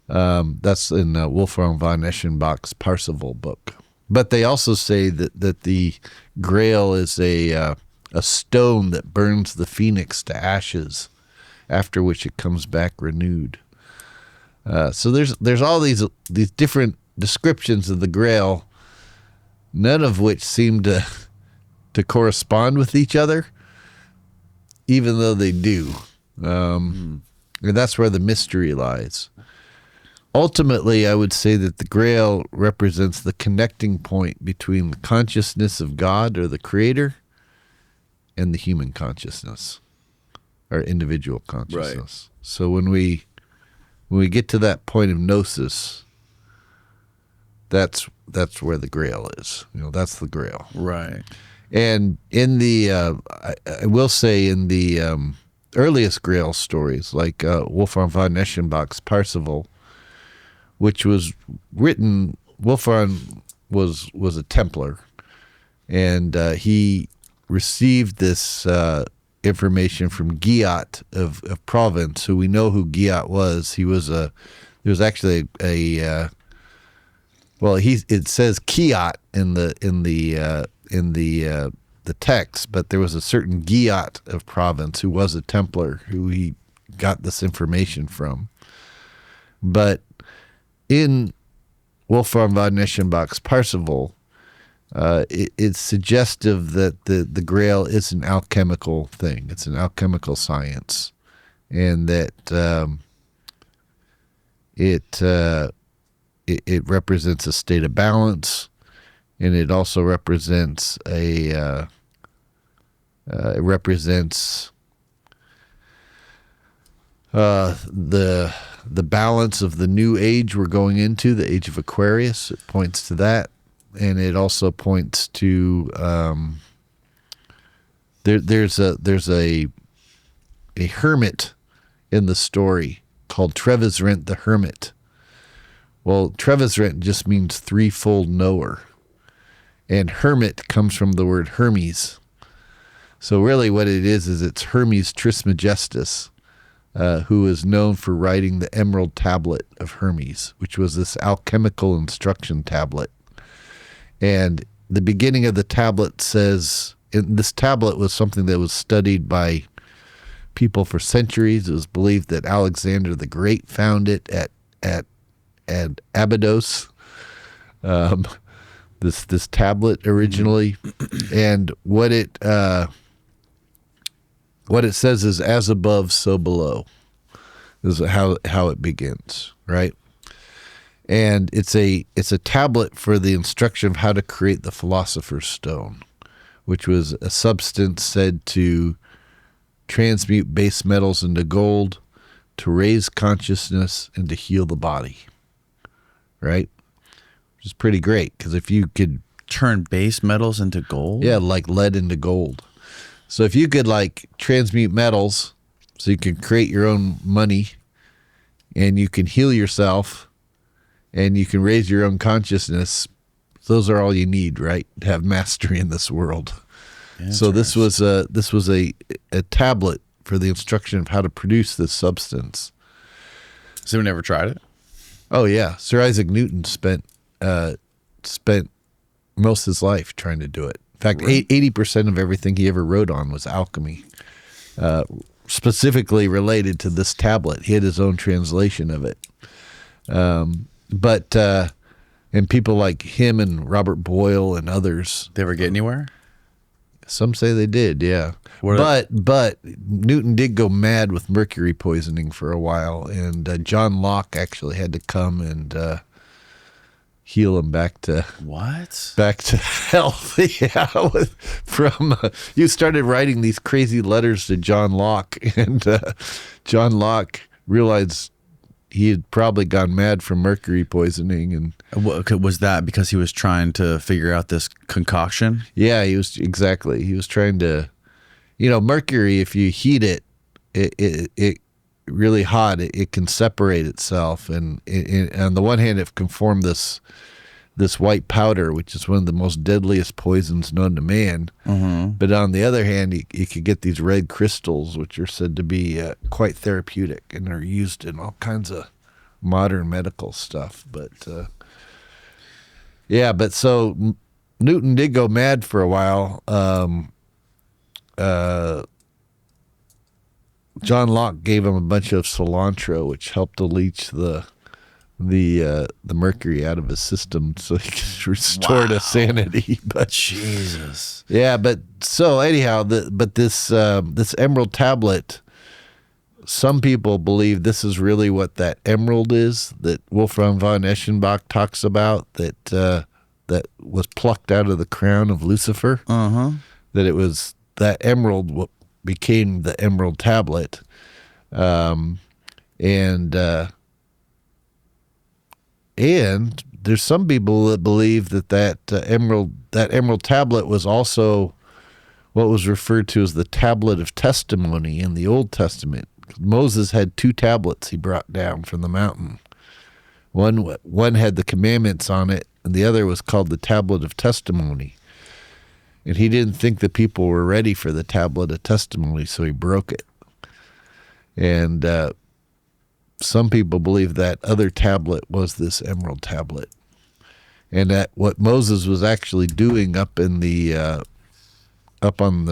[SPEAKER 1] That's in Wolfram von Eschenbach's Parsifal book. But they also say that the Grail is a stone that burns the phoenix to ashes, after which it comes back renewed. So there's all these different descriptions of the Grail, none of which seem to correspond with each other, even though they do. And that's where the mystery lies. ultimately, I would say that the Grail represents the connecting point between the consciousness of God or the Creator and the human consciousness, our individual consciousness. Right. So when we get to that point of gnosis, that's where the Grail is. That's the Grail.
[SPEAKER 2] Right.
[SPEAKER 1] And in the, I will say, in the earliest Grail stories, like Wolfram von Eschenbach's Parsifal, which was written, Wolfram was a Templar, and he received this information from Guillot of Provence, who we know who Guillot was. He was there was actually it says Kiot in the text, but there was a certain Guillot of Provence who was a Templar who he got this information from. But in Wolfram von Eschenbach's Parsifal, it's suggestive that the Grail is an alchemical thing. It's an alchemical science, and that it represents a state of balance, and it also represents the balance of the new age we're going into, the age of Aquarius. It points to that, and it also points to there's a hermit in the story called Trevisrent the Hermit. Well, Trevisrent just means threefold knower, and hermit comes from the word Hermes. So really what it is it's Hermes Trismegistus, who is known for writing the Emerald Tablet of Hermes, which was this alchemical instruction tablet. And the beginning of the tablet says, this tablet was something that was studied by people for centuries. It was believed that Alexander the Great found it at Abydos, this tablet originally. And what it says is, as above, so below, is how it begins, right? And it's a tablet for the instruction of how to create the philosopher's stone, which was a substance said to transmute base metals into gold, to raise consciousness, and to heal the body, right? Which is pretty great, because if you could
[SPEAKER 2] turn base metals into gold?
[SPEAKER 1] Yeah, like lead into gold. So if you could transmute metals so you can create your own money, and you can heal yourself, and you can raise your own consciousness, those are all you need, right? To have mastery in this world. So this was a tablet for the instruction of how to produce this substance.
[SPEAKER 2] Has anyone ever tried it?
[SPEAKER 1] Oh yeah, Sir Isaac Newton spent most of his life trying to do it. In fact, 80% of everything he ever wrote on was alchemy, specifically related to this tablet. He had his own translation of it. And people like him and Robert Boyle and others.
[SPEAKER 2] They ever get anywhere?
[SPEAKER 1] Some say they did, yeah. But Newton did go mad with mercury poisoning for a while, and John Locke actually had to come and heal him back to health. Yeah, you started writing these crazy letters to John Locke, and John Locke realized he had probably gone mad from mercury poisoning. And
[SPEAKER 2] was that because he was trying to figure out this concoction?
[SPEAKER 1] Yeah, he was trying to, mercury, if you heat it really hot, it can separate itself, and on the one hand it can form this white powder, which is one of the most deadliest poisons known to man. Mm-hmm. But on the other hand, you could get these red crystals, which are said to be quite therapeutic and are used in all kinds of modern medical stuff. But so Newton did go mad for a while. John Locke gave him a bunch of cilantro, which helped to leach the mercury out of his system, so he could restore to sanity. But
[SPEAKER 2] Jesus,
[SPEAKER 1] yeah. But so anyhow, this Emerald Tablet some people believe this is really what that emerald is that Wolfram von Eschenbach talks about, that that was plucked out of the crown of Lucifer. That it was that emerald what became the emerald tablet, and there's some people that believe that emerald tablet was also what was referred to as the tablet of testimony in the Old Testament. Moses had 2 tablets he brought down from the mountain. One had the commandments on it, and the other was called the tablet of testimony. And he didn't think the people were ready for the tablet of testimony, so he broke it. And some people believe that other tablet was this emerald tablet, and that what Moses was actually doing up on the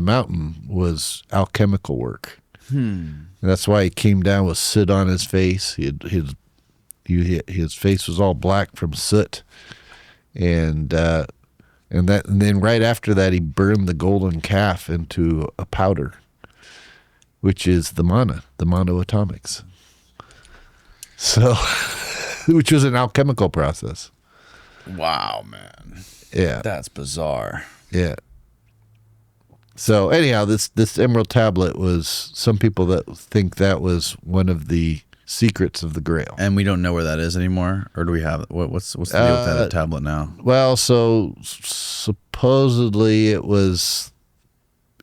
[SPEAKER 1] mountain was alchemical work. And that's why he came down with soot on his face. His face was all black from soot, and then right after that, he burned the golden calf into a powder, which is the monoatomics. So, which was an alchemical process.
[SPEAKER 2] Wow, man.
[SPEAKER 1] Yeah,
[SPEAKER 2] That's bizarre.
[SPEAKER 1] yeah. So anyhow, this emerald tablet was, some people that think that was one of the secrets of the Grail.
[SPEAKER 2] And we don't know where that is anymore, or do we have what's the deal with that tablet now?
[SPEAKER 1] Well, so supposedly it was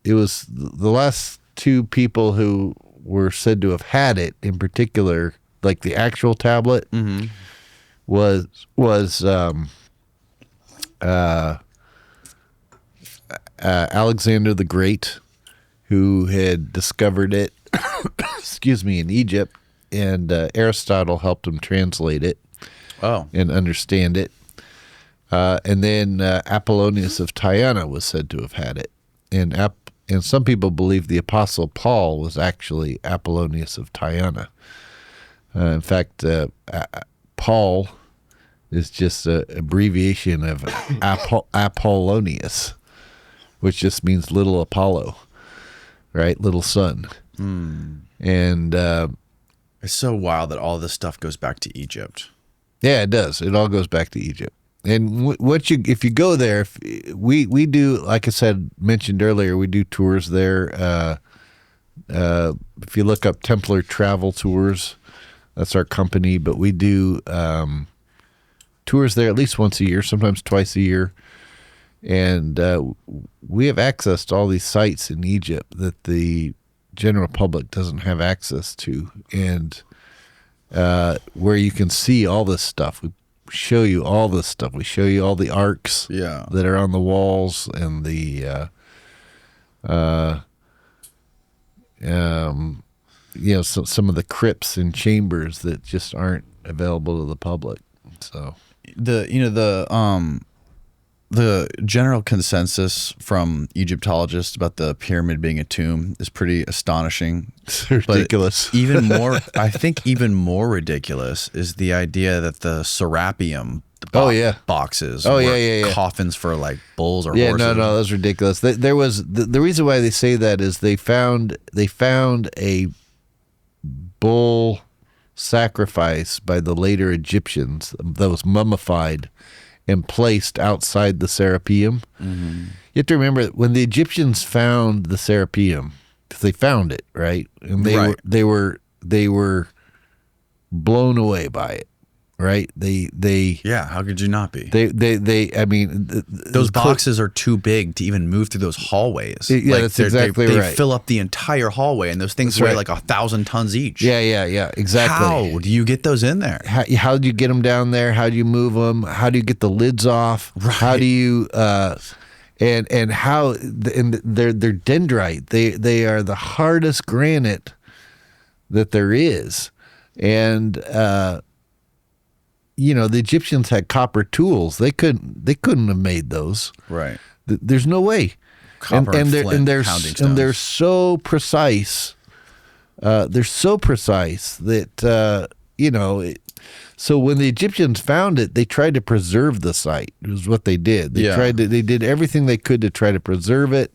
[SPEAKER 1] the last 2 people who were said to have had it in particular, like the actual tablet, was Alexander the Great, who had discovered it, excuse me, in Egypt, and Aristotle helped him translate it and understand it. And then Apollonius of Tyana was said to have had it. And some people believe the Apostle Paul was actually Apollonius of Tyana. In fact, Paul is just an abbreviation of Apollonius, which just means little Apollo, right? Little sun. And
[SPEAKER 2] It's so wild that all this stuff goes back to Egypt.
[SPEAKER 1] yeah, it does. It all goes back to Egypt. And if you go there, we do, like I mentioned earlier, we do tours there. If you look up Templar Travel Tours, that's our company, but we do tours there at least once a year, sometimes twice a year. And we have access to all these sites in Egypt that the general public doesn't have access to, and where you can see all this stuff. We show you all this stuff. We show you all the arks that are on the walls, and the some of the crypts and chambers that just aren't available to the public. So
[SPEAKER 2] the general consensus from Egyptologists about the pyramid being a tomb is pretty astonishing.
[SPEAKER 1] It's ridiculous.
[SPEAKER 2] But I think even more ridiculous is the idea that the serapeum boxes were coffins for like bulls or horses.
[SPEAKER 1] No, that's ridiculous. There was the reason why they say that is they found a bull sacrifice by the later Egyptians that was mummified and placed outside the Serapeum. You have to remember, when the Egyptians found the Serapeum, because they found it, right? And they were blown away by it, right?
[SPEAKER 2] How could you not be?
[SPEAKER 1] Those
[SPEAKER 2] boxes are too big to even move through those hallways.
[SPEAKER 1] Yeah, that's exactly right.
[SPEAKER 2] They fill up the entire hallway, and those things weigh like 1,000 tons each.
[SPEAKER 1] Yeah, exactly.
[SPEAKER 2] How do you get those in there?
[SPEAKER 1] How do you get them down there? How do you move them? How do you get the lids off?
[SPEAKER 2] Right.
[SPEAKER 1] How do you and they're dendrite. They are the hardest granite that there is, and the Egyptians had copper tools. They couldn't have made those.
[SPEAKER 2] Right.
[SPEAKER 1] There's no way.
[SPEAKER 2] Copper and
[SPEAKER 1] they're so precise. They're so precise that so when the Egyptians found it, they tried to preserve the site. It was what they did. They did everything they could to try to preserve it,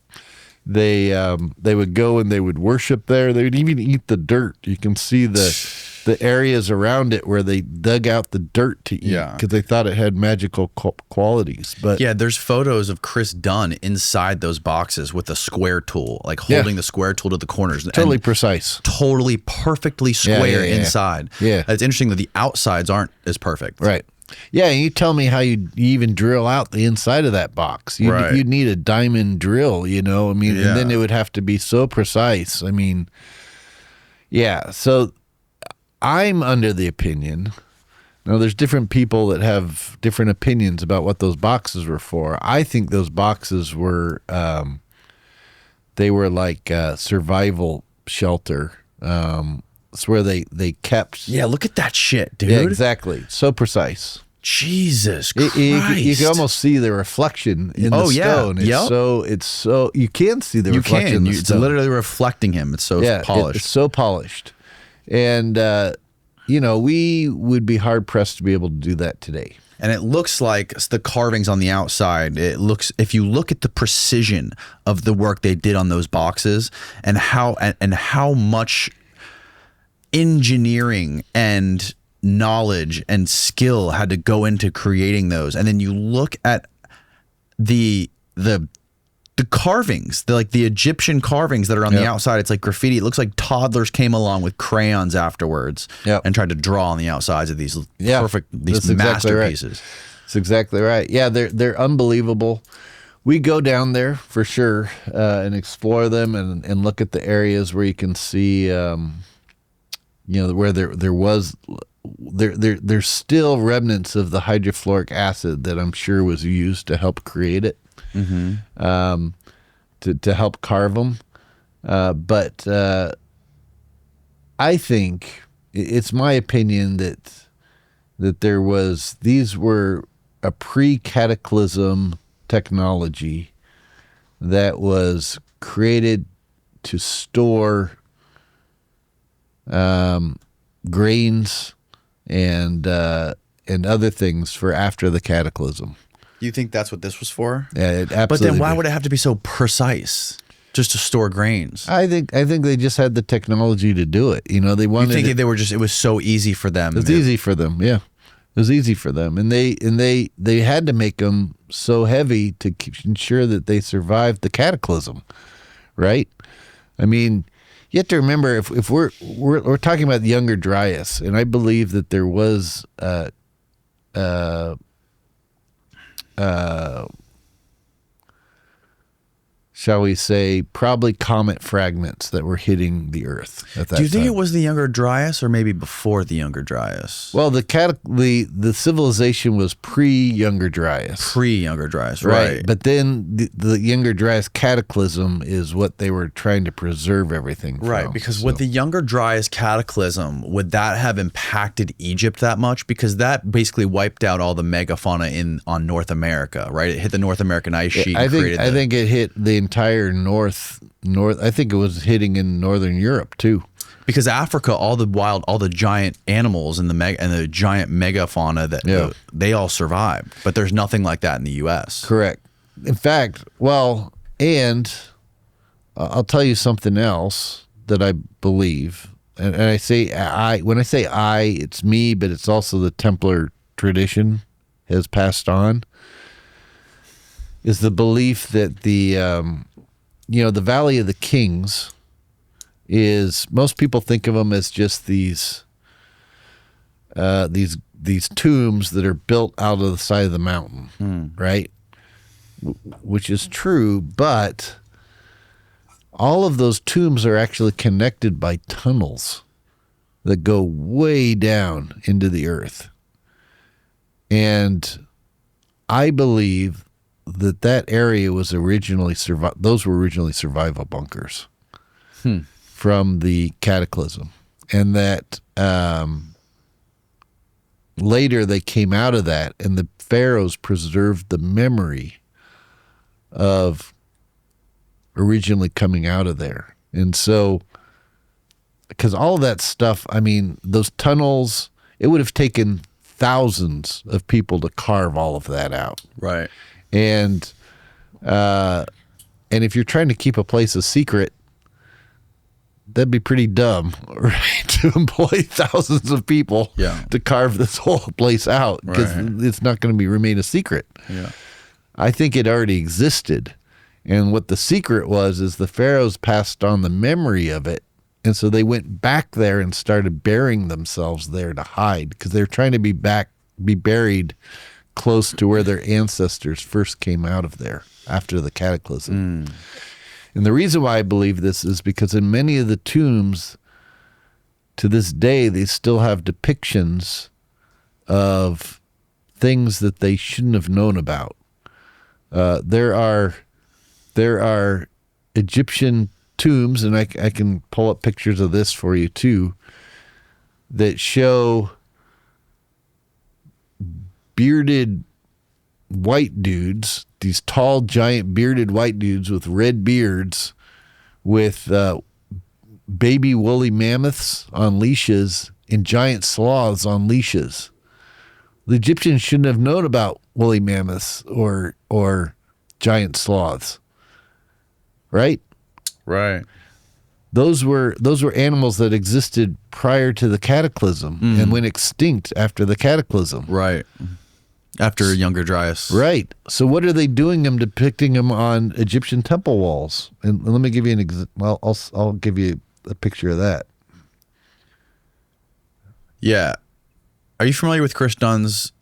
[SPEAKER 1] they would go and they would worship there. They would even eat the dirt. You can see the areas around it where they dug out the dirt to eat because they thought it had magical qualities. But
[SPEAKER 2] yeah, there's photos of Chris Dunn inside those boxes with a square tool, like holding the square tool to the corners.
[SPEAKER 1] Totally precise.
[SPEAKER 2] Totally perfectly square inside.
[SPEAKER 1] Yeah.
[SPEAKER 2] It's interesting that the outsides aren't as perfect.
[SPEAKER 1] Right. Yeah, and you tell me how you even drill out the inside of that box. You'd need a diamond drill, you know? I mean, and then it would have to be so precise. I mean, yeah. So I'm under the opinion. Now, there's different people that have different opinions about what those boxes were for. I think those boxes were, they were like a survival shelter. It's where they kept.
[SPEAKER 2] Yeah, look at that shit, dude.
[SPEAKER 1] Yeah, exactly. So precise.
[SPEAKER 2] Jesus Christ.
[SPEAKER 1] You can almost see the reflection in the stone. It's so you can see the reflection in the stone.
[SPEAKER 2] It's literally reflecting him. It's so polished.
[SPEAKER 1] It's so polished. And we would be hard pressed to be able to do that today.
[SPEAKER 2] And it looks like the carvings on the outside, if you look at the precision of the work they did on those boxes and how much engineering and knowledge and skill had to go into creating those, and then you look at the carvings, the Egyptian carvings that are on the outside. It's like graffiti. It looks like toddlers came along with crayons afterwards and tried to draw on the outsides of these masterpieces.
[SPEAKER 1] Right. That's exactly right. Yeah, they're unbelievable. We go down there for sure and explore them and look at the areas where you can see. Where there's still remnants of the hydrofluoric acid that I'm sure was used to help create it, to help carve them. But I think it's my opinion that these were a pre-cataclysm technology that was created to store grains and other things for after the cataclysm.
[SPEAKER 2] You think that's what this was for?
[SPEAKER 1] Yeah, it absolutely.
[SPEAKER 2] But then why would it have to be so precise? Just to store grains?
[SPEAKER 1] I think they just had the technology to do it. They wanted.
[SPEAKER 2] You think it was so easy for them?
[SPEAKER 1] It was easy for them. Yeah, it was easy for them, and they had to make them so heavy to ensure that they survived the cataclysm, right? I mean. You have to remember if we're talking about the Younger Dryas, and I believe that there was shall we say, probably comet fragments that were hitting the Earth at that time.
[SPEAKER 2] Do you think it was the Younger Dryas or maybe before the Younger Dryas?
[SPEAKER 1] Well, the civilization was pre-Younger Dryas.
[SPEAKER 2] Pre-Younger Dryas, right.
[SPEAKER 1] But then the Younger Dryas cataclysm is what they were trying to preserve everything from.
[SPEAKER 2] Right, because with the Younger Dryas cataclysm, would that have impacted Egypt that much? Because that basically wiped out all the megafauna on North America, right? It hit the North American ice sheet.
[SPEAKER 1] I think it hit the entire north. I think it was hitting in northern Europe too.
[SPEAKER 2] Because Africa, all the giant animals and the giant megafauna they all survived, but there's nothing like that in the U.S.
[SPEAKER 1] Correct. In fact, and I'll tell you something else that I believe, and when I say I, it's me, but it's also the Templar tradition has passed on. Is the belief that the Valley of the Kings is, most people think of them as just these tombs that are built out of the side of the mountain, right? Which is true, but all of those tombs are actually connected by tunnels that go way down into the earth. And I believe that area was originally those were originally survival bunkers from the cataclysm, and that later they came out of that, and the pharaohs preserved the memory of originally coming out of there. And so, because all of that stuff, I mean, those tunnels, it would have taken thousands of people to carve all of that out.
[SPEAKER 2] Right.
[SPEAKER 1] And And if you're trying to keep a place a secret, that'd be pretty dumb, right? To employ thousands of people to carve this whole place out, because it's not going to remain a secret.
[SPEAKER 2] Yeah.
[SPEAKER 1] I think it already existed. And what the secret was is the pharaohs passed on the memory of it. And so they went back there and started burying themselves there to hide, because they're trying to be buried close to where their ancestors first came out of there after the cataclysm. And the reason why I believe this is because in many of the tombs to this day, they still have depictions of things that they shouldn't have known about. There are Egyptian tombs, and I can pull up pictures of this for you too, that show bearded white dudes, these tall, giant bearded white dudes with red beards, with baby woolly mammoths on leashes and giant sloths on leashes. The Egyptians shouldn't have known about woolly mammoths or giant sloths, right?
[SPEAKER 2] Right.
[SPEAKER 1] Those were animals that existed prior to the cataclysm and went extinct after the cataclysm.
[SPEAKER 2] Right. After Younger Dryas.
[SPEAKER 1] Right. So what are they doing them, depicting them on Egyptian temple walls? And let me give you I'll give you a picture of that.
[SPEAKER 2] Yeah. Are you familiar with Chris Dunn's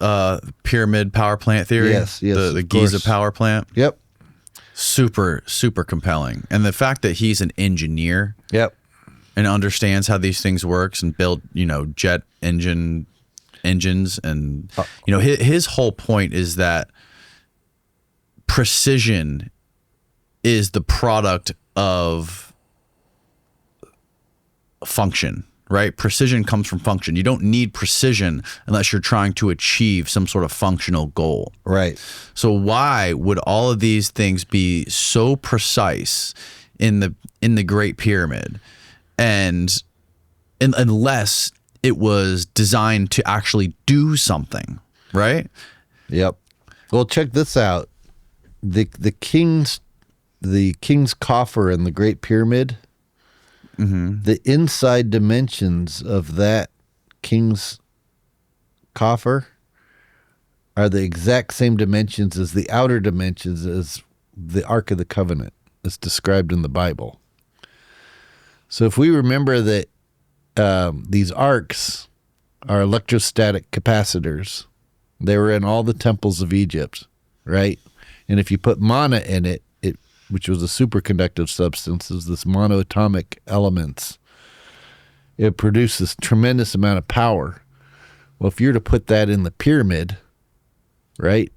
[SPEAKER 2] pyramid power plant theory?
[SPEAKER 1] Yes.
[SPEAKER 2] The Giza power plant?
[SPEAKER 1] Yep.
[SPEAKER 2] Super, super compelling. And the fact that he's an engineer
[SPEAKER 1] Yep.
[SPEAKER 2] and understands how these things works and build, jet engines, and his whole point is that precision is the product of function, right? Precision comes from function. You don't need precision unless you're trying to achieve some sort of functional goal.
[SPEAKER 1] Right.
[SPEAKER 2] So why would all of these things be so precise in the Great Pyramid, and unless it was designed to actually do something, right?
[SPEAKER 1] Yep. Well, check this out. The king's coffer in the Great Pyramid, the inside dimensions of that king's coffer are the exact same dimensions as the outer dimensions as the Ark of the Covenant as described in the Bible. So if we remember that these arks are electrostatic capacitors, they were in all the temples of Egypt, right? And if you put mana in it, which was a superconductive substance, is this monoatomic elements, it produces tremendous amount of power. Well, if you're to put that in the pyramid, right,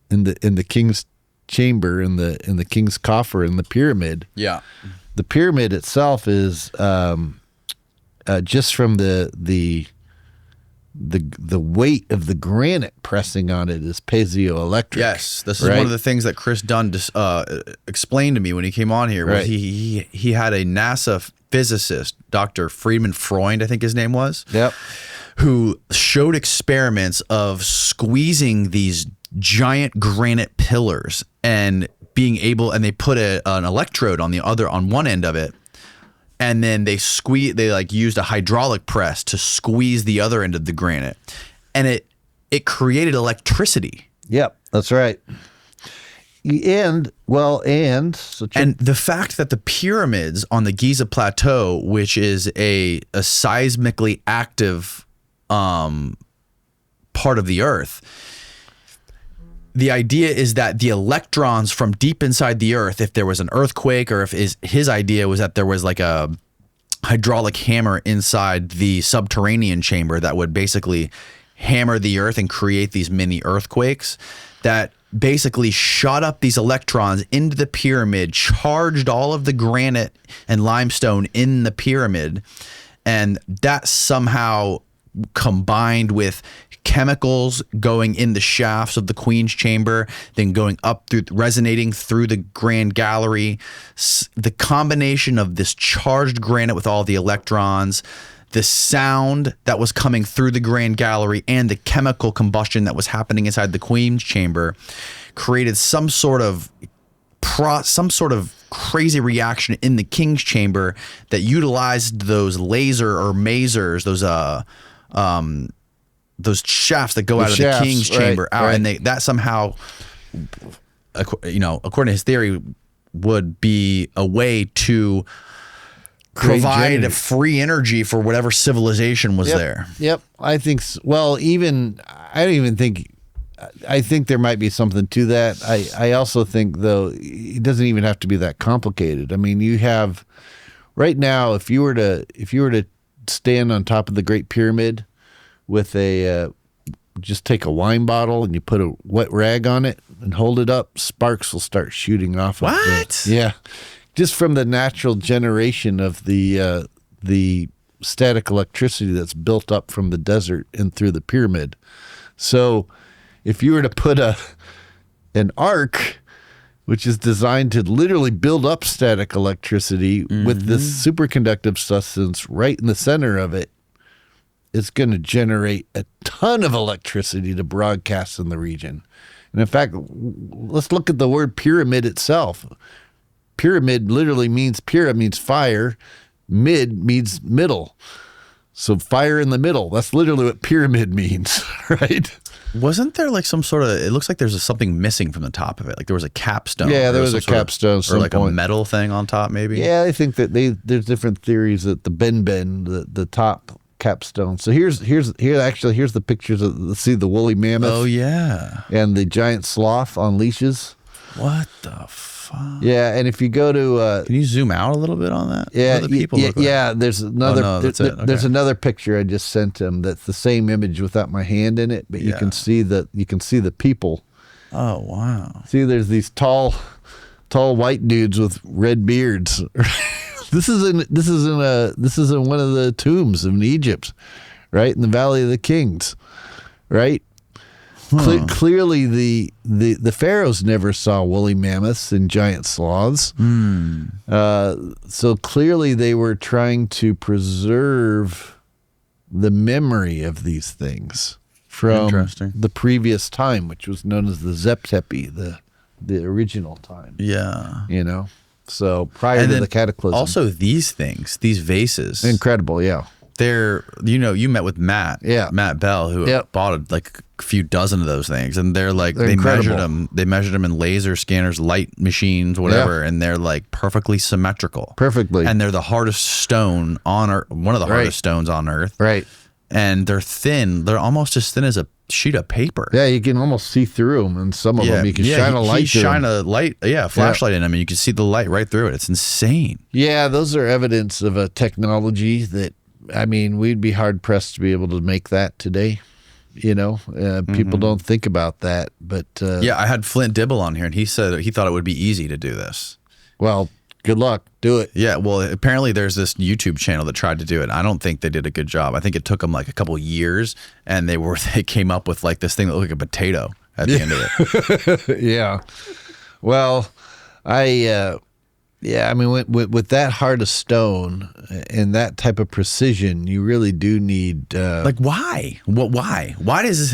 [SPEAKER 1] in the king's chamber, in the king's coffer in the pyramid, the pyramid itself is just from the weight of the granite pressing on it is piezoelectric.
[SPEAKER 2] Yes, this is one of the things that Chris Dunn explained to me when he came on here. Was he had a NASA physicist, Dr. Friedman Freund, I think his name was.
[SPEAKER 1] Yep.
[SPEAKER 2] Who showed experiments of squeezing these giant granite pillars and being able, and they put an electrode on one end of it. And then they used a hydraulic press to squeeze the other end of the granite, and it created electricity.
[SPEAKER 1] Yep, that's right. And the fact that the pyramids on the Giza Plateau, which is a seismically active part of the Earth, the idea is that the electrons from deep inside the Earth, if there was an earthquake, or if his idea was that there was like a hydraulic hammer inside the subterranean chamber that would basically hammer the Earth and create these mini earthquakes, that basically shot up these electrons into the pyramid, charged all of the granite and limestone in the pyramid, and that somehow combined with chemicals going in the shafts of the Queen's chamber, then going up through, resonating through the Grand Gallery. The combination of this charged granite with all the electrons, the sound that was coming through the Grand Gallery, and the chemical combustion that was happening inside the Queen's chamber created some sort of
[SPEAKER 2] crazy reaction in the king's chamber that utilized those laser or masers, those shafts that go out of the king's chamber out, and that somehow, according to his theory, would be a way to provide a free energy for whatever civilization was there.
[SPEAKER 1] Yep. I think, well, I don't even think, I think there might be something to that. I also think, though, it doesn't even have to be that complicated. I mean, you have, right now, if you were to stand on top of the Great Pyramid with just take a wine bottle and you put a wet rag on it and hold it up, sparks will start shooting off.
[SPEAKER 2] What?
[SPEAKER 1] Yeah. Just from the natural generation of the static electricity that's built up from the desert and through the pyramid. So if you were to put an ark, which is designed to literally build up static electricity with this superconductive substance right in the center of it, it's going to generate a ton of electricity to broadcast in the region. And in fact, let's look at the word pyramid itself. Pyramid literally means fire. Mid means middle. So fire in the middle. That's literally what pyramid means, right?
[SPEAKER 2] Wasn't there like some sort of, it looks like there's something missing from the top of it. Like there was a capstone.
[SPEAKER 1] Yeah, there was a capstone.
[SPEAKER 2] Or like a metal thing on top maybe.
[SPEAKER 1] Yeah, I think that there's different theories that the top capstone. So here's the pictures of the woolly mammoth.
[SPEAKER 2] Oh yeah.
[SPEAKER 1] And the giant sloth on leashes.
[SPEAKER 2] What the fuck?
[SPEAKER 1] Yeah, and if you go to
[SPEAKER 2] can you zoom out a little bit on that?
[SPEAKER 1] Yeah,
[SPEAKER 2] what do the people look like?
[SPEAKER 1] Yeah. There's another.
[SPEAKER 2] Oh, no, that's it. Okay.
[SPEAKER 1] There's another picture I just sent him. That's the same image without my hand in it, but you can see the people.
[SPEAKER 2] Oh wow!
[SPEAKER 1] See, there's these tall white dudes with red beards. This is in one of the tombs in Egypt, right in the Valley of the Kings, right. Clearly, the pharaohs never saw woolly mammoths and giant sloths. So clearly, they were trying to preserve the memory of these things from the previous time, which was known as the Zeptepi, the original time.
[SPEAKER 2] Yeah,
[SPEAKER 1] so prior to the cataclysm.
[SPEAKER 2] Also, these things, these vases,
[SPEAKER 1] incredible. Yeah.
[SPEAKER 2] They're, you met with Matt Bell, who bought like a few dozen of those things, and they're measured them. They measured them in laser scanners, light machines, whatever, and they're like perfectly symmetrical.
[SPEAKER 1] Perfectly.
[SPEAKER 2] And they're the hardest stone on Earth, one of the hardest stones on Earth.
[SPEAKER 1] Right.
[SPEAKER 2] And they're thin. They're almost as thin as a sheet of paper.
[SPEAKER 1] Yeah, you can almost see through them, and some of them you can shine a light.
[SPEAKER 2] Flashlight in them, and you can see the light right through it. It's insane.
[SPEAKER 1] Yeah, those are evidence of a technology that, I mean, we'd be hard pressed to be able to make that today. People don't think about that, but
[SPEAKER 2] I had Flint Dibble on here, and he said he thought it would be easy to do this.
[SPEAKER 1] Well, good luck. Do it.
[SPEAKER 2] Yeah, well, apparently there's this YouTube channel that tried to do it. I don't think they did a good job. I think it took them like a couple years, and they came up with like this thing that looked like a potato at the end of it.
[SPEAKER 1] Yeah. Well, I mean, with that hard a stone and that type of precision, you really do need.
[SPEAKER 2] Why? Why does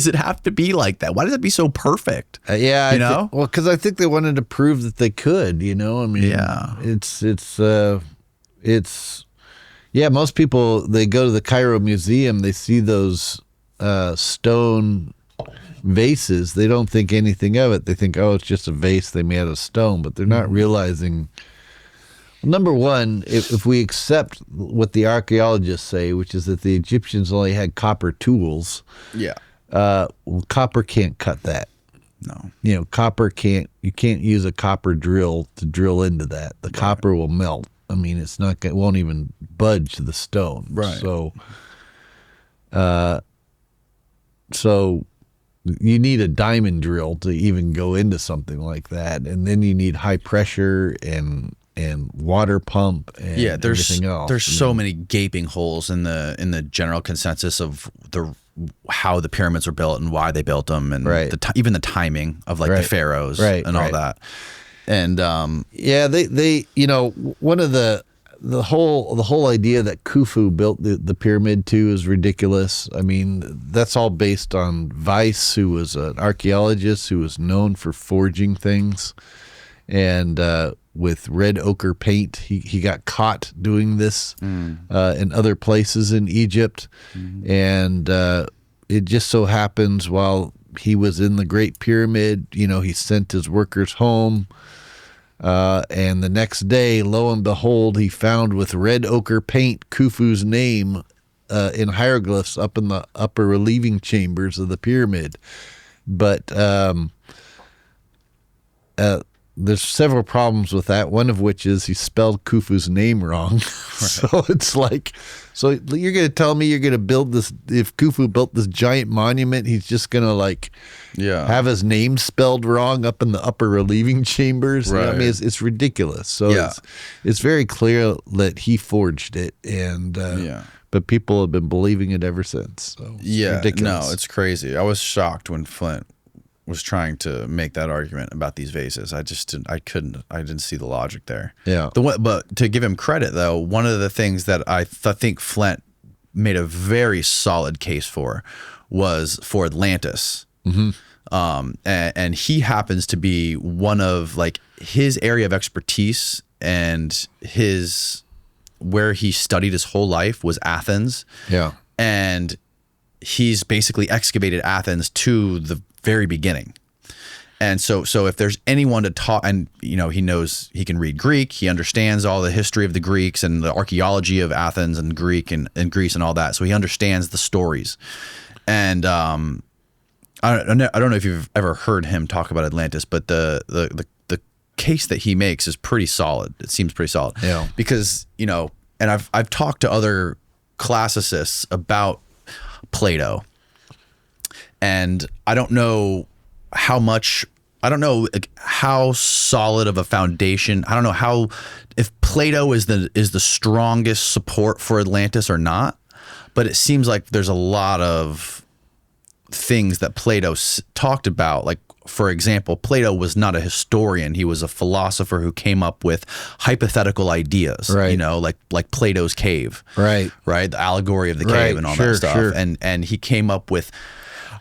[SPEAKER 2] it have to be like that? Why does it be so perfect?
[SPEAKER 1] Well, because I think they wanted to prove that they could. I mean, it's most people, they go to the Cairo Museum, they see those stone vases. They don't think anything of it. They think, oh, it's just a vase they made out of stone, but they're not realizing. Number one, if we accept what the archaeologists say, which is that the Egyptians only had copper tools, copper can't cut that.
[SPEAKER 2] No.
[SPEAKER 1] Copper can't. You can't use a copper drill to drill into that. The copper will melt. I mean, it won't even budge the stone.
[SPEAKER 2] Right.
[SPEAKER 1] So you need a diamond drill to even go into something like that, and then you need high pressure and water pump and everything else.
[SPEAKER 2] There's so many gaping holes in the general consensus of how the pyramids were built and why they built them, and even the timing of the pharaohs and all that. And
[SPEAKER 1] they one of the whole idea that Khufu built the pyramid too is ridiculous. I mean, that's all based on Weiss, who was an archaeologist who was known for forging things, and with red ochre paint. He got caught doing this in other places in Egypt, and it just so happens while he was in the Great Pyramid, he sent his workers home, and the next day, lo and behold, he found with red ochre paint Khufu's name in hieroglyphs up in the upper relieving chambers of the pyramid. But there's several problems with that, one of which is he spelled Khufu's name wrong. So it's like, so you're going to tell me you're going to build this, if Khufu built this giant monument, he's just going to have his name spelled wrong up in the upper relieving chambers?
[SPEAKER 2] Right.
[SPEAKER 1] I mean, it's ridiculous. So it's very clear that he forged it, and but people have been believing it ever since. So it's ridiculous.
[SPEAKER 2] No, it's crazy. I was shocked when Flint was trying to make that argument about these vases. I didn't see the logic there.
[SPEAKER 1] Yeah.
[SPEAKER 2] But to give him credit, though, one of the things that I think Flint made a very solid case for was for Atlantis. And he happens to be one of, like, his area of expertise and where he studied his whole life was Athens. Yeah. And he's basically excavated Athens to the very beginning. And so if there's anyone to talk, and he knows, he can read Greek, he understands all the history of the Greeks and the archaeology of Athens and Greek and Greece and all that. So he understands the stories. And I don't know if you've ever heard him talk about Atlantis, but the case that he makes is pretty solid. It seems pretty solid. Yeah. Because, and I've talked to other classicists about Plato, and I don't know how solid of a foundation. I don't know if Plato is the strongest support for Atlantis or not, but it seems like there's a lot of things that Plato talked about. Like, for example, Plato was not a historian. He was a philosopher who came up with hypothetical ideas,
[SPEAKER 1] right.
[SPEAKER 2] Like Plato's cave,
[SPEAKER 1] right?
[SPEAKER 2] The allegory of the cave and all that stuff. Sure. And he came up with,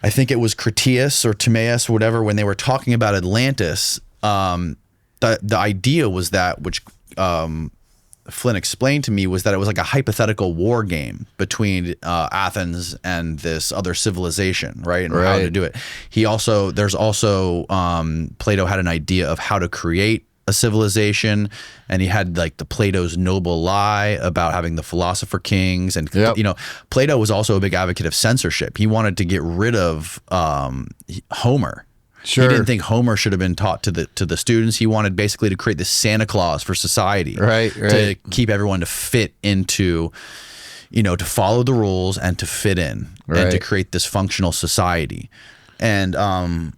[SPEAKER 2] I think it was Critias or Timaeus or whatever, when they were talking about Atlantis, the idea was that, which Flynn explained to me, was that it was like a hypothetical war game between Athens and this other civilization, right? And how to do it. There's also Plato had an idea of how to create a civilization, and he had like the Plato's noble lie about having the philosopher kings, and Plato was also a big advocate of censorship. He wanted to get rid of Homer. Sure. He didn't think Homer should have been taught to the students. He wanted basically to create this Santa Claus for society, right. To keep everyone to fit into, to follow the rules and to fit in, and to create this functional society. And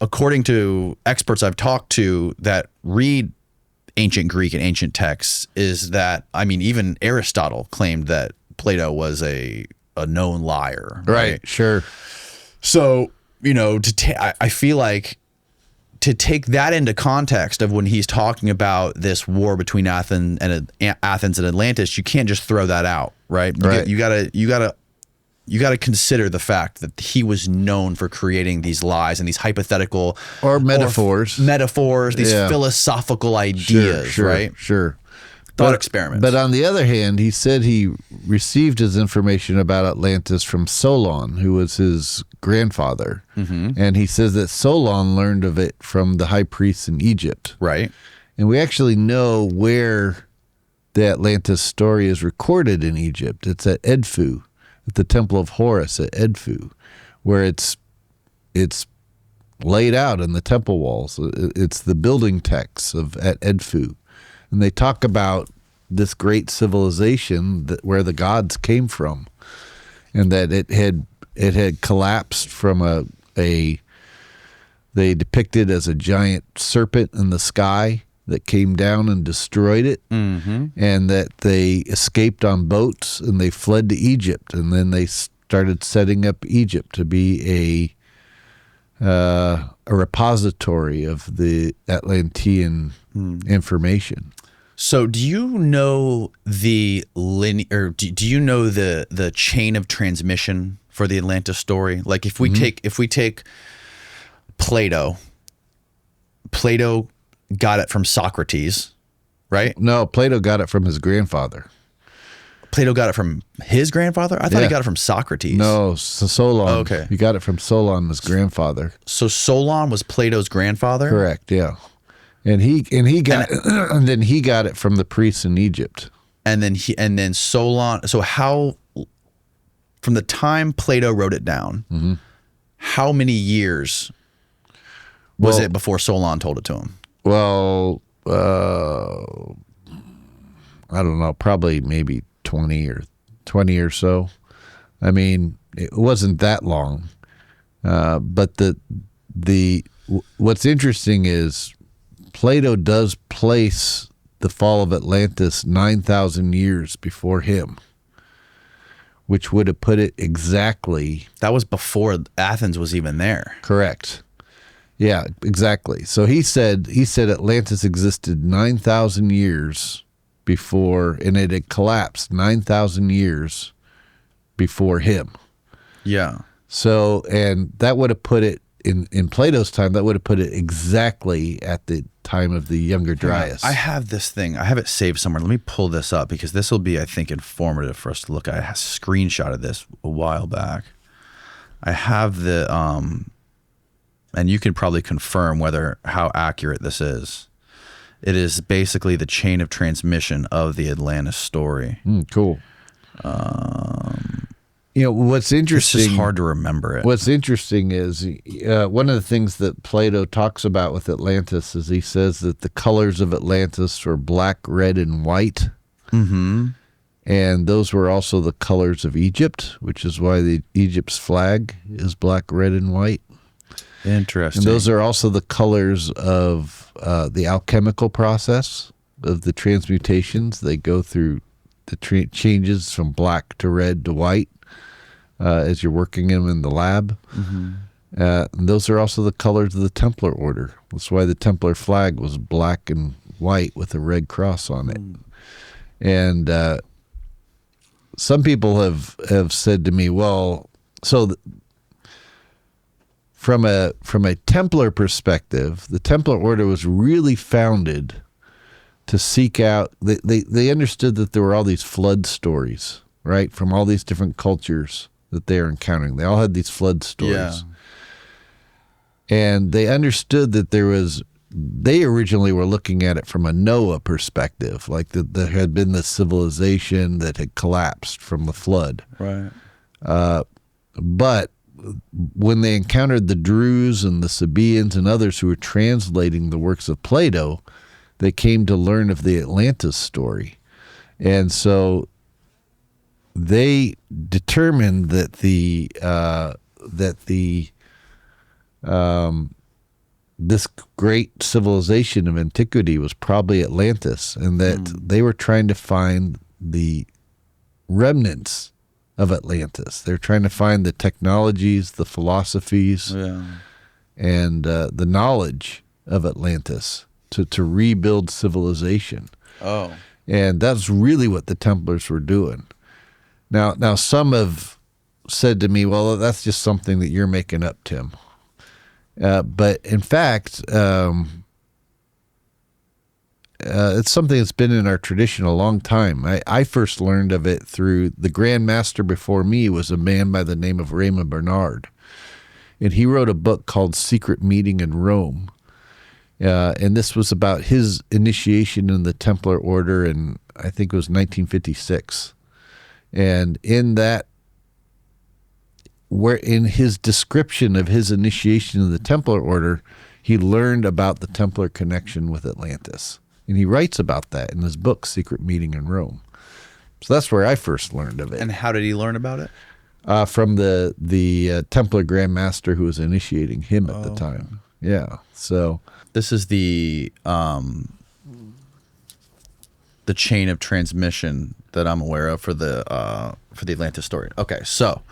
[SPEAKER 2] according to experts I've talked to that read ancient Greek and ancient texts, is that, even Aristotle claimed that Plato was a known liar. Right. Sure. So, I feel like to take that into context of when he's talking about this war between Athens and Atlantis, you can't just throw that out, right? You gotta consider the fact that he was known for creating these lies and these hypothetical
[SPEAKER 1] or metaphors,
[SPEAKER 2] these philosophical ideas, right?
[SPEAKER 1] Sure.
[SPEAKER 2] Thought experiments.
[SPEAKER 1] But on the other hand, he said he received his information about Atlantis from Solon, who was his grandfather. Mm-hmm. And he says that Solon learned of it from the high priests in Egypt. Right. And we actually know where the Atlantis story is recorded in Egypt. It's at Edfu, at the Temple of Horus at Edfu, where it's laid out in the temple walls. It's the building texts at Edfu. And they talk about this great civilization where the gods came from, and that it had collapsed from they depicted as a giant serpent in the sky that came down and destroyed it, and that they escaped on boats and they fled to Egypt, and then they started setting up Egypt to be a repository of the Atlantean information.
[SPEAKER 2] So, do you know the do you know the chain of transmission for the Atlantis story? Like, if we take Plato got it from Socrates, right?
[SPEAKER 1] No, Plato got it from his grandfather.
[SPEAKER 2] Plato got it from his grandfather? I thought he got it from Socrates.
[SPEAKER 1] No, Solon.
[SPEAKER 2] Oh, okay.
[SPEAKER 1] He got it from Solon, his grandfather.
[SPEAKER 2] So Solon was Plato's grandfather?
[SPEAKER 1] Correct, yeah. And he got and then he got it from the priests in Egypt.
[SPEAKER 2] And then Solon, so how, from the time Plato wrote it down, how many years was it before Solon told it to him?
[SPEAKER 1] Well, I don't know, probably maybe 20 or so. I mean, it wasn't that long. But what's interesting is Plato does place the fall of Atlantis 9,000 years before him, which would have put it exactly.
[SPEAKER 2] That was before Athens was even there.
[SPEAKER 1] Correct. Yeah, exactly. So he said Atlantis existed 9,000 years before, and it had collapsed 9,000 years before him.
[SPEAKER 2] Yeah.
[SPEAKER 1] So, and that would have put it in Plato's time, that would have put it exactly at the time of the Younger Dryas.
[SPEAKER 2] I have this thing. I have it saved somewhere. Let me pull this up because this will be, I think, informative for us to look at. I screenshotted this a while back. I have the, and you can probably confirm how accurate this is. It is basically the chain of transmission of the Atlantis story.
[SPEAKER 1] Cool. What's interesting.
[SPEAKER 2] It's just hard to remember it.
[SPEAKER 1] What's interesting is one of the things that Plato talks about with Atlantis is he says that the colors of Atlantis were black, red, and white.
[SPEAKER 2] Mm-hmm.
[SPEAKER 1] And those were also the colors of Egypt, which is why Egypt's flag is black, red, and white.
[SPEAKER 2] Interesting.
[SPEAKER 1] And those are also the colors of the alchemical process of the transmutations. They go through the changes from black to red to white as you're working them in the lab.
[SPEAKER 2] Mm-hmm.
[SPEAKER 1] And those are also the colors of the Templar order. That's why the Templar flag was black and white with a red cross on it. And some people have said to me, well, so from a Templar perspective, the Templar order was really founded to seek out. They understood that there were all these flood stories, right, from all these different cultures that they are encountering. They all had these flood stories.
[SPEAKER 2] Yeah.
[SPEAKER 1] And they understood that they originally were looking at it from a Noah perspective, like that there had been this civilization that had collapsed from the flood.
[SPEAKER 2] Right.
[SPEAKER 1] But when they encountered the Druze and the Sabaeans and others who were translating the works of Plato, they came to learn of the Atlantis story. And so they determined that this great civilization of antiquity was probably Atlantis, and that they were trying to find the remnants of Atlantis. They're trying to find the technologies, the philosophies, and the knowledge of Atlantis to rebuild civilization.
[SPEAKER 2] Oh.
[SPEAKER 1] And that's really what the Templars were doing. Now some have said to me, well, that's just something that you're making up, Tim. But in fact, it's something that's been in our tradition a long time. I first learned of it through the Grand Master before me was a man by the name of Raymond Bernard. And he wrote a book called Secret Meeting in Rome. And this was about his initiation in the Templar order in, I think it was 1956. And in that, where in his description of his initiation in the Templar order, he learned about the Templar connection with Atlantis. And he writes about that in his book, Secret Meeting in Rome. So that's where I first learned of it.
[SPEAKER 2] And how did he learn about it?
[SPEAKER 1] From the Templar Grand Master who was initiating him at the time. Yeah. So
[SPEAKER 2] this is the chain of transmission that I'm aware of for the Atlantis story. Okay, so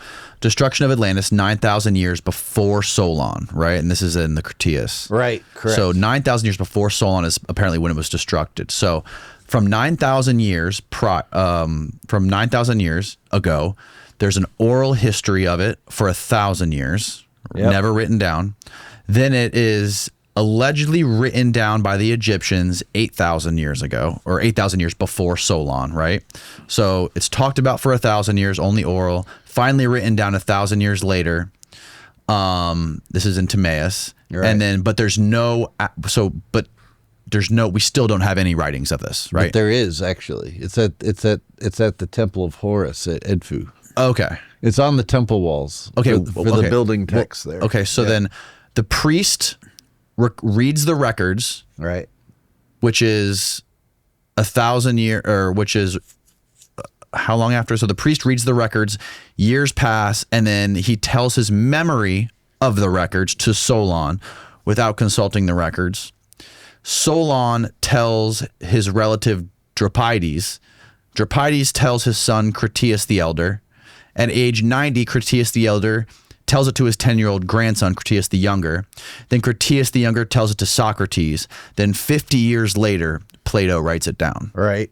[SPEAKER 2] destruction of Atlantis 9,000 years before Solon, right? And this is in the Critias.
[SPEAKER 1] Right, correct.
[SPEAKER 2] So 9,000 years before Solon is apparently when it was destructed. So from 9,000 years ago, there's an oral history of it for 1,000 years, never written down. Then it is allegedly written down by the Egyptians 8,000 years ago, or 8,000 years before Solon, right? So it's talked about for 1,000 years, only oral, finally written down 1,000 years later. This is in Timaeus.
[SPEAKER 1] Right.
[SPEAKER 2] And then, but there's no, we still don't have any writings of this, right?
[SPEAKER 1] But there is actually. It's at the Temple of Horus at Edfu.
[SPEAKER 2] Okay.
[SPEAKER 1] It's on the temple walls.
[SPEAKER 2] Okay.
[SPEAKER 1] For the building text there.
[SPEAKER 2] Okay. So then the priest reads the records,
[SPEAKER 1] Right.
[SPEAKER 2] which is 1,000 year, or which is how long after? So the priest reads the records, years pass, and then he tells his memory of the records to Solon without consulting the records. Solon tells his relative Drapides. Drapides tells his son Critias the Elder. At age 90, Critias the Elder tells it to his 10-year-old grandson, Critias the Younger. Then Critias the Younger tells it to Socrates. Then 50 years later, Plato writes it down.
[SPEAKER 1] Right.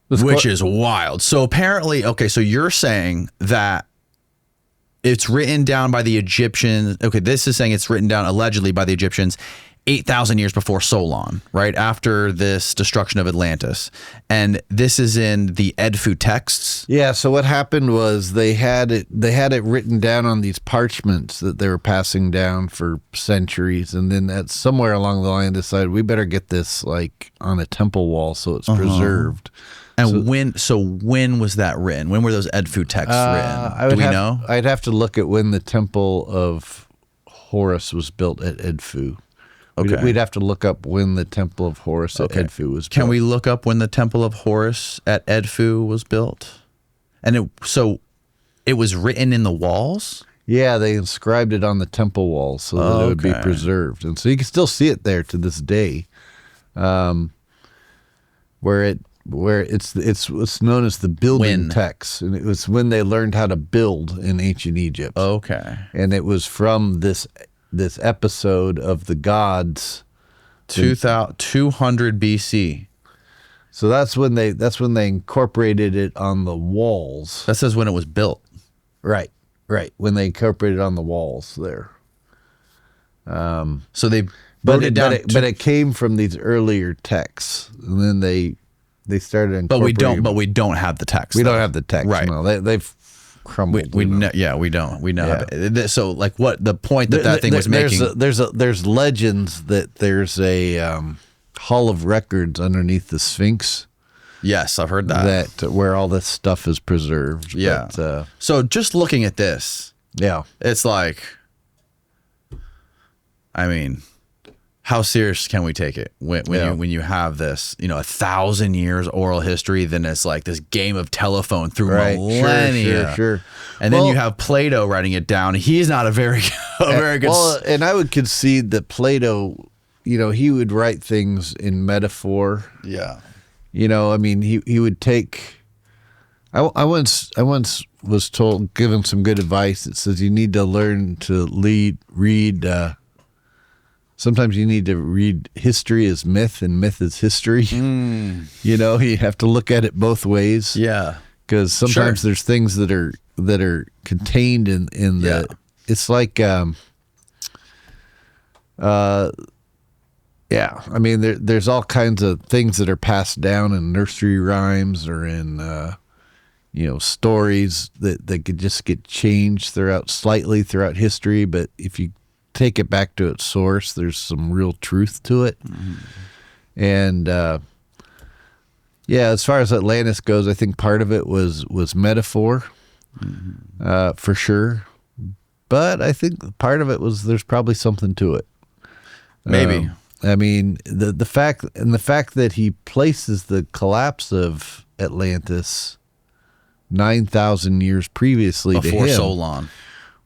[SPEAKER 2] Which is wild. So apparently, okay, so you're saying that it's written down by the Egyptians. Okay, this is saying it's written down allegedly by the Egyptians 8,000 years before Solon, right? After this destruction of Atlantis. And this is in the Edfu texts.
[SPEAKER 1] Yeah, so what happened was they had it written down on these parchments that they were passing down for centuries, and then at somewhere along the line decided we better get this like on a temple wall so it's preserved.
[SPEAKER 2] And when was that written? When were those Edfu texts written? Do we know?
[SPEAKER 1] I'd have to look at when the Temple of Horus was built at Edfu.
[SPEAKER 2] Okay.
[SPEAKER 1] We'd have to look up when the Temple of Horus at Edfu was built.
[SPEAKER 2] Can we look up when the Temple of Horus at Edfu was built? And it was written in the walls?
[SPEAKER 1] Yeah, they inscribed it on the temple walls so that it would be preserved. And so you can still see it there to this day. Where it's what's known as the building text, and it was when they learned how to build in ancient Egypt.
[SPEAKER 2] Okay.
[SPEAKER 1] And it was from this episode of the gods,
[SPEAKER 2] 200 BC.
[SPEAKER 1] So that's when they incorporated it on the walls.
[SPEAKER 2] That says when it was built.
[SPEAKER 1] Right. When they incorporated it on the walls there.
[SPEAKER 2] So they wrote it down.
[SPEAKER 1] But it came from these earlier texts, and then they started incorporating.
[SPEAKER 2] But we don't have the text.
[SPEAKER 1] We don't have the text.
[SPEAKER 2] Right.
[SPEAKER 1] No, they've crumbled.
[SPEAKER 2] We don't. We know. Yeah. So like what the point that thing was making.
[SPEAKER 1] There's legends that there's a hall of records underneath the Sphinx.
[SPEAKER 2] Yes, I've heard that.
[SPEAKER 1] Where all this stuff is preserved.
[SPEAKER 2] Yeah.
[SPEAKER 1] But,
[SPEAKER 2] so just looking at this,
[SPEAKER 1] yeah,
[SPEAKER 2] it's like, I mean, how serious can we take it when you have this, 1,000 years oral history? Then it's like this game of telephone through millennia.
[SPEAKER 1] Sure.
[SPEAKER 2] And then you have Plato writing it down. He's not a very good.
[SPEAKER 1] Well, and I would concede that Plato, he would write things in metaphor.
[SPEAKER 2] Yeah.
[SPEAKER 1] I mean, he would take. I once was given some good advice that says you need to learn to read. Sometimes you need to read history as myth and myth as history. You have to look at it both ways.
[SPEAKER 2] Yeah,
[SPEAKER 1] because sometimes there's things that are contained in the. It's like. Yeah, I mean, there's all kinds of things that are passed down in nursery rhymes or in, stories that could just get changed slightly throughout history. But if you take it back to its source, there's some real truth to it. Mm-hmm. And, as far as Atlantis goes, I think part of it was metaphor, for sure. But I think part of it was there's probably something to it.
[SPEAKER 2] Maybe.
[SPEAKER 1] I mean, the fact that he places the collapse of Atlantis 9,000 years previously
[SPEAKER 2] before
[SPEAKER 1] to him,
[SPEAKER 2] Solon,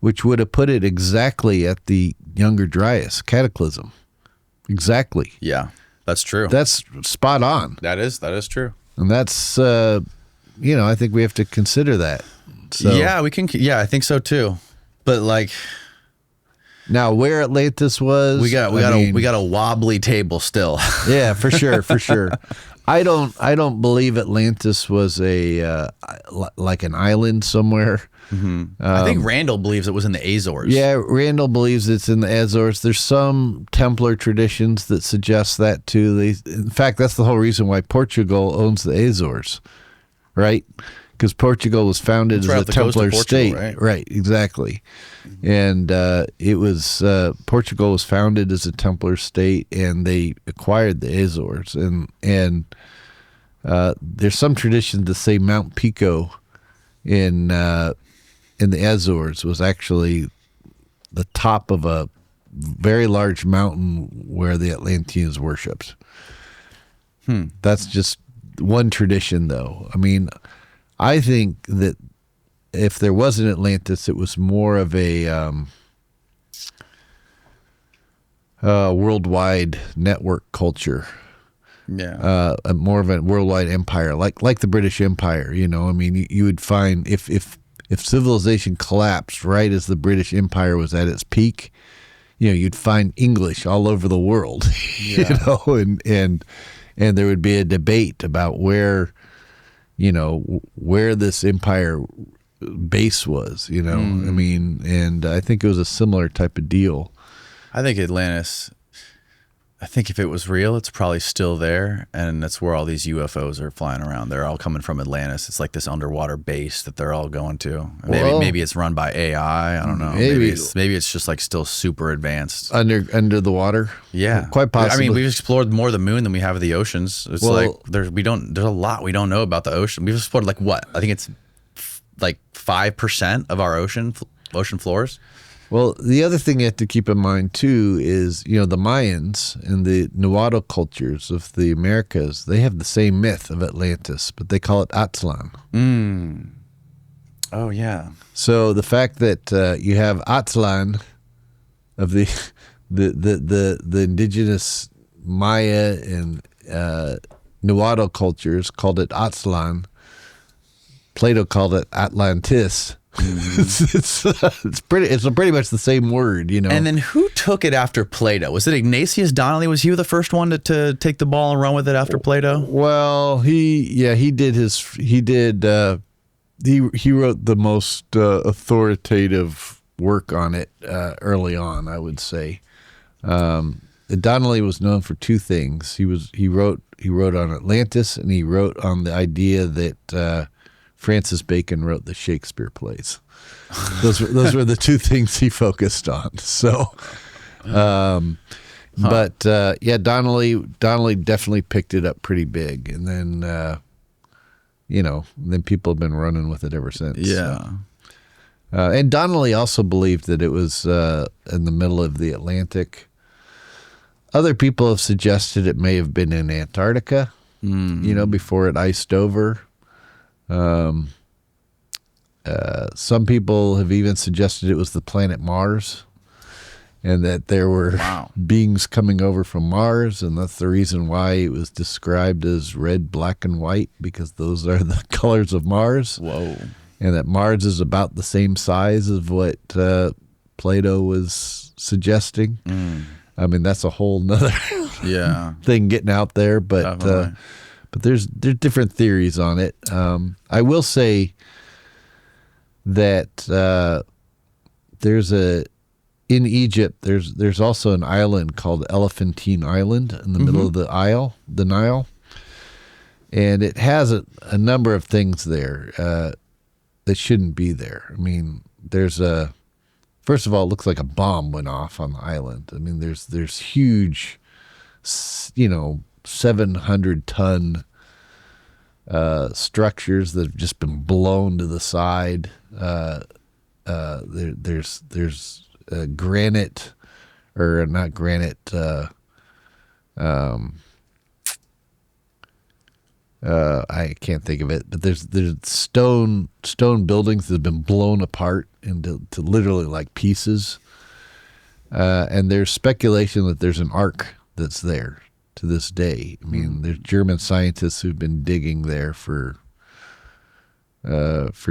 [SPEAKER 1] which would have put it exactly at the Younger Dryas cataclysm. Exactly.
[SPEAKER 2] Yeah, that's true.
[SPEAKER 1] That's spot on.
[SPEAKER 2] That is true.
[SPEAKER 1] And that's I think we have to consider that. So
[SPEAKER 2] yeah, we can. Yeah, I think so too. But like,
[SPEAKER 1] Now, where Atlantis was,
[SPEAKER 2] We got a wobbly table still.
[SPEAKER 1] yeah, for sure. I don't believe Atlantis was like an island somewhere.
[SPEAKER 2] I think Randall believes it was in the Azores.
[SPEAKER 1] Yeah, Randall believes it's in the Azores. There's some Templar traditions that suggest that too. In fact, that's the whole reason why Portugal owns the Azores, right? Because Portugal was founded as a Templar state, right? Exactly. And it was Portugal was founded as a Templar state, and they acquired the Azores. And there's some tradition to say Mount Pico in the Azores was actually the top of a very large mountain where the Atlanteans worshipped. That's just one tradition, though. I mean, I think that if there was an Atlantis, it was more of a worldwide network culture.
[SPEAKER 2] Yeah.
[SPEAKER 1] More of a worldwide empire, like the British Empire. You know, I mean, you would find if civilization collapsed right as the British Empire was at its peak, you know, you'd find English all over the world.
[SPEAKER 2] Yeah.
[SPEAKER 1] You know, and there would be a debate about where this empire base was, you know. I mean, and I think it was a similar type of deal.
[SPEAKER 2] I think Atlantis, I think if it was real, it's probably still there, and that's where all these UFOs are flying around. They're all coming from Atlantis. It's like this underwater base that they're all going to. Maybe it's run by AI. I don't know. Maybe it's just like still super advanced.
[SPEAKER 1] Under the water?
[SPEAKER 2] Yeah.
[SPEAKER 1] Quite possibly.
[SPEAKER 2] I mean, we've explored more of the moon than we have of the oceans. It's like there's a lot we don't know about the ocean. We've explored like what? I think it's like 5% of our ocean floors.
[SPEAKER 1] Well, the other thing you have to keep in mind, too, is, you know, the Mayans and the Nahuatl cultures of the Americas, they have the same myth of Atlantis, but they call it OUTILNE.
[SPEAKER 2] Oh, yeah.
[SPEAKER 1] So the fact that you have OUTILNE of the indigenous Maya and Nahuatl cultures called it OUTILNE. Plato called it Atlantis. It's pretty much the same word, you know.
[SPEAKER 2] And then who took it after Plato? Was it Ignatius Donnelly? Was he the first one to take the ball and run with it after Plato?
[SPEAKER 1] Well, he wrote the most authoritative work on it early on, I would say. Donnelly was known for two things. He wrote on Atlantis, and he wrote on the idea that Francis Bacon wrote the Shakespeare plays. Those were the two things he focused on. So, but Donnelly definitely picked it up pretty big, and then then people have been running with it ever since.
[SPEAKER 2] Yeah.
[SPEAKER 1] And Donnelly also believed that it was in the middle of the Atlantic. Other people have suggested it may have been in Antarctica, before it iced over. Some people have even suggested it was the planet Mars, and that there were beings coming over from Mars, and that's the reason why it was described as red, black, and white, because those are the colors of Mars.
[SPEAKER 2] Whoa.
[SPEAKER 1] And that Mars is about the same size as what Plato was suggesting. I mean, that's a whole nother thing getting out there, but there's different theories on it. I will say that in Egypt there's also an island called Elephantine Island in the middle of the Nile, and it has a number of things there that shouldn't be there. I mean, first of all, it looks like a bomb went off on the island. I mean, there's huge, 700-ton structures that have just been blown to the side. There's granite, or not granite. I can't think of it, but there's stone buildings that have been blown apart into literally like pieces. And there's speculation that there's an ark that's there to this day. I mean, there's German scientists who've been digging there for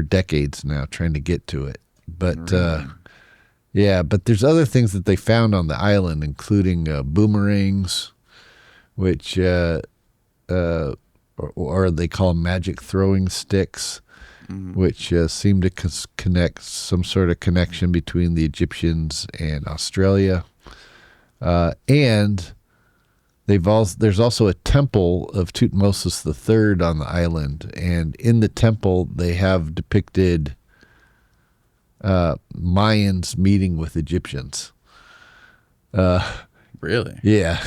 [SPEAKER 1] decades now, trying to get to it. But Yeah, but there's other things that they found on the island, including boomerangs, which or they call them magic throwing sticks, which seem to connect some sort of connection between the Egyptians and Australia. And there's also a temple of Tutmosis III on the island, and in the temple they have depicted Mayans meeting with Egyptians.
[SPEAKER 2] Really?
[SPEAKER 1] Yeah,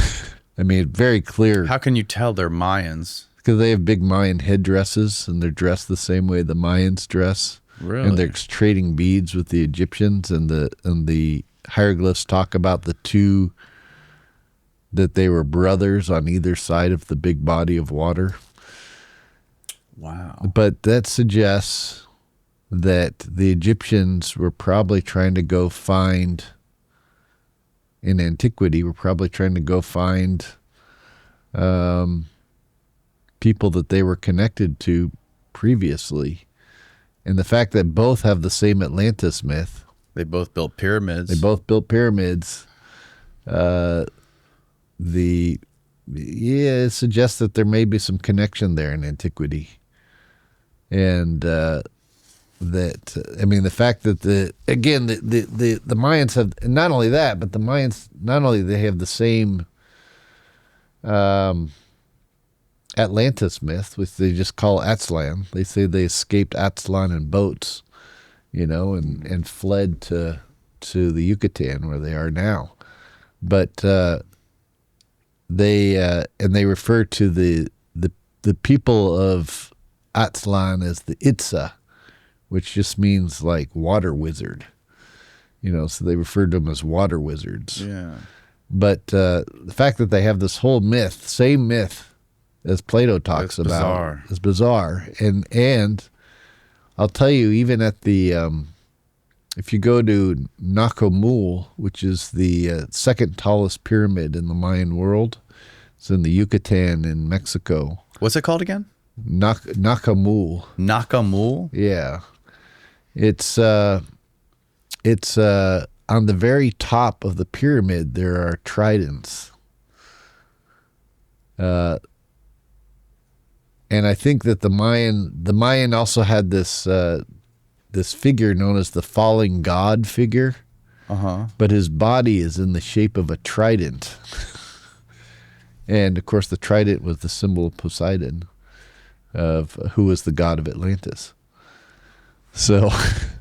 [SPEAKER 1] I mean, very clear.
[SPEAKER 2] How can you tell they're Mayans?
[SPEAKER 1] Because they have big Mayan headdresses, and they're dressed the same way the Mayans dress.
[SPEAKER 2] Really?
[SPEAKER 1] And they're trading beads with the Egyptians, and the hieroglyphs talk about the two, that they were brothers on either side of the big body of water.
[SPEAKER 2] Wow.
[SPEAKER 1] But that suggests that the Egyptians were probably trying to go find, in antiquity, people that they were connected to previously. And the fact that both have the same Atlantis myth.
[SPEAKER 2] They both built pyramids.
[SPEAKER 1] It suggests that there may be some connection there in antiquity. And the fact that the Mayans have, not only that, but the Mayans, not only they have the same Atlantis myth, which they just call Aztlan. They say they escaped Aztlan in boats, and fled to the Yucatan where they are now. But they refer to the people of Aztlan as the Itza, which just means like water wizard. So they referred to them as water wizards.
[SPEAKER 2] Yeah.
[SPEAKER 1] But the fact that they have this whole myth, same myth as Plato talks about, is bizarre. And I'll tell you, even at the if you go to Nacomul, which is the second tallest pyramid in the Mayan world, it's in the Yucatan in Mexico.
[SPEAKER 2] What's it called again?
[SPEAKER 1] Nacomul.
[SPEAKER 2] Nacomul?
[SPEAKER 1] Yeah. It's on the very top of the pyramid there are tridents. And I think that the Mayan also had this figure known as the falling god figure. But his body is in the shape of a trident. And of course the trident was the symbol of Poseidon, who was the god of Atlantis. So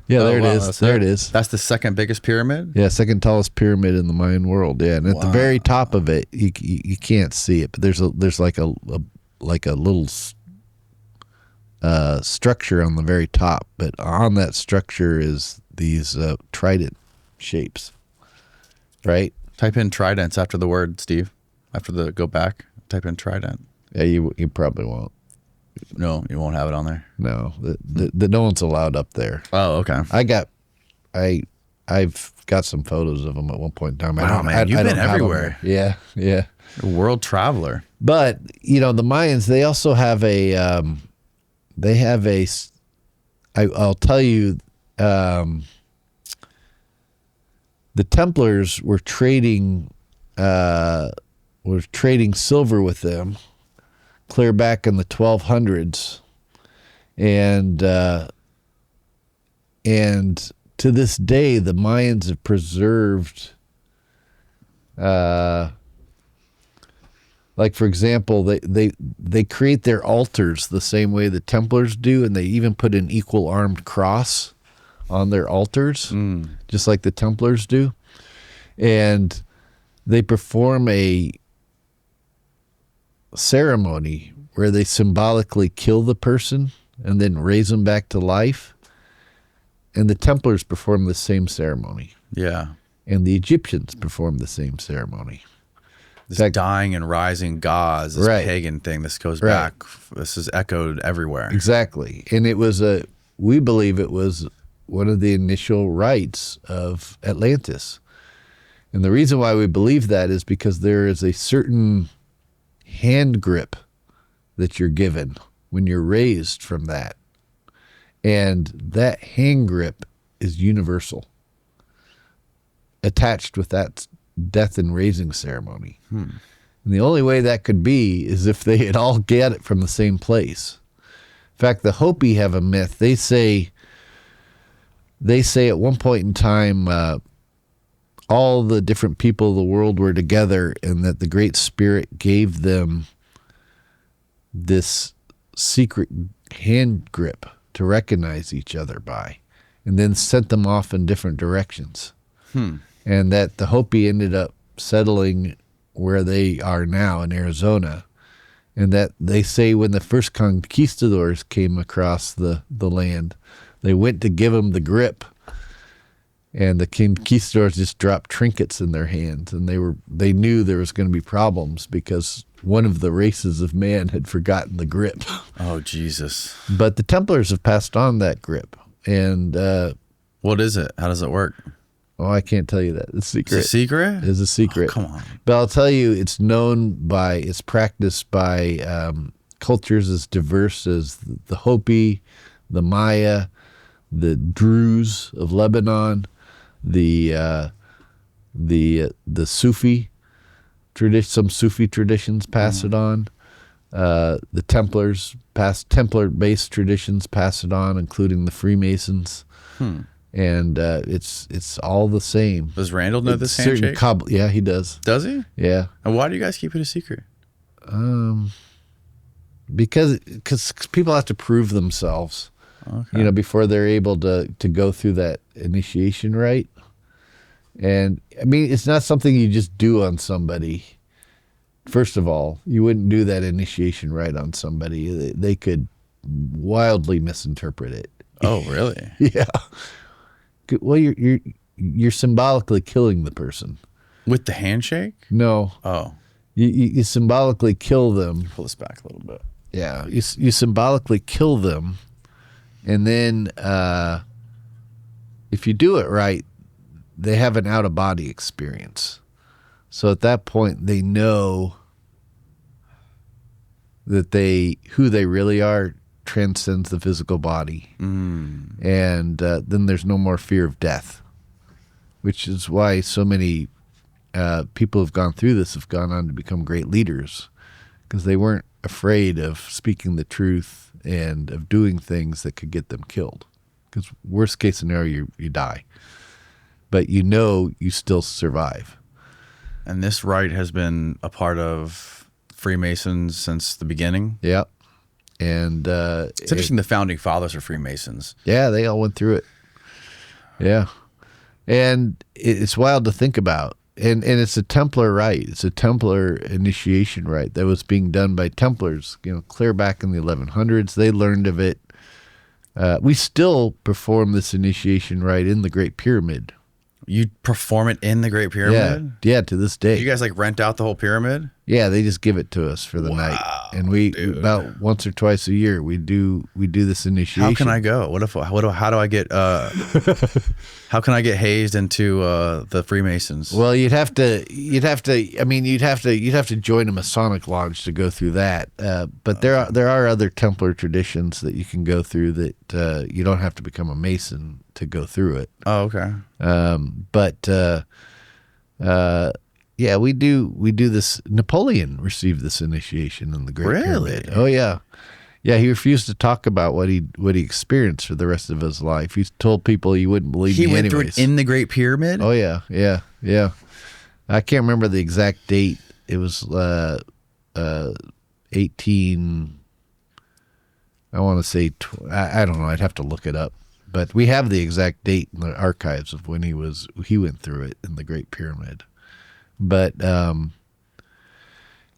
[SPEAKER 1] yeah, there it is. There it is.
[SPEAKER 2] That's the second biggest pyramid?
[SPEAKER 1] Yeah, second tallest pyramid in the Mayan world. Yeah, and at the very top of it, you can't see it, but there's like a little structure on the very top, but on that structure is these trident shapes, right?
[SPEAKER 2] Type in tridents after the word, Steve. Go back, type in trident.
[SPEAKER 1] Yeah, you probably won't.
[SPEAKER 2] No, you won't have it on there.
[SPEAKER 1] No, no one's allowed up there.
[SPEAKER 2] Oh, okay.
[SPEAKER 1] I've got some photos of them at one point in time.
[SPEAKER 2] Wow, man, you've been everywhere.
[SPEAKER 1] Yeah.
[SPEAKER 2] You're a world traveler.
[SPEAKER 1] But the Mayans, they also have I'll tell you, the Templars were trading silver with them clear back in the 1200s, and to this day the Mayans have preserved, like for example, they create their altars the same way the Templars do, and they even put an equal armed cross on their altars, just like the Templars do. And they perform a ceremony where they symbolically kill the person and then raise them back to life. And the Templars perform the same ceremony.
[SPEAKER 2] Yeah.
[SPEAKER 1] And the Egyptians perform the same ceremony.
[SPEAKER 2] This dying and rising gods, this pagan thing, this goes back. This is echoed everywhere.
[SPEAKER 1] Exactly. And we believe it was one of the initial rites of Atlantis. And the reason why we believe that is because there is a certain hand grip that you're given when you're raised from that. And that hand grip is universal. attached with that death and raising ceremony. And the only way that could be is if they had all get it from the same place. In fact, the Hopi have a myth. They say at one point in time, all the different people of the world were together, and that the Great Spirit gave them this secret hand grip to recognize each other by, and then sent them off in different directions. And that the Hopi ended up settling where they are now in Arizona. And that they say when the first conquistadors came across the land, they went to give them the grip, and the conquistadors just dropped trinkets in their hands, and they knew there was going to be problems because one of the races of man had forgotten the grip.
[SPEAKER 2] Oh, Jesus.
[SPEAKER 1] But the Templars have passed on that grip. And
[SPEAKER 2] what is it? How does it work?
[SPEAKER 1] oh, I can't tell you that. It's secret.
[SPEAKER 2] It's a secret?
[SPEAKER 1] It's a secret.
[SPEAKER 2] Oh, come on.
[SPEAKER 1] But I'll tell you, it's practiced by cultures as diverse as the Hopi, the Maya, the Druze of Lebanon, the Sufi tradition. Some Sufi traditions pass it on. The Templars Templar-based traditions pass it on, including the Freemasons. And it's all the same.
[SPEAKER 2] Does Randall know this handshake?
[SPEAKER 1] Yeah, he does.
[SPEAKER 2] Does he?
[SPEAKER 1] Yeah.
[SPEAKER 2] And why do you guys keep it a secret?
[SPEAKER 1] Because people have to prove themselves, before they're able to go through that initiation rite. And I mean, it's not something you just do on somebody. First of all, you wouldn't do that initiation rite on somebody. They could wildly misinterpret it.
[SPEAKER 2] Oh, really?
[SPEAKER 1] Yeah. Well, you're symbolically killing the person.
[SPEAKER 2] With the handshake?
[SPEAKER 1] No.
[SPEAKER 2] Oh.
[SPEAKER 1] You symbolically kill them.
[SPEAKER 2] Pull this back a little bit.
[SPEAKER 1] Yeah. You symbolically kill them. And then if you do it right, they have an out-of-body experience. So at that point, they know that who they really are transcends the physical body. And then there's no more fear of death, which is why so many people who've gone through this have gone on to become great leaders, because they weren't afraid of speaking the truth and of doing things that could get them killed. Because worst case scenario, you die. But you still survive.
[SPEAKER 2] And this rite has been a part of Freemasons since the beginning?
[SPEAKER 1] Yeah. And
[SPEAKER 2] it's interesting the founding fathers are Freemasons.
[SPEAKER 1] Yeah, they all went through it. Yeah. And it's wild to think about. And it's a Templar rite. It's a Templar initiation rite that was being done by Templars, clear back in the 1100s. They learned of it. We still perform this initiation rite in the Great Pyramid.
[SPEAKER 2] You perform it in the Great Pyramid?
[SPEAKER 1] Yeah, to this day.
[SPEAKER 2] You guys rent out the whole pyramid?
[SPEAKER 1] Yeah, they just give it to us for the night. And we about once or twice a year we do this initiation.
[SPEAKER 2] How can I go? How do I get how can I get hazed into the Freemasons?
[SPEAKER 1] Well, you'd have to join a Masonic lodge to go through that. But there are other Templar traditions that you can go through that you don't have to become a Mason to go through it.
[SPEAKER 2] Oh, okay.
[SPEAKER 1] Yeah, we do this. Napoleon received this initiation in the Great Pyramid. Oh yeah. Yeah, he refused to talk about what he experienced for the rest of his life. He told people he wouldn't believe me anyways.
[SPEAKER 2] He went through it in the Great Pyramid?
[SPEAKER 1] Oh yeah. I can't remember the exact date. It was 18 I want to say I don't know, I'd have to look it up. But we have the exact date in the archives of when he went through it in the Great Pyramid. But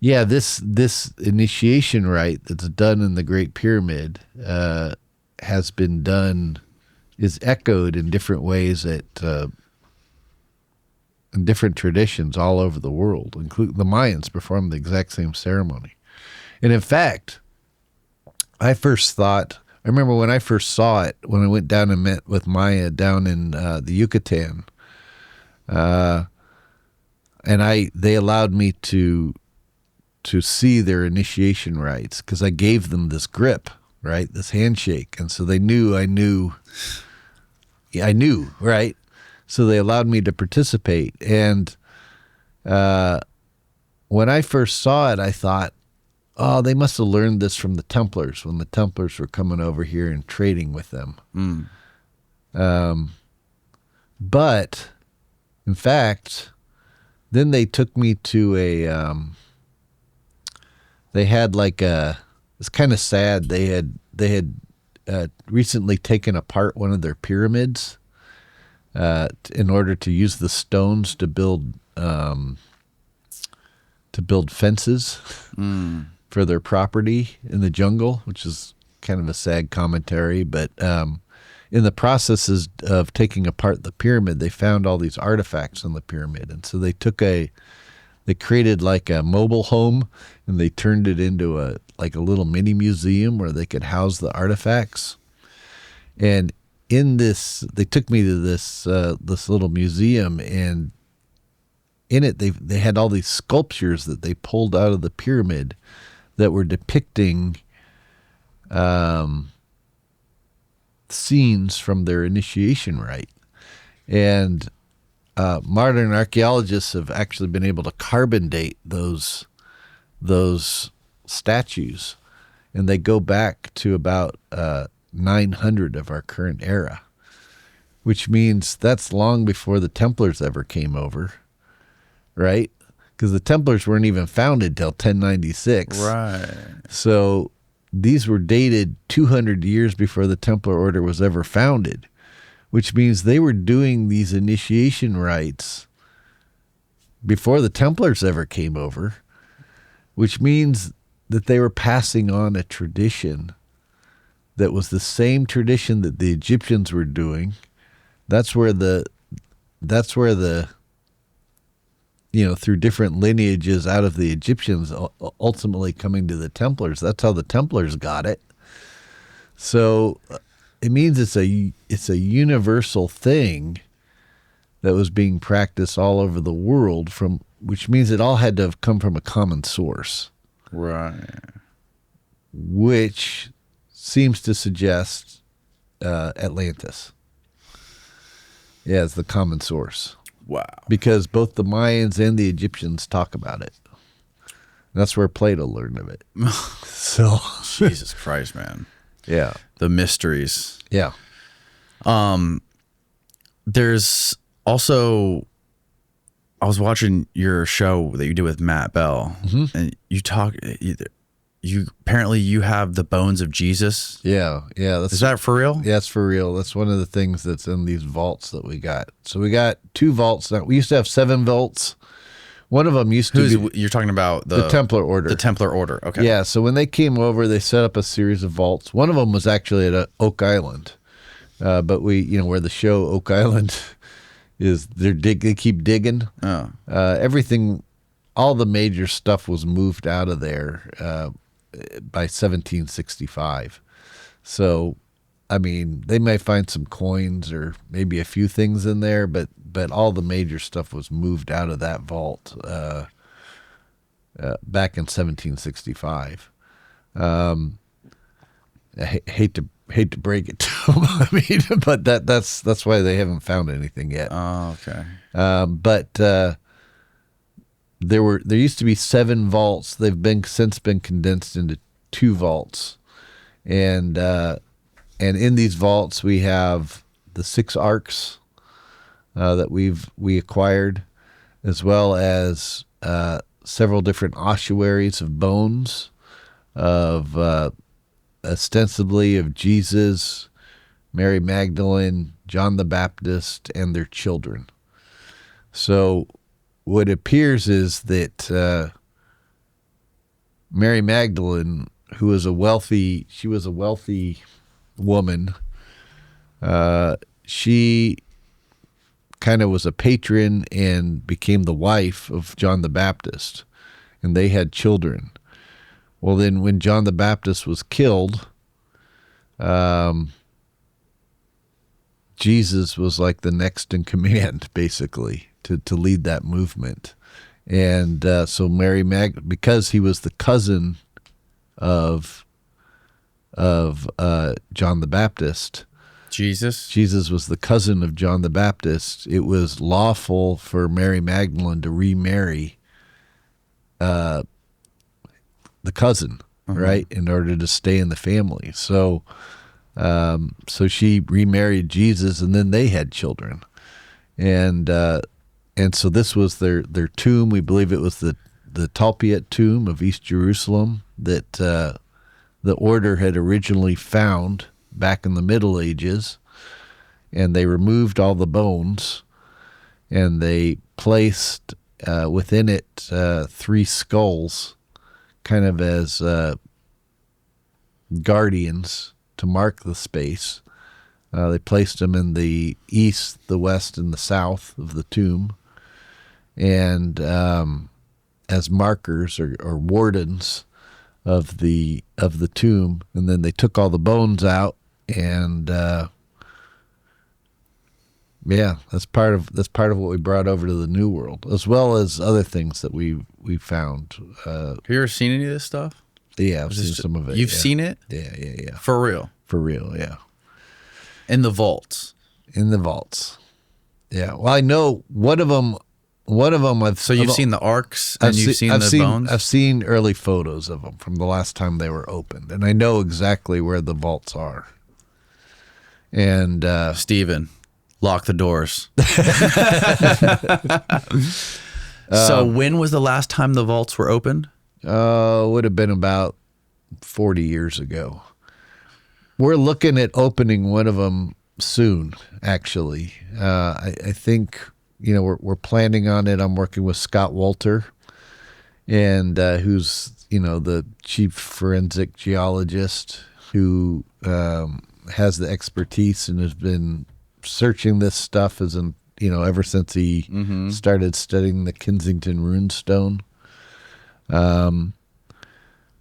[SPEAKER 1] this initiation rite that's done in the Great Pyramid is echoed in different ways in different traditions all over the world, including the Mayans perform the exact same ceremony. And in fact, I remember when I first saw it, when I went down and met with Maya down in the Yucatan, and they allowed me to see their initiation rites, because I gave them this grip, right, this handshake, and so they knew I knew, right. So they allowed me to participate. And when I first saw it, I thought, oh, they must have learned this from the Templars when the Templars were coming over here and trading with them. But in fact, then they took me to they had like it's kind of sad. They had recently taken apart one of their pyramids in order to use the stones to build fences for their property in the jungle, which is kind of a sad commentary. But in the processes of taking apart the pyramid, they found all these artifacts in the pyramid, and so they created like a mobile home, and they turned it into a little mini museum where they could house the artifacts. And in this, they took me to this little museum, and in it they had all these sculptures that they pulled out of the pyramid that were depicting scenes from their initiation rite. And modern archaeologists have actually been able to carbon date those statues, and they go back to about 900 of our current era, which means that's long before the Templars ever came over, right? Because the Templars weren't even founded till 1096.
[SPEAKER 2] Right.
[SPEAKER 1] So these were dated 200 years before the Templar Order was ever founded, which means they were doing these initiation rites before the Templars ever came over, which means that they were passing on a tradition that was the same tradition that the Egyptians were doing. That's where the through different lineages out of the Egyptians ultimately coming to the Templars. That's how the Templars got it. So it means it's a universal thing that was being practiced all over the world, which means it all had to have come from a common source.
[SPEAKER 2] Right.
[SPEAKER 1] Which seems to suggest Atlantis. Yeah, it's the common source.
[SPEAKER 2] Wow.
[SPEAKER 1] Because both the Mayans and the Egyptians talk about it. That's where Plato learned of it. So
[SPEAKER 2] Jesus Christ, man.
[SPEAKER 1] Yeah.
[SPEAKER 2] The mysteries.
[SPEAKER 1] Yeah.
[SPEAKER 2] There's also, I was watching your show that you did with Matt Bell, and you apparently you have the bones of Jesus.
[SPEAKER 1] Yeah.
[SPEAKER 2] Is that for real?
[SPEAKER 1] Yeah, it's for real. That's one of the things that's in these vaults that we got. So we got 2 vaults now. We used to have 7 vaults. One of them used to be...
[SPEAKER 2] You're talking about
[SPEAKER 1] the Templar Order.
[SPEAKER 2] The Templar Order, okay.
[SPEAKER 1] Yeah, so when they came over, they set up a series of vaults. One of them was actually at Oak Island. But where the show Oak Island is, they keep digging.
[SPEAKER 2] Oh.
[SPEAKER 1] Everything, all the major stuff was moved out of there by 1765. So, I mean, they may find some coins or maybe a few things in there, but all the major stuff was moved out of that vault back in 1765. I hate to break it to them. I mean, but that's why they haven't found anything yet.
[SPEAKER 2] Oh, okay.
[SPEAKER 1] But there used to be 7 vaults. They've since been condensed into 2 vaults, and in these vaults we have the 6 arks that we acquired, as well as several different ossuaries of bones of ostensibly of Jesus, Mary Magdalene, John the Baptist, and their children. So what appears is that Mary Magdalene, who was a wealthy woman, she kind of was a patron and became the wife of John the Baptist, and they had children. Well, then when John the Baptist was killed, Jesus was like the next in command, basically, to lead that movement. And so because he was the cousin of John the Baptist,
[SPEAKER 2] Jesus
[SPEAKER 1] was the cousin of John the Baptist, it was lawful for Mary Magdalene to remarry the cousin, right, in order to stay in the family. So, so she remarried Jesus, and then they had children, and so this was their tomb. We believe it was the Talpiot tomb of East Jerusalem that the order had originally found back in the Middle Ages, and they removed all the bones, and they placed within it 3 skulls, kind of as guardians to mark the space. They placed them in the east, the west, and the south of the tomb, and as markers or wardens of the tomb. And then they took all the bones out, and that's part of what we brought over to the New World, as well as other things that we found.
[SPEAKER 2] Have you ever seen any of this stuff?
[SPEAKER 1] Yeah, I've seen some of it.
[SPEAKER 2] You've seen it?
[SPEAKER 1] Yeah.
[SPEAKER 2] For real?
[SPEAKER 1] For real, yeah.
[SPEAKER 2] In the vaults?
[SPEAKER 1] In the vaults. Yeah. Well, I know one of them
[SPEAKER 2] So you've seen the arks and you've seen the bones?
[SPEAKER 1] I've seen early photos of them from the last time they were opened, and I know exactly where the vaults are. And
[SPEAKER 2] Stephen, lock the doors. So when was the last time the vaults were opened?
[SPEAKER 1] Would have been about 40 years ago. We're looking at opening one of them soon, actually. I think, we're planning on it. I'm working with Scott Walter, and who's, the chief forensic geologist who has the expertise and has been searching this stuff ever since he started studying the Kensington runestone.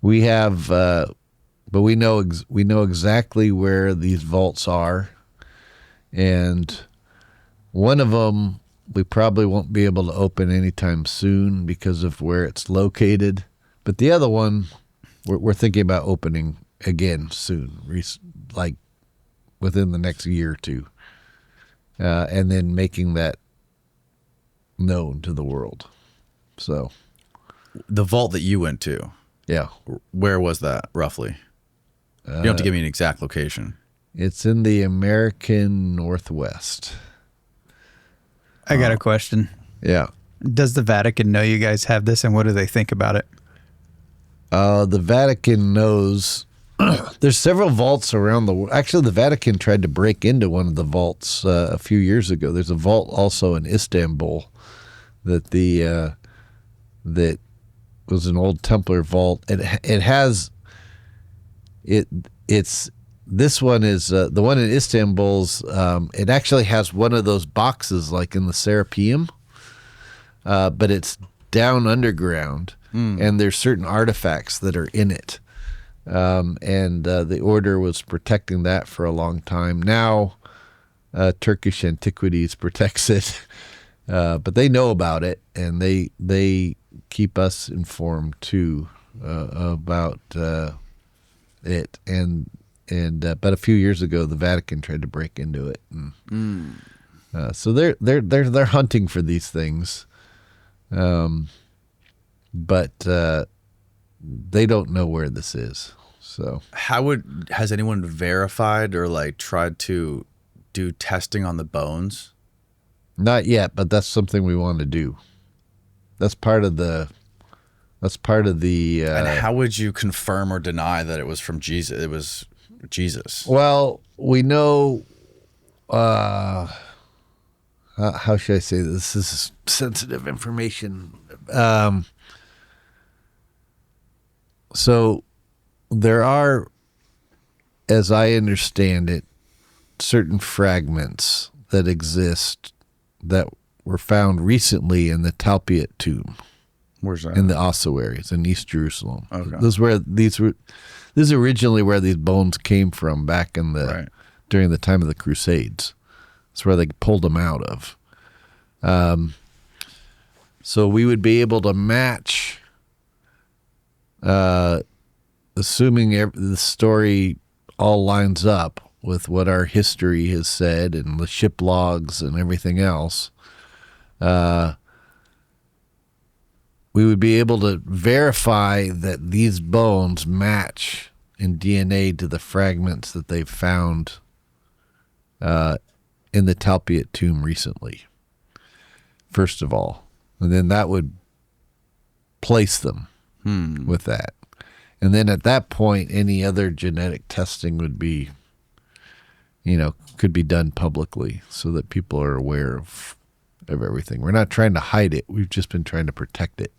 [SPEAKER 1] We have, but we know exactly where these vaults are, and one of them we probably won't be able to open anytime soon because of where it's located. But the other one, we're thinking about opening again soon, like within the next year or two, and then making that known to the world. So,
[SPEAKER 2] the vault that you went to,
[SPEAKER 1] yeah,
[SPEAKER 2] where was that roughly? You don't have to give me an exact location.
[SPEAKER 1] It's in the American Northwest.
[SPEAKER 3] I got a question.
[SPEAKER 1] Yeah.
[SPEAKER 3] Does the Vatican know you guys have this, and what do they think about it?
[SPEAKER 1] The Vatican knows. There's several vaults around the world. Actually, the Vatican tried to break into one of the vaults a few years ago. There's a vault also in Istanbul that that was an old Templar vault. This one is the one in Istanbul's. It actually has one of those boxes like in the Serapeum, but it's down underground, and there's certain artifacts that are in it. And the order was protecting that for a long time. Now, Turkish Antiquities protects it, but they know about it, and they keep us informed too about it. But a few years ago, the Vatican tried to break into it, and so they're hunting for these things, but they don't know where this is. So
[SPEAKER 2] has anyone verified or like tried to do testing on the bones?
[SPEAKER 1] Not yet, but that's something we want to do. That's part of the.
[SPEAKER 2] And how would you confirm or deny that it was from Jesus? It was Jesus.
[SPEAKER 1] Well, we know. How should I say this? This is sensitive information. So there are, as I understand it, certain fragments that exist that were found recently in the Talpiot tomb.
[SPEAKER 2] Where's that?
[SPEAKER 1] In the ossuaries in East Jerusalem.
[SPEAKER 2] Okay.
[SPEAKER 1] This is originally where these bones came from back in during the time of the Crusades. That's where they pulled them out of. So we would be able to match, assuming the story all lines up, with what our history has said and the ship logs and everything else, we would be able to verify that these bones match in DNA to the fragments that they've found in the Talpiot tomb recently, first of all. And then that would place them with that. And then at that point, any other genetic testing would be, could be done publicly so that people are aware of everything. We're not trying to hide it. We've just been trying to protect it.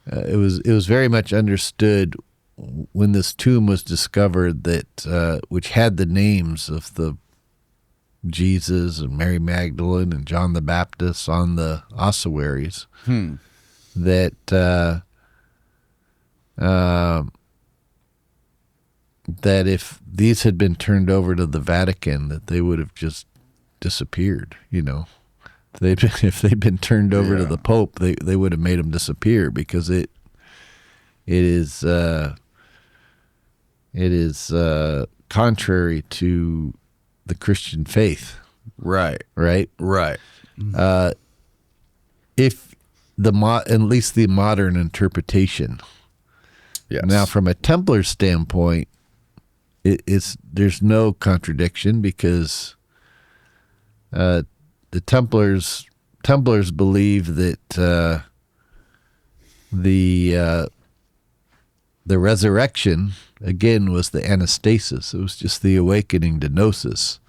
[SPEAKER 1] It was very much understood when this tomb was discovered that which had the names of the Jesus and Mary Magdalene and John the Baptist on the ossuaries, that that if these had been turned over to the Vatican, that they would have just disappeared. If they'd been turned over to the Pope, they would have made them disappear, because it is contrary to the Christian faith.
[SPEAKER 2] Right.
[SPEAKER 1] If at least the modern interpretation.
[SPEAKER 2] Yes.
[SPEAKER 1] Now, from a Templar standpoint, there's no contradiction, because the Templars believe that the resurrection again was the anastasis. It was just the awakening to gnosis.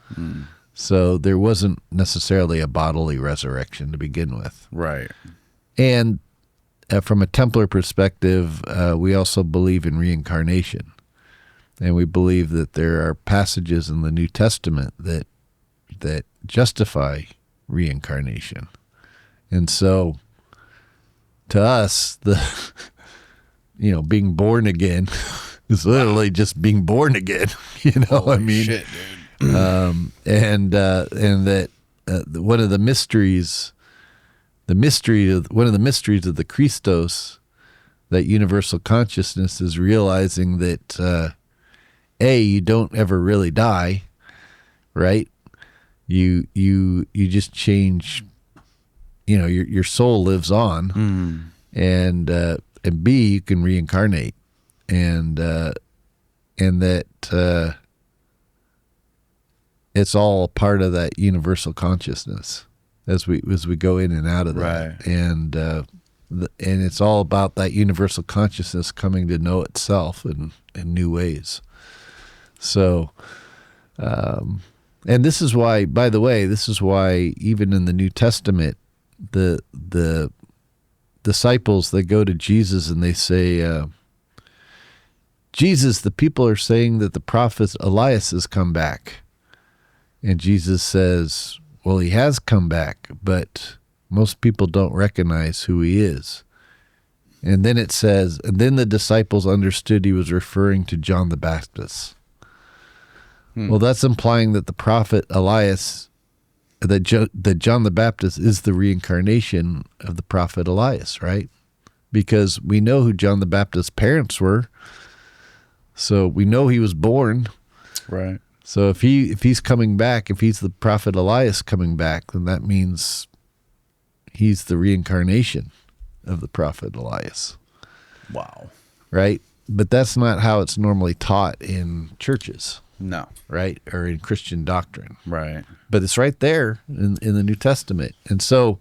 [SPEAKER 1] So there wasn't necessarily a bodily resurrection to begin with.
[SPEAKER 2] Right.
[SPEAKER 1] And from a Templar perspective, we also believe in reincarnation. And we believe that there are passages in the New Testament that justify reincarnation. And so to us, being born again is literally just being born again.
[SPEAKER 2] Holy shit, dude.
[SPEAKER 1] And that one of the mysteries of the Christos, that universal consciousness, is realizing that you don't ever really die, right? You just change. Your soul lives on, and B, you can reincarnate, and that it's all part of that universal consciousness as we go in and out of that,
[SPEAKER 2] right.
[SPEAKER 1] And it's all about that universal consciousness coming to know itself in new ways. So, and this is why, by the way, even in the New Testament, the disciples, they go to Jesus and they say, Jesus, the people are saying that the prophet Elias has come back. And Jesus says, well, he has come back, but most people don't recognize who he is. And then it says, and then the disciples understood he was referring to John the Baptist. Well, that's implying that the prophet Elias, that John the Baptist is the reincarnation of the prophet Elias, right? Because we know who John the Baptist's parents were, so we know he was born.
[SPEAKER 2] Right.
[SPEAKER 1] So if he's coming back, if he's the prophet Elias coming back, then that means he's the reincarnation of the prophet Elias.
[SPEAKER 2] Wow.
[SPEAKER 1] Right? But that's not how it's normally taught in churches.
[SPEAKER 2] No.
[SPEAKER 1] Right? Or in Christian doctrine.
[SPEAKER 2] Right.
[SPEAKER 1] But it's right there in the New Testament. And so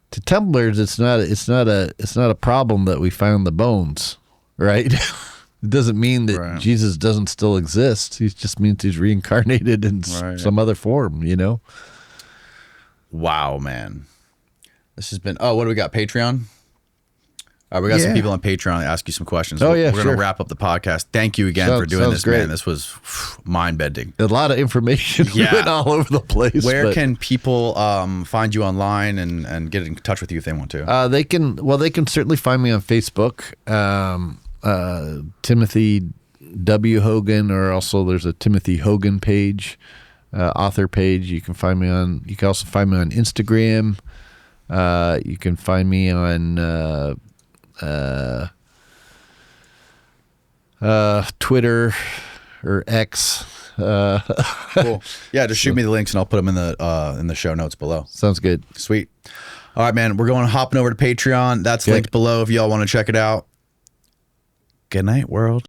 [SPEAKER 1] to Templars, it's not a problem that we found the bones, right? It doesn't mean that Jesus doesn't still exist. It just means he's reincarnated in some other form,
[SPEAKER 2] Wow, man. This has been, what do we got? Patreon? We got some people on Patreon to ask you some questions.
[SPEAKER 1] Oh,
[SPEAKER 2] We're going to wrap up the podcast. Thank you again for doing this,
[SPEAKER 1] great.
[SPEAKER 2] man. This was mind-bending.
[SPEAKER 1] A lot of information went all over the place.
[SPEAKER 2] Where can people find you online and get in touch with you if they want to?
[SPEAKER 1] They can certainly find me on Facebook. Timothy W. Hogan, or also there's a Timothy Hogan page, author page. You can also find me on Instagram. You can find me on Twitter, or X.
[SPEAKER 2] Cool. Yeah, just shoot me the links and I'll put them in the show notes below.
[SPEAKER 1] Sounds good.
[SPEAKER 2] Sweet. All right, man. We're hopping over to Patreon. That's linked below if y'all want to check it out. Good night, world.